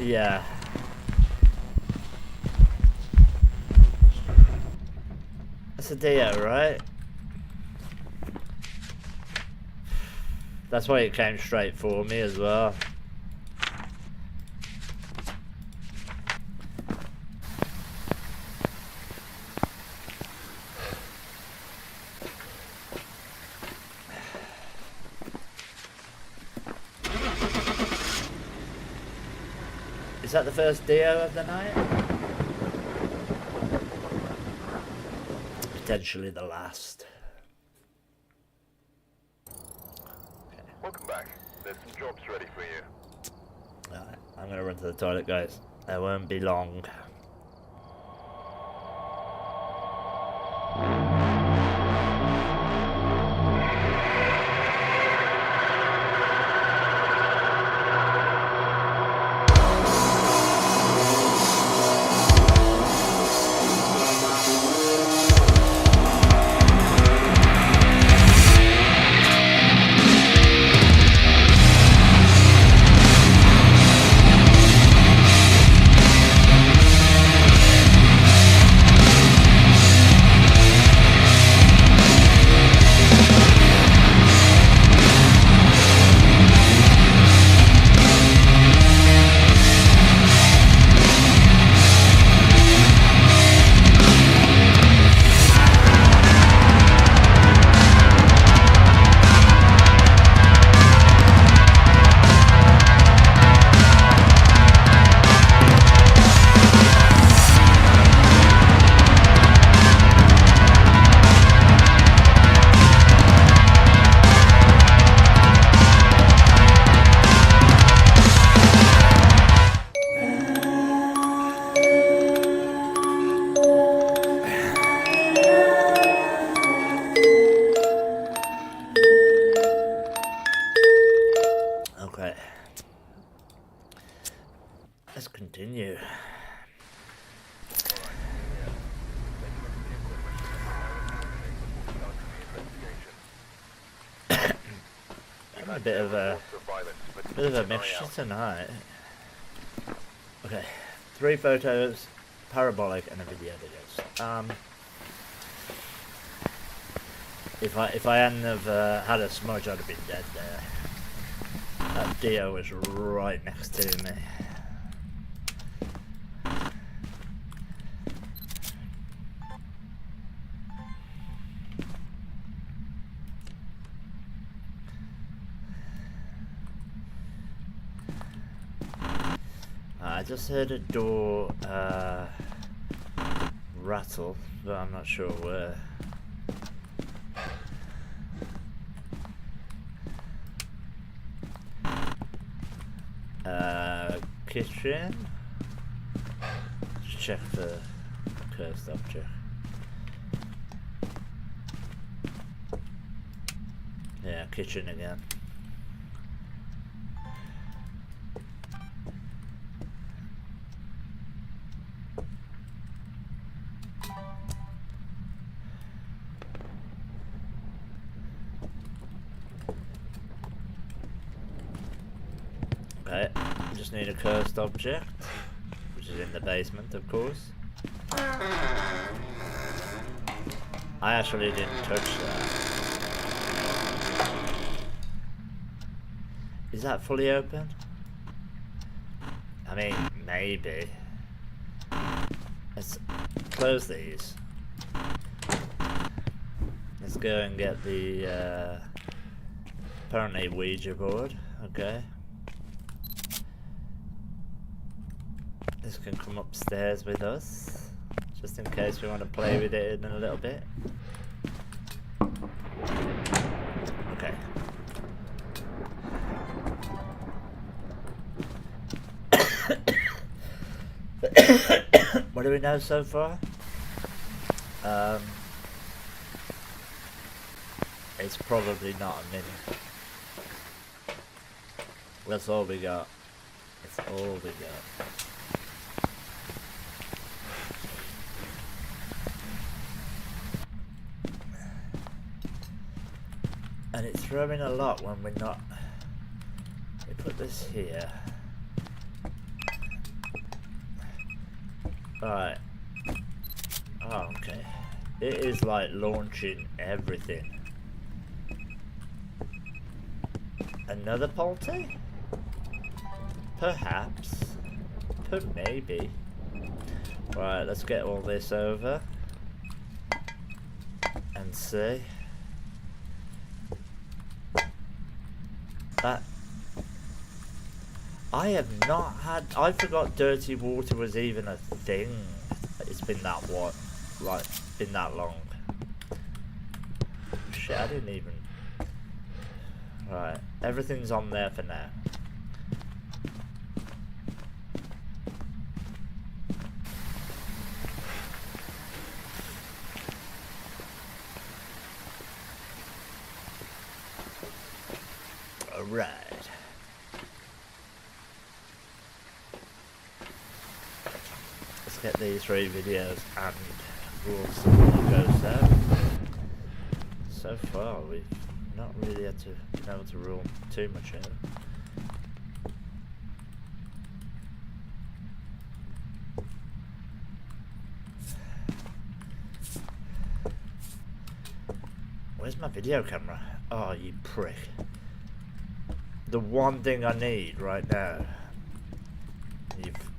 Yeah. That's a Dio, right? That's why it came straight for me as well. Is that the first Dio of the night? Potentially the last. Welcome back. There's some jobs ready for you. Alright, I'm gonna run to the toilet, guys. It won't be long. Let's continue. A bit of a mixture tonight. Okay, 3 photos, parabolic, and a video videos. If I hadn't have had a smudge, I'd have been dead there. That Dio was right next to me. I just heard a door rattle, but I'm not sure where. Kitchen? Just check the cursed object. Yeah, kitchen again. Okay, just need a cursed object, which is in the basement, of course. I actually didn't touch that. Is that fully open? I mean, maybe. Let's close these. Let's go and get the, apparently Ouija board. Okay. This can come upstairs with us, just in case we want to play with it in a little bit. Okay. What do we know so far? It's probably not a mini. That's all we got. That's all we got. And it's throwing a lot when we're not. Let me put this here. Right. Oh, okay. It is like launching everything. Another Polte? Perhaps. Maybe. Right, let's get all this over. And see. That. I have not had. I forgot dirty water was even a thing. It's been that what? Like, been that long. Shit, I didn't even. Right, everything's on there for now. Alright. Let's get these 3 videos and we'll see what goes out. So far we've not really had to been able to rule too much out. Where's my video camera? Oh, you prick. The one thing I need right now.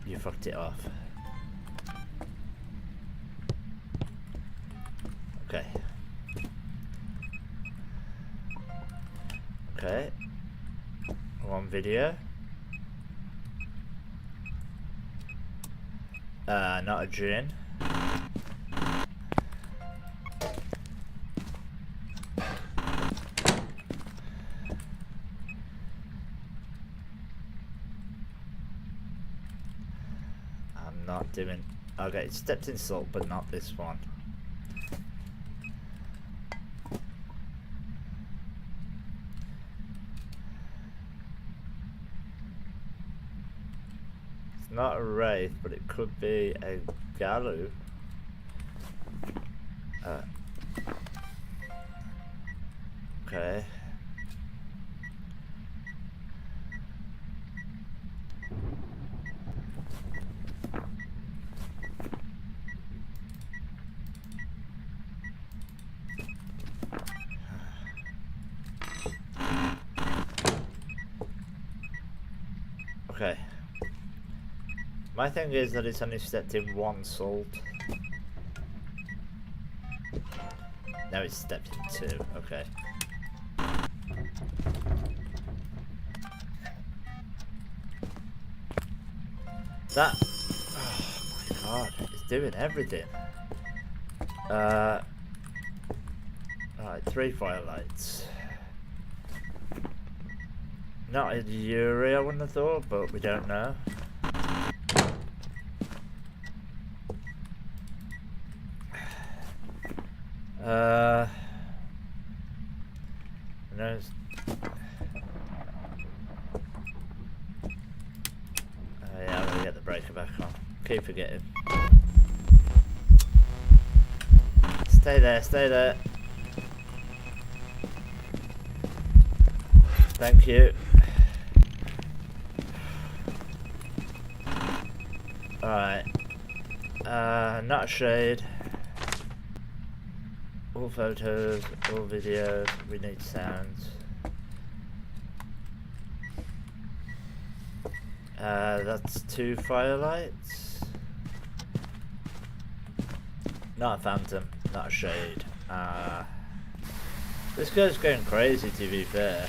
You fucked it off. Okay. Okay. One video. Not a gin. I'm not doing. Okay, stepped in salt, but not this one. Not a wraith, but it could be a Galu. Okay. Okay. My thing is that it's only stepped in 1 salt. Now it's stepped in 2, okay. That, oh my god, it's doing everything. Alright, 3 firelights. Not a Yuri, I wouldn't have thought, but we don't know. No. Yeah, I'm gonna get the breaker back on. Keep forgetting. Stay there, stay there. Thank you. Alright. Not a shade. All photos, all videos, we need sounds. That's 2 firelights. Not a phantom, not a shade. This guy's going crazy, to be fair.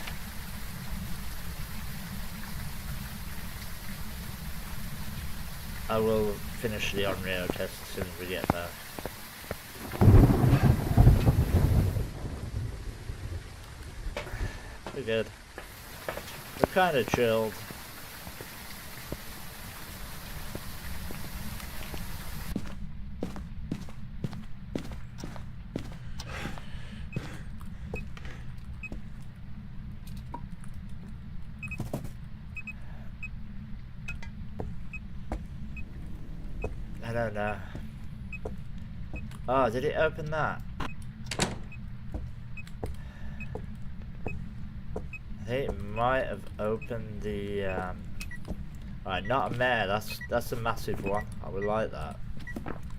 I will finish the on-rail test as soon as we get back. We're good. We're kind of chilled. I don't know. Oh, did it open that? I think it might have opened the Alright, not a mare, that's a massive one. I would like that.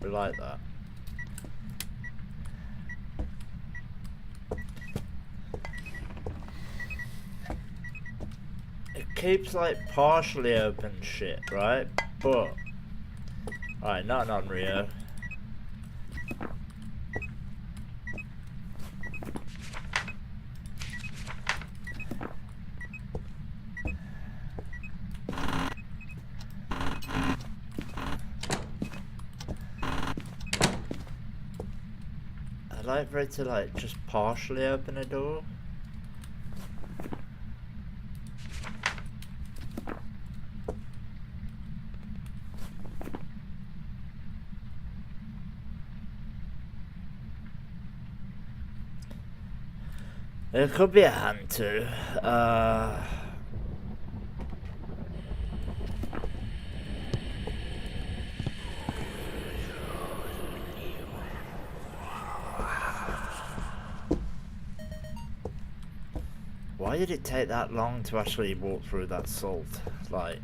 We like that. It keeps like partially open shit, right? But alright, not an Onryo. I'd like for it to like just partially open a door. It could be a hand too. Why did it take that long to actually walk through that salt? Like,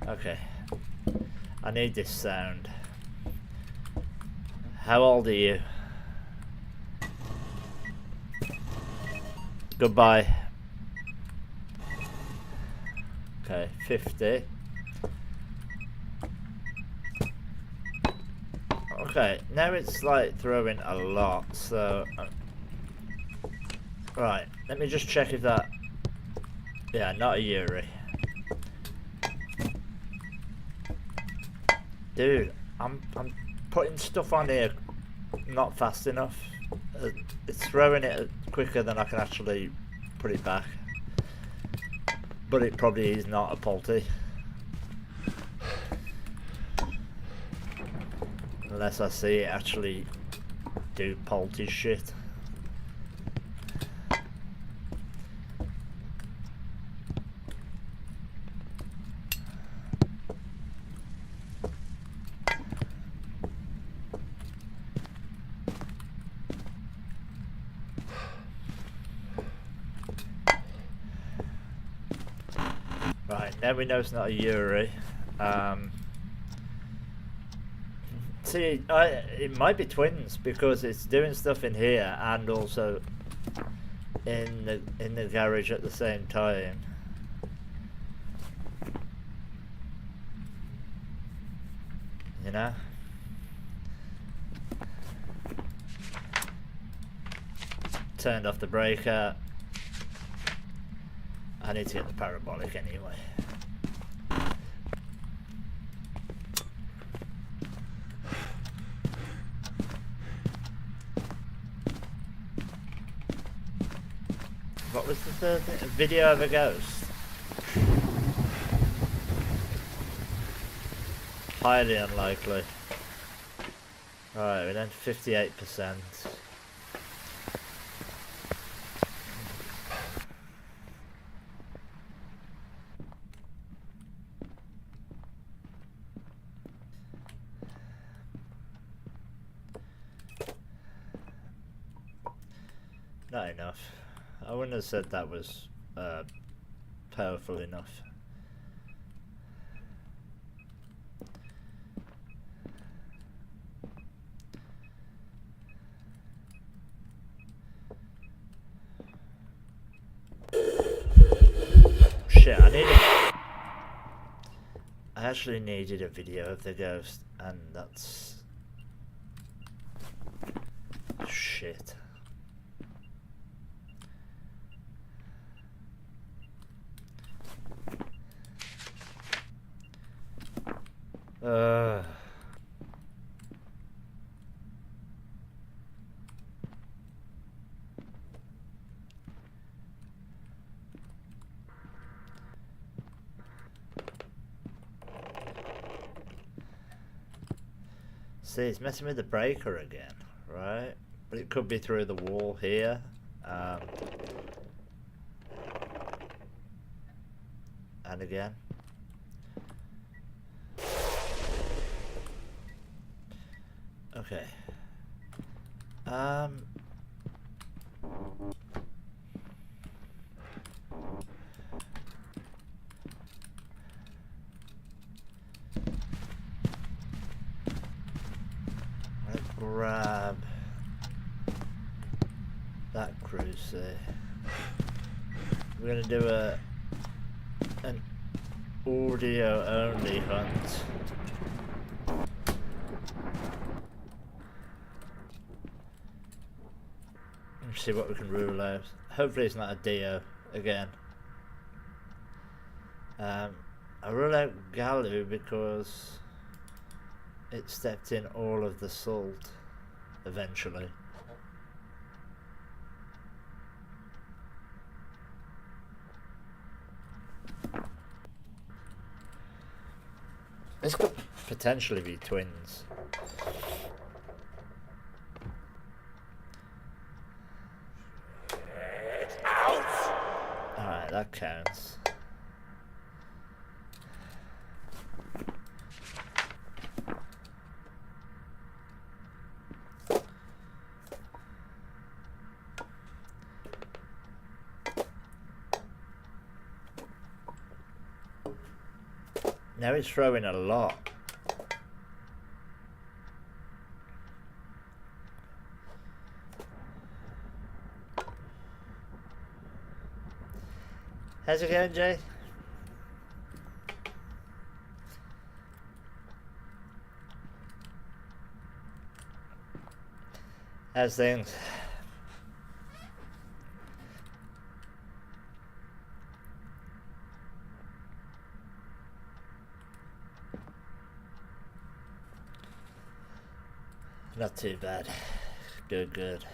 okay, I need this sound. How old are you? Goodbye. Okay, 50. Okay, now it's like throwing a lot, so right, let me just check if that, yeah, not a Yuri. Dude, I'm putting stuff on here not fast enough. It's throwing it quicker than I can actually put it back. But it probably is not a Polty. Unless I see it actually do Polty shit. Right, now we know it's not a Yuri. See, it might be twins because it's doing stuff in here and also in the garage at the same time. You know? Turned off the breaker. I need to get the parabolic anyway. What was the third thing? A video of a ghost. Highly unlikely. Alright, we're down to 58%. Not enough. I wouldn't have said that was powerful enough. Shit, I actually needed a video of the ghost, and that's shit. See, it's messing with the breaker again, right? But it could be through the wall here. And again. Okay. Grab that cruiser. We're gonna do an audio only hunt. Let's see what we can rule out. Hopefully it's not a Dio again. I rule out Galu because it stepped in all of the salt eventually. This could potentially be twins. Alright, that counts. Now it's throwing a lot. How's it going, Jay? How's things? Not too bad. Good, good.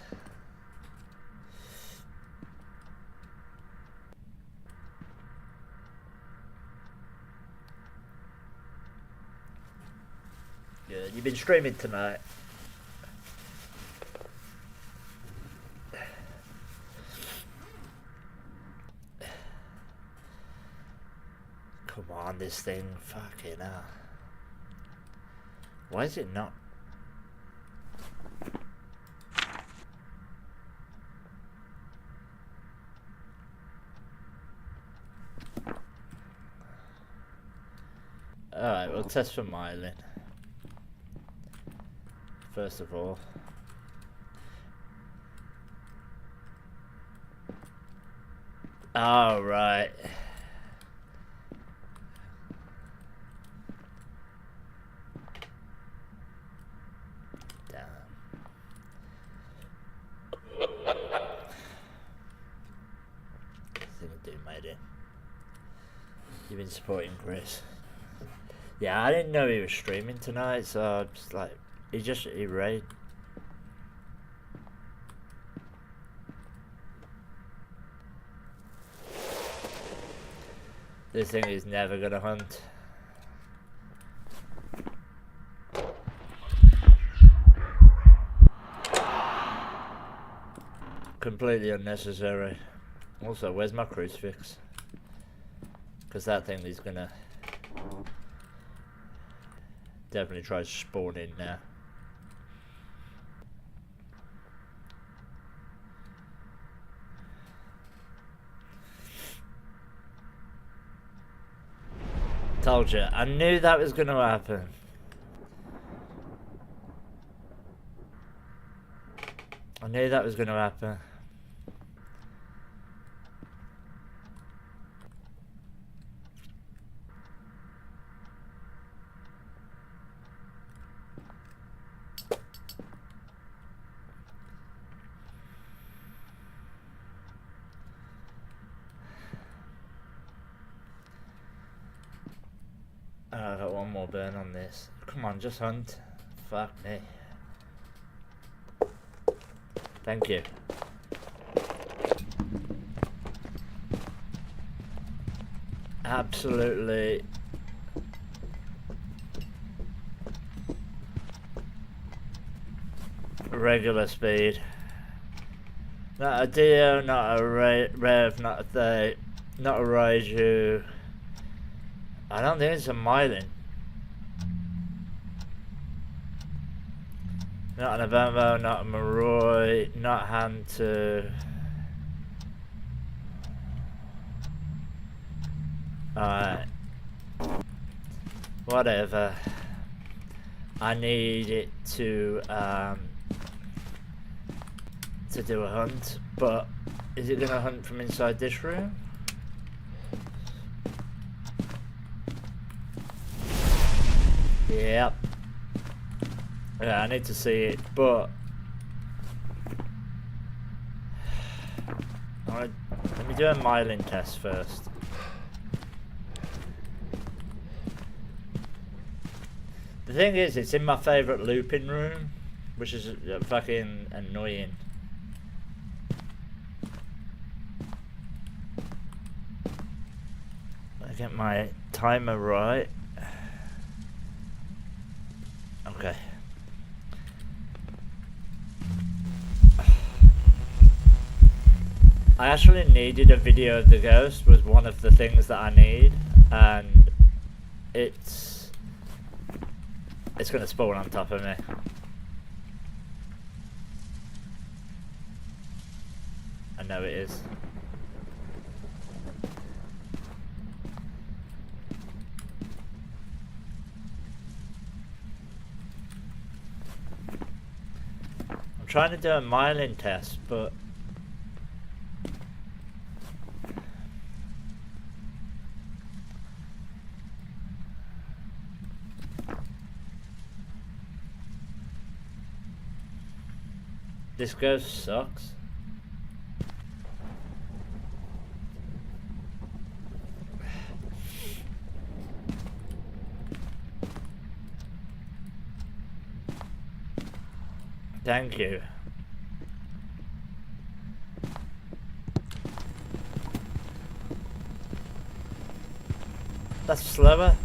Good. You've been streaming tonight. Come on, this thing. Fucking hell. Why is it not? Alright, we'll test for myelin. First of all. Oh, right. Damn. Thing to do, mate. You've been supporting Chris. Yeah, I didn't know he was streaming tonight, so I was like, he raid. This thing is never gonna hunt. Completely unnecessary. Also, where's my crucifix? Because that thing is gonna definitely try to spawn in now. Told you. I knew that was going to happen. I knew that was going to happen. I got one more burn on this. Come on, just hunt. Fuck me. Thank you. Absolutely. Regular speed. Not a Dio, not a Rev, not a Thaye, not a Raiju. I don't think it's a Myelin. Not an Avambo, not a Maroi, not Hunter. Alright. Whatever. I need it to do a hunt, but is it gonna hunt from inside this room? Yep. Yeah, I need to see it, but let me do a Myelin test first. The thing is, it's in my favourite looping room, which is fucking annoying. I get my timer right. Okay. I actually needed a video of the ghost, was one of the things that I need, and it's gonna spawn on top of me. I know it is. I'm trying to do a Myelin test, but this ghost sucks. Thank you. That's slower.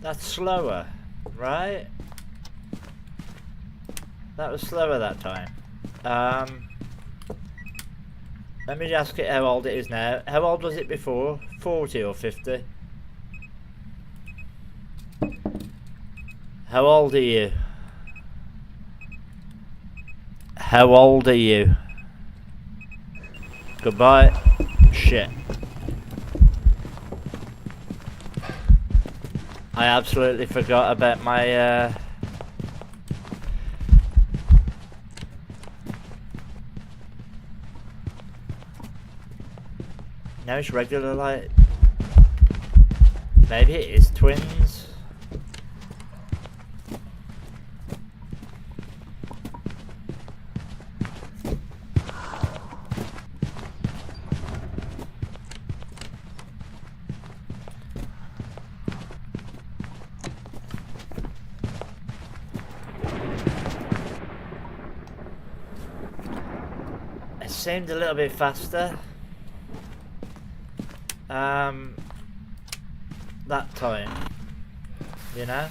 That's slower, right? That was slower that time. Let me ask it how old it is now. How old was it before? 40 or 50? How old are you? How old are you? Goodbye. Shit. I absolutely forgot about my now it's regular light. Maybe it is twins. It seemed a little bit faster. That time, you know?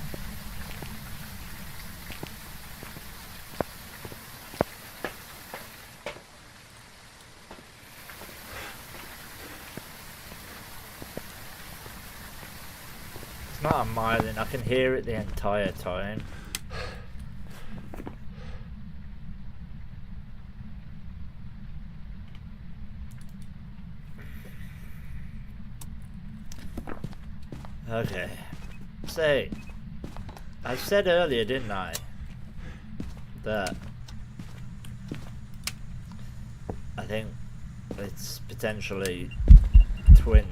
It's not a Myelin, I can hear it the entire time. Okay. Say, I said earlier, didn't I, that I think it's potentially twins.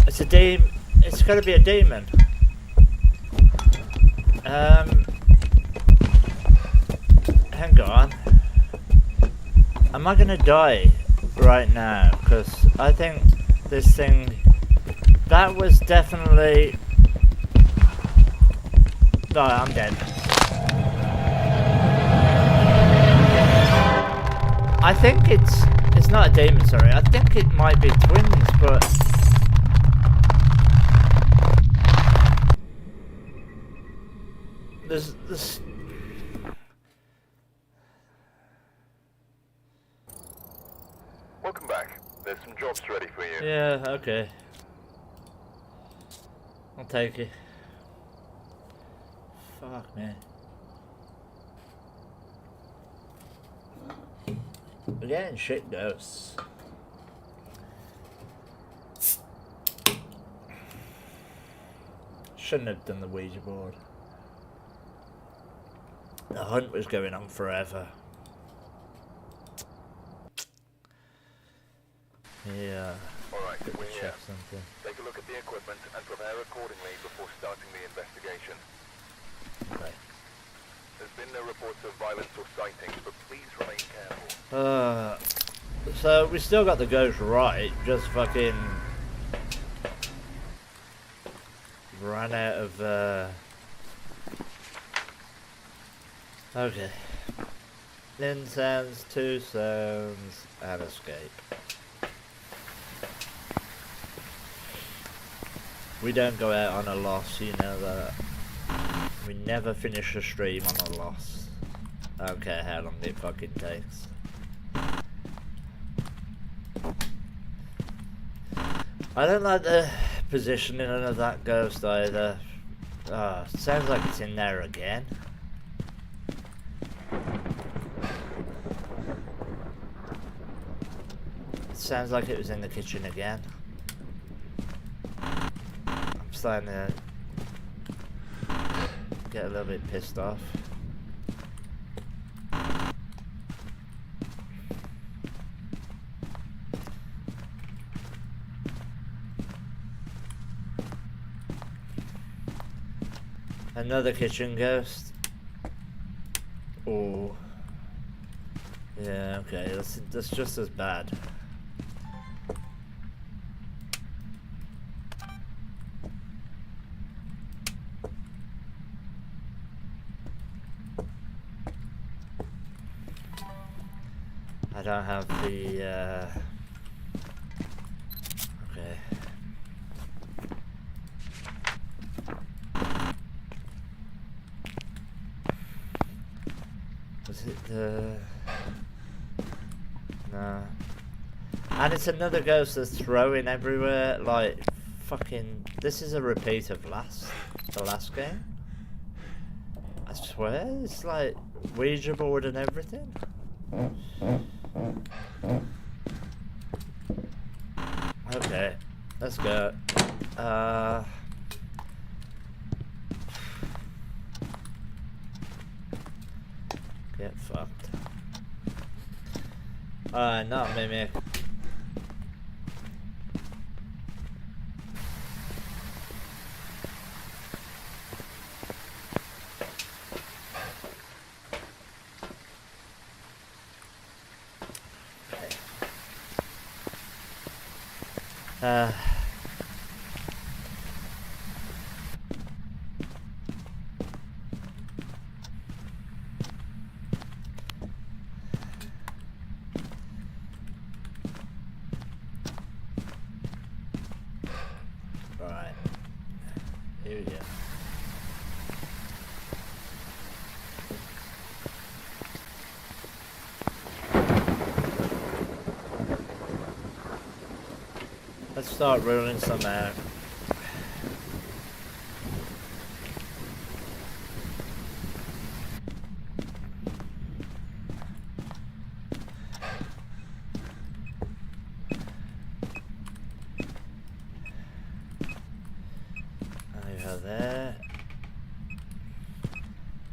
It's a demon. It's gotta be a demon. Hang on. Am I gonna die right now? Because I think this thing... That was definitely... No, I'm dead. I think it's not a demon, sorry. I think it might be twins, but... There's... Welcome back. There's some jobs ready for you. Yeah, okay. I'll take it. Fuck, man. We're getting shit ghosts. Shouldn't have done the Ouija board. The hunt was going on forever. Yeah. Alright, we're here. Check something. Take a look at the equipment and prepare accordingly before starting the investigation. Okay. There's been no reports of violence or sightings, but please remain careful. So we still got the ghost right, just fucking ran out of okay. In sounds, 2 sounds, and escape. We don't go out on a loss, you know that. We never finish a stream on a loss. I don't care how long it fucking takes. I don't like the positioning of that ghost either. Oh, sounds like it's in there again. It sounds like it was in the kitchen again. I'm starting to get a little bit pissed off. Another kitchen ghost. Oh. Yeah, okay, that's just as bad. I don't have the, okay. Was it the... No. And it's another ghost that's throwing everywhere, like, fucking... This is a repeat of the last game. I swear, it's like Ouija board and everything. Okay, let's go. Get fucked. Not mimic. Right. Here we go. Let's start ruling some out.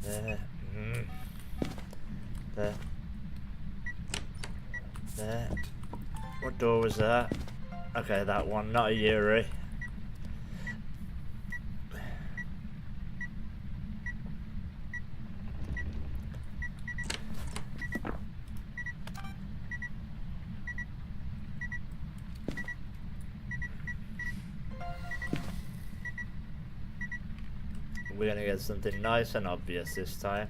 There. There. There. What door was that? Okay, that one, not a Yuri. We're gonna get something nice and obvious this time.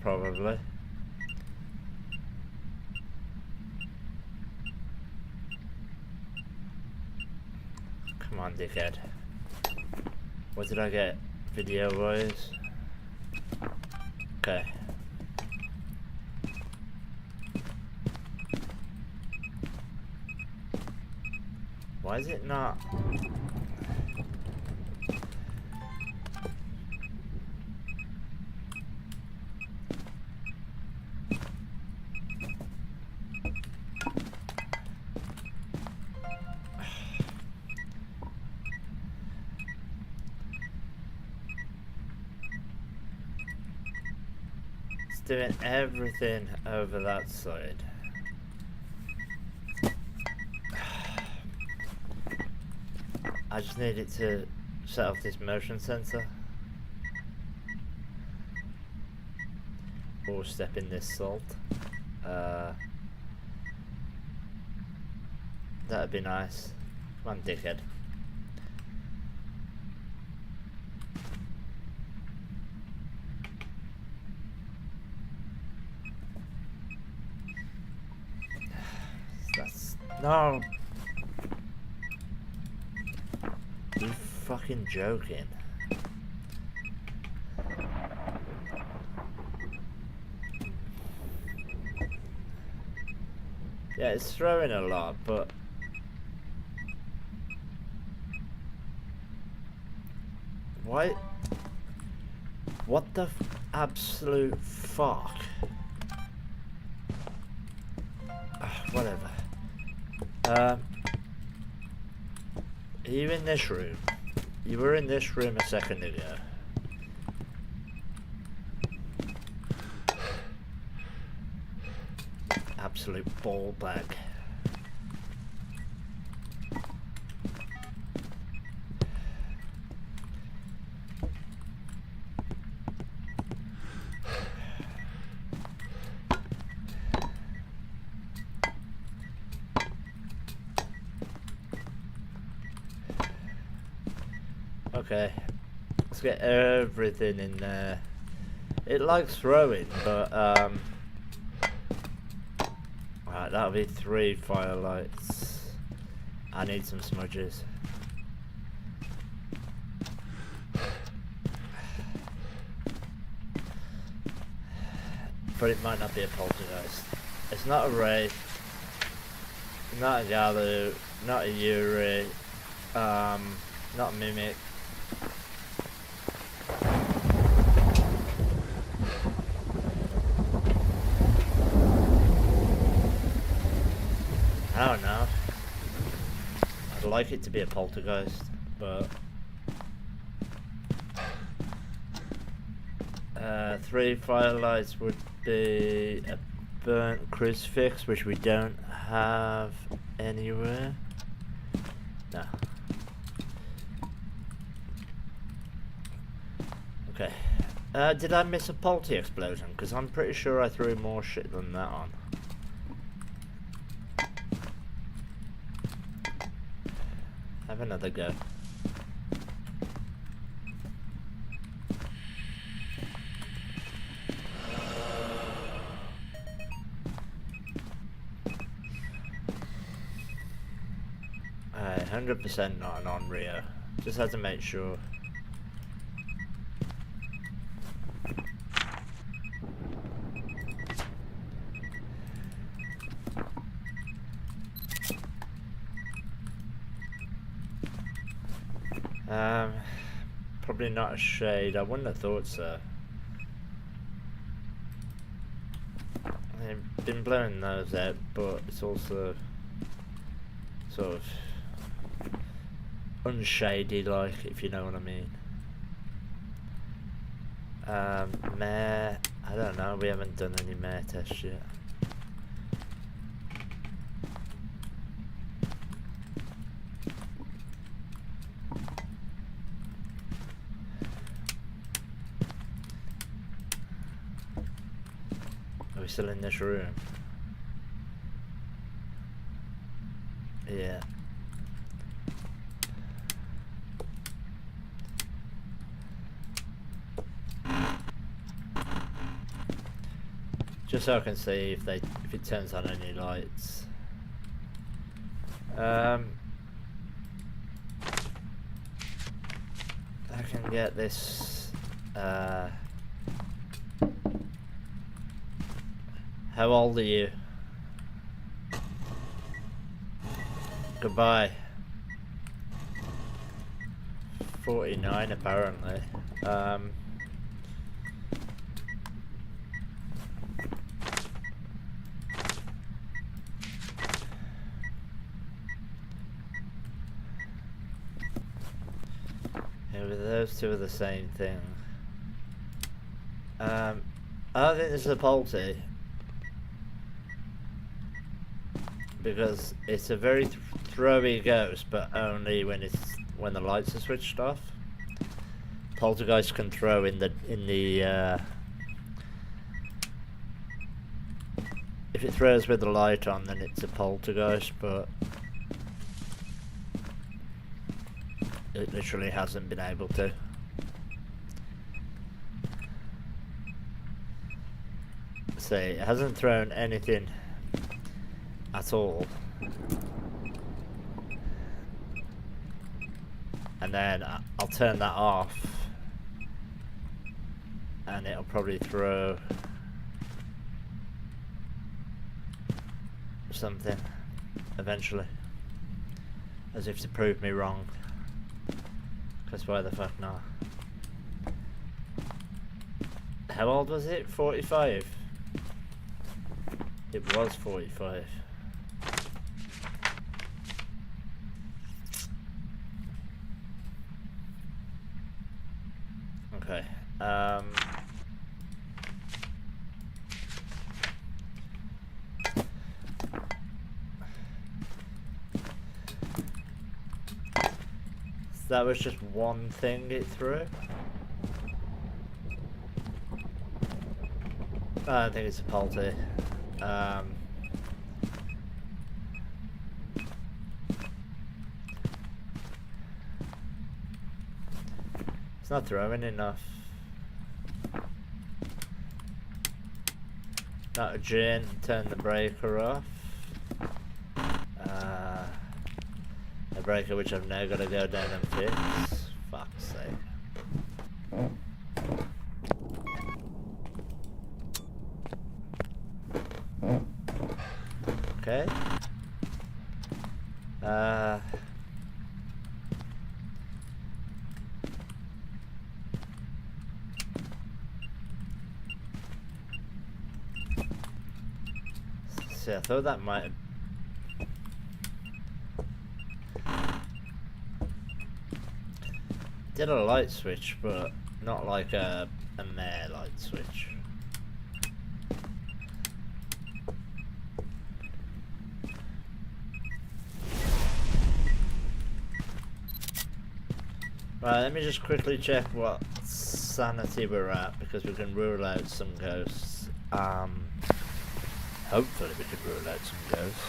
Probably. Come on, dickhead. What did I get? Video wise? Okay. Why is it not? It's doing everything over that side. I just need it to set off this motion sensor. Or step in this salt. That'd be nice. Come on, dickhead. That's... No! You fucking joking? Yeah, it's throwing a lot, but why? What the absolute fuck? Whatever. Are you in this room? You were in this room a second ago. Absolute ball bag. Okay, let's get everything in there. It likes throwing, but alright, that'll be 3 firelights. I need some smudges. But it might not be a poltergeist. It's not a wraith, not a Galu, not a Yuri, not a mimic. I don't know. I'd like it to be a poltergeist, but 3 firelights would be a burnt crucifix, which we don't have anywhere. No. Okay. Did I miss a polty explosion? Because I'm pretty sure I threw more shit than that on. Have another go. Alright, 100% not an on Rio. Just had to make sure. Probably not a shade. I wouldn't have thought so. It'd been blowing those out, but it's also sort of unshady, like, if you know what I mean. Mare, I don't know, we haven't done any mare tests yet. Are we still in this room? Yeah. Just so I can see if it turns on any lights. I can get this. How old are you? Goodbye. 49 apparently. Those two are the same thing. I don't think this is a Polty, because it's a very throwy ghost, but only when the lights are switched off. Poltergeist can throw in the if it throws with the light on, then it's a poltergeist, but it literally hasn't been able to. See, it hasn't thrown anything at all. And then I'll turn that off, and it'll probably throw something eventually, as if to prove me wrong. Because why the fuck not? How old was it? 45? It was 45. Okay. That was just one thing it threw. I don't think it's a Polty. It's not throwing enough. Not a gin. Turn the breaker off. A breaker which I've now got to go down and fix. Fuck's sake. Okay. See, I thought that might have... Did a light switch, but not like a mare light switch. Right, let me just quickly check what sanity we're at, because we can rule out some ghosts. Hopefully we can rule out some ghosts.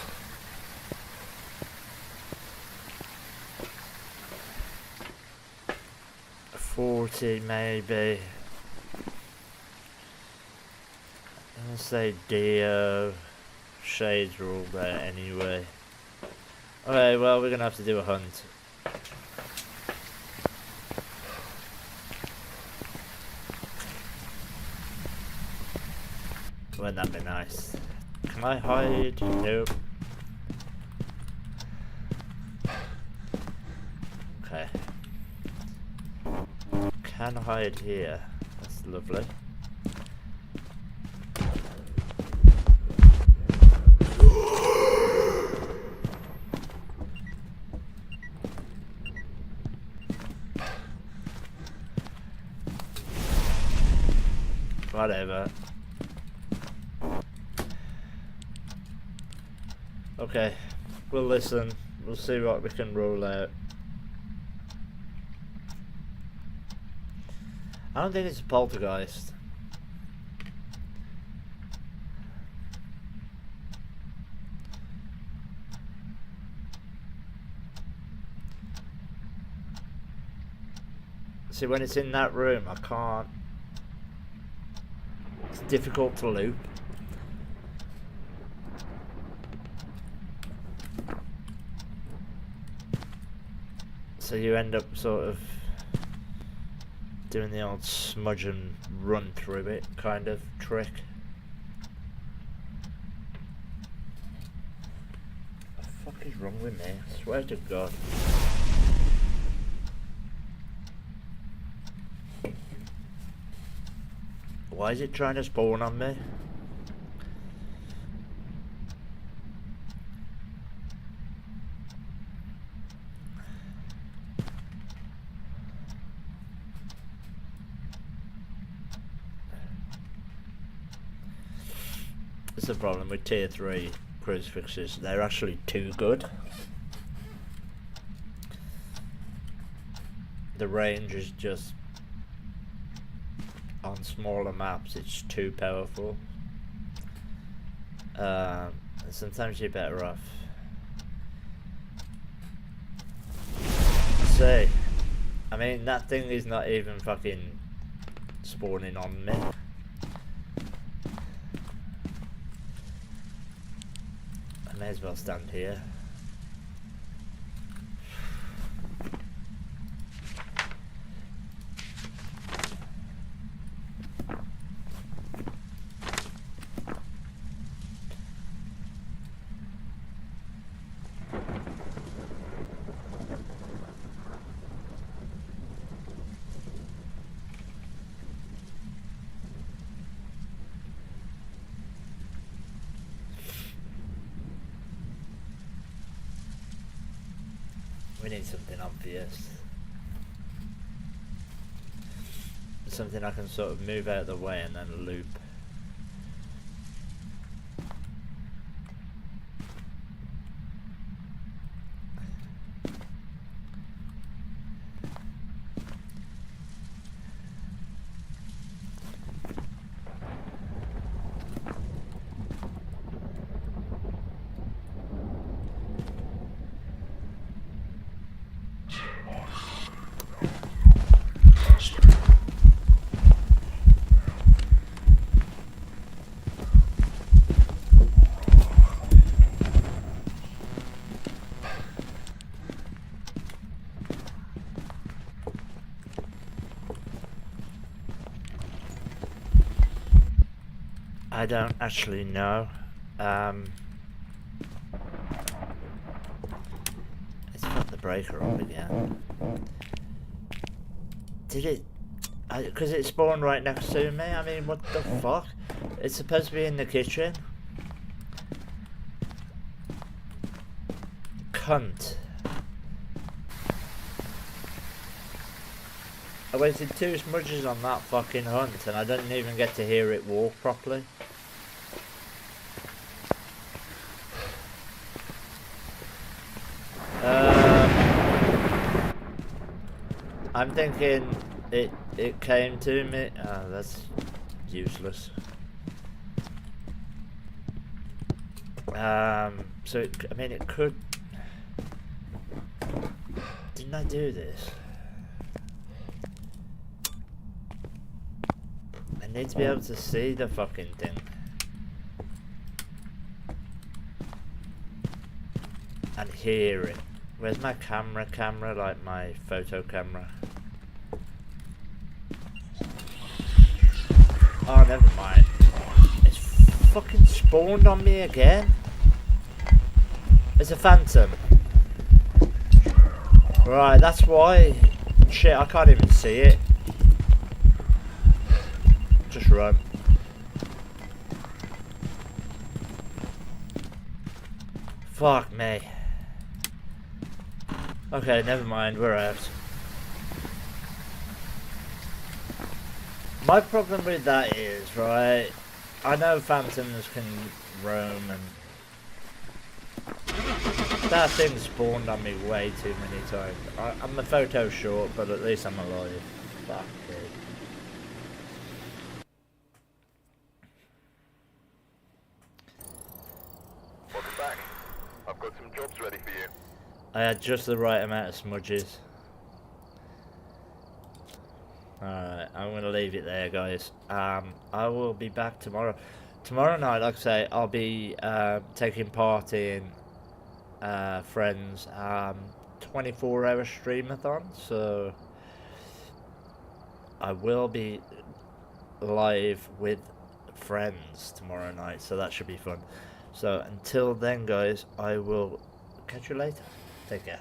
A 40 maybe. I'm gonna say Dio. Shades are all there anyway. Okay, well we're gonna have to do a hunt. Wouldn't that be nice? Can I hide? Nope. Okay. Can hide here. That's lovely. Whatever. Okay, we'll listen. We'll see what we can rule out. I don't think it's a poltergeist. See, when it's in that room, I can't. It's difficult to loop. So you end up sort of doing the old smudge and run through it kind of trick. What the fuck is wrong with me? I swear to God. Why is it trying to spawn on me? That's the problem with tier 3 crucifixes. They're actually too good. The range is just... on smaller maps, it's too powerful. Sometimes you're better off. See, I mean, that thing is not even fucking spawning on me. I may as well stand here. We need something obvious. Something I can sort of move out of the way and then loop. I don't actually know. It's got the breaker up again. Did it? Because it spawned right next to me? I mean, what the fuck? It's supposed to be in the kitchen. Cunt. I wasted 2 smudges on that fucking hunt and I didn't even get to hear it walk properly. I'm thinking it came to me. Oh, that's useless. So I mean, it could. Didn't I do this? I need to be able to see the fucking thing. And hear it. Where's my camera, like my photo camera? Oh, never mind. It's fucking spawned on me again. It's a phantom. Right, that's why. Shit, I can't even see it. Just run. Fuck me. Okay, never mind, we're out. My problem with that is, right, I know phantoms can roam and that thing spawned on me way too many times. I'm a photo short, but at least I'm alive. Fuck it. Welcome back. I've got some jobs ready for you. I had just the right amount of smudges. Alright, I'm gonna leave it there, guys. I will be back tomorrow. Tomorrow night, like I say, I'll be taking part in Friends 24-hour streamathon, so I will be live with friends tomorrow night, so that should be fun. So until then, guys, I will catch you later. Take care.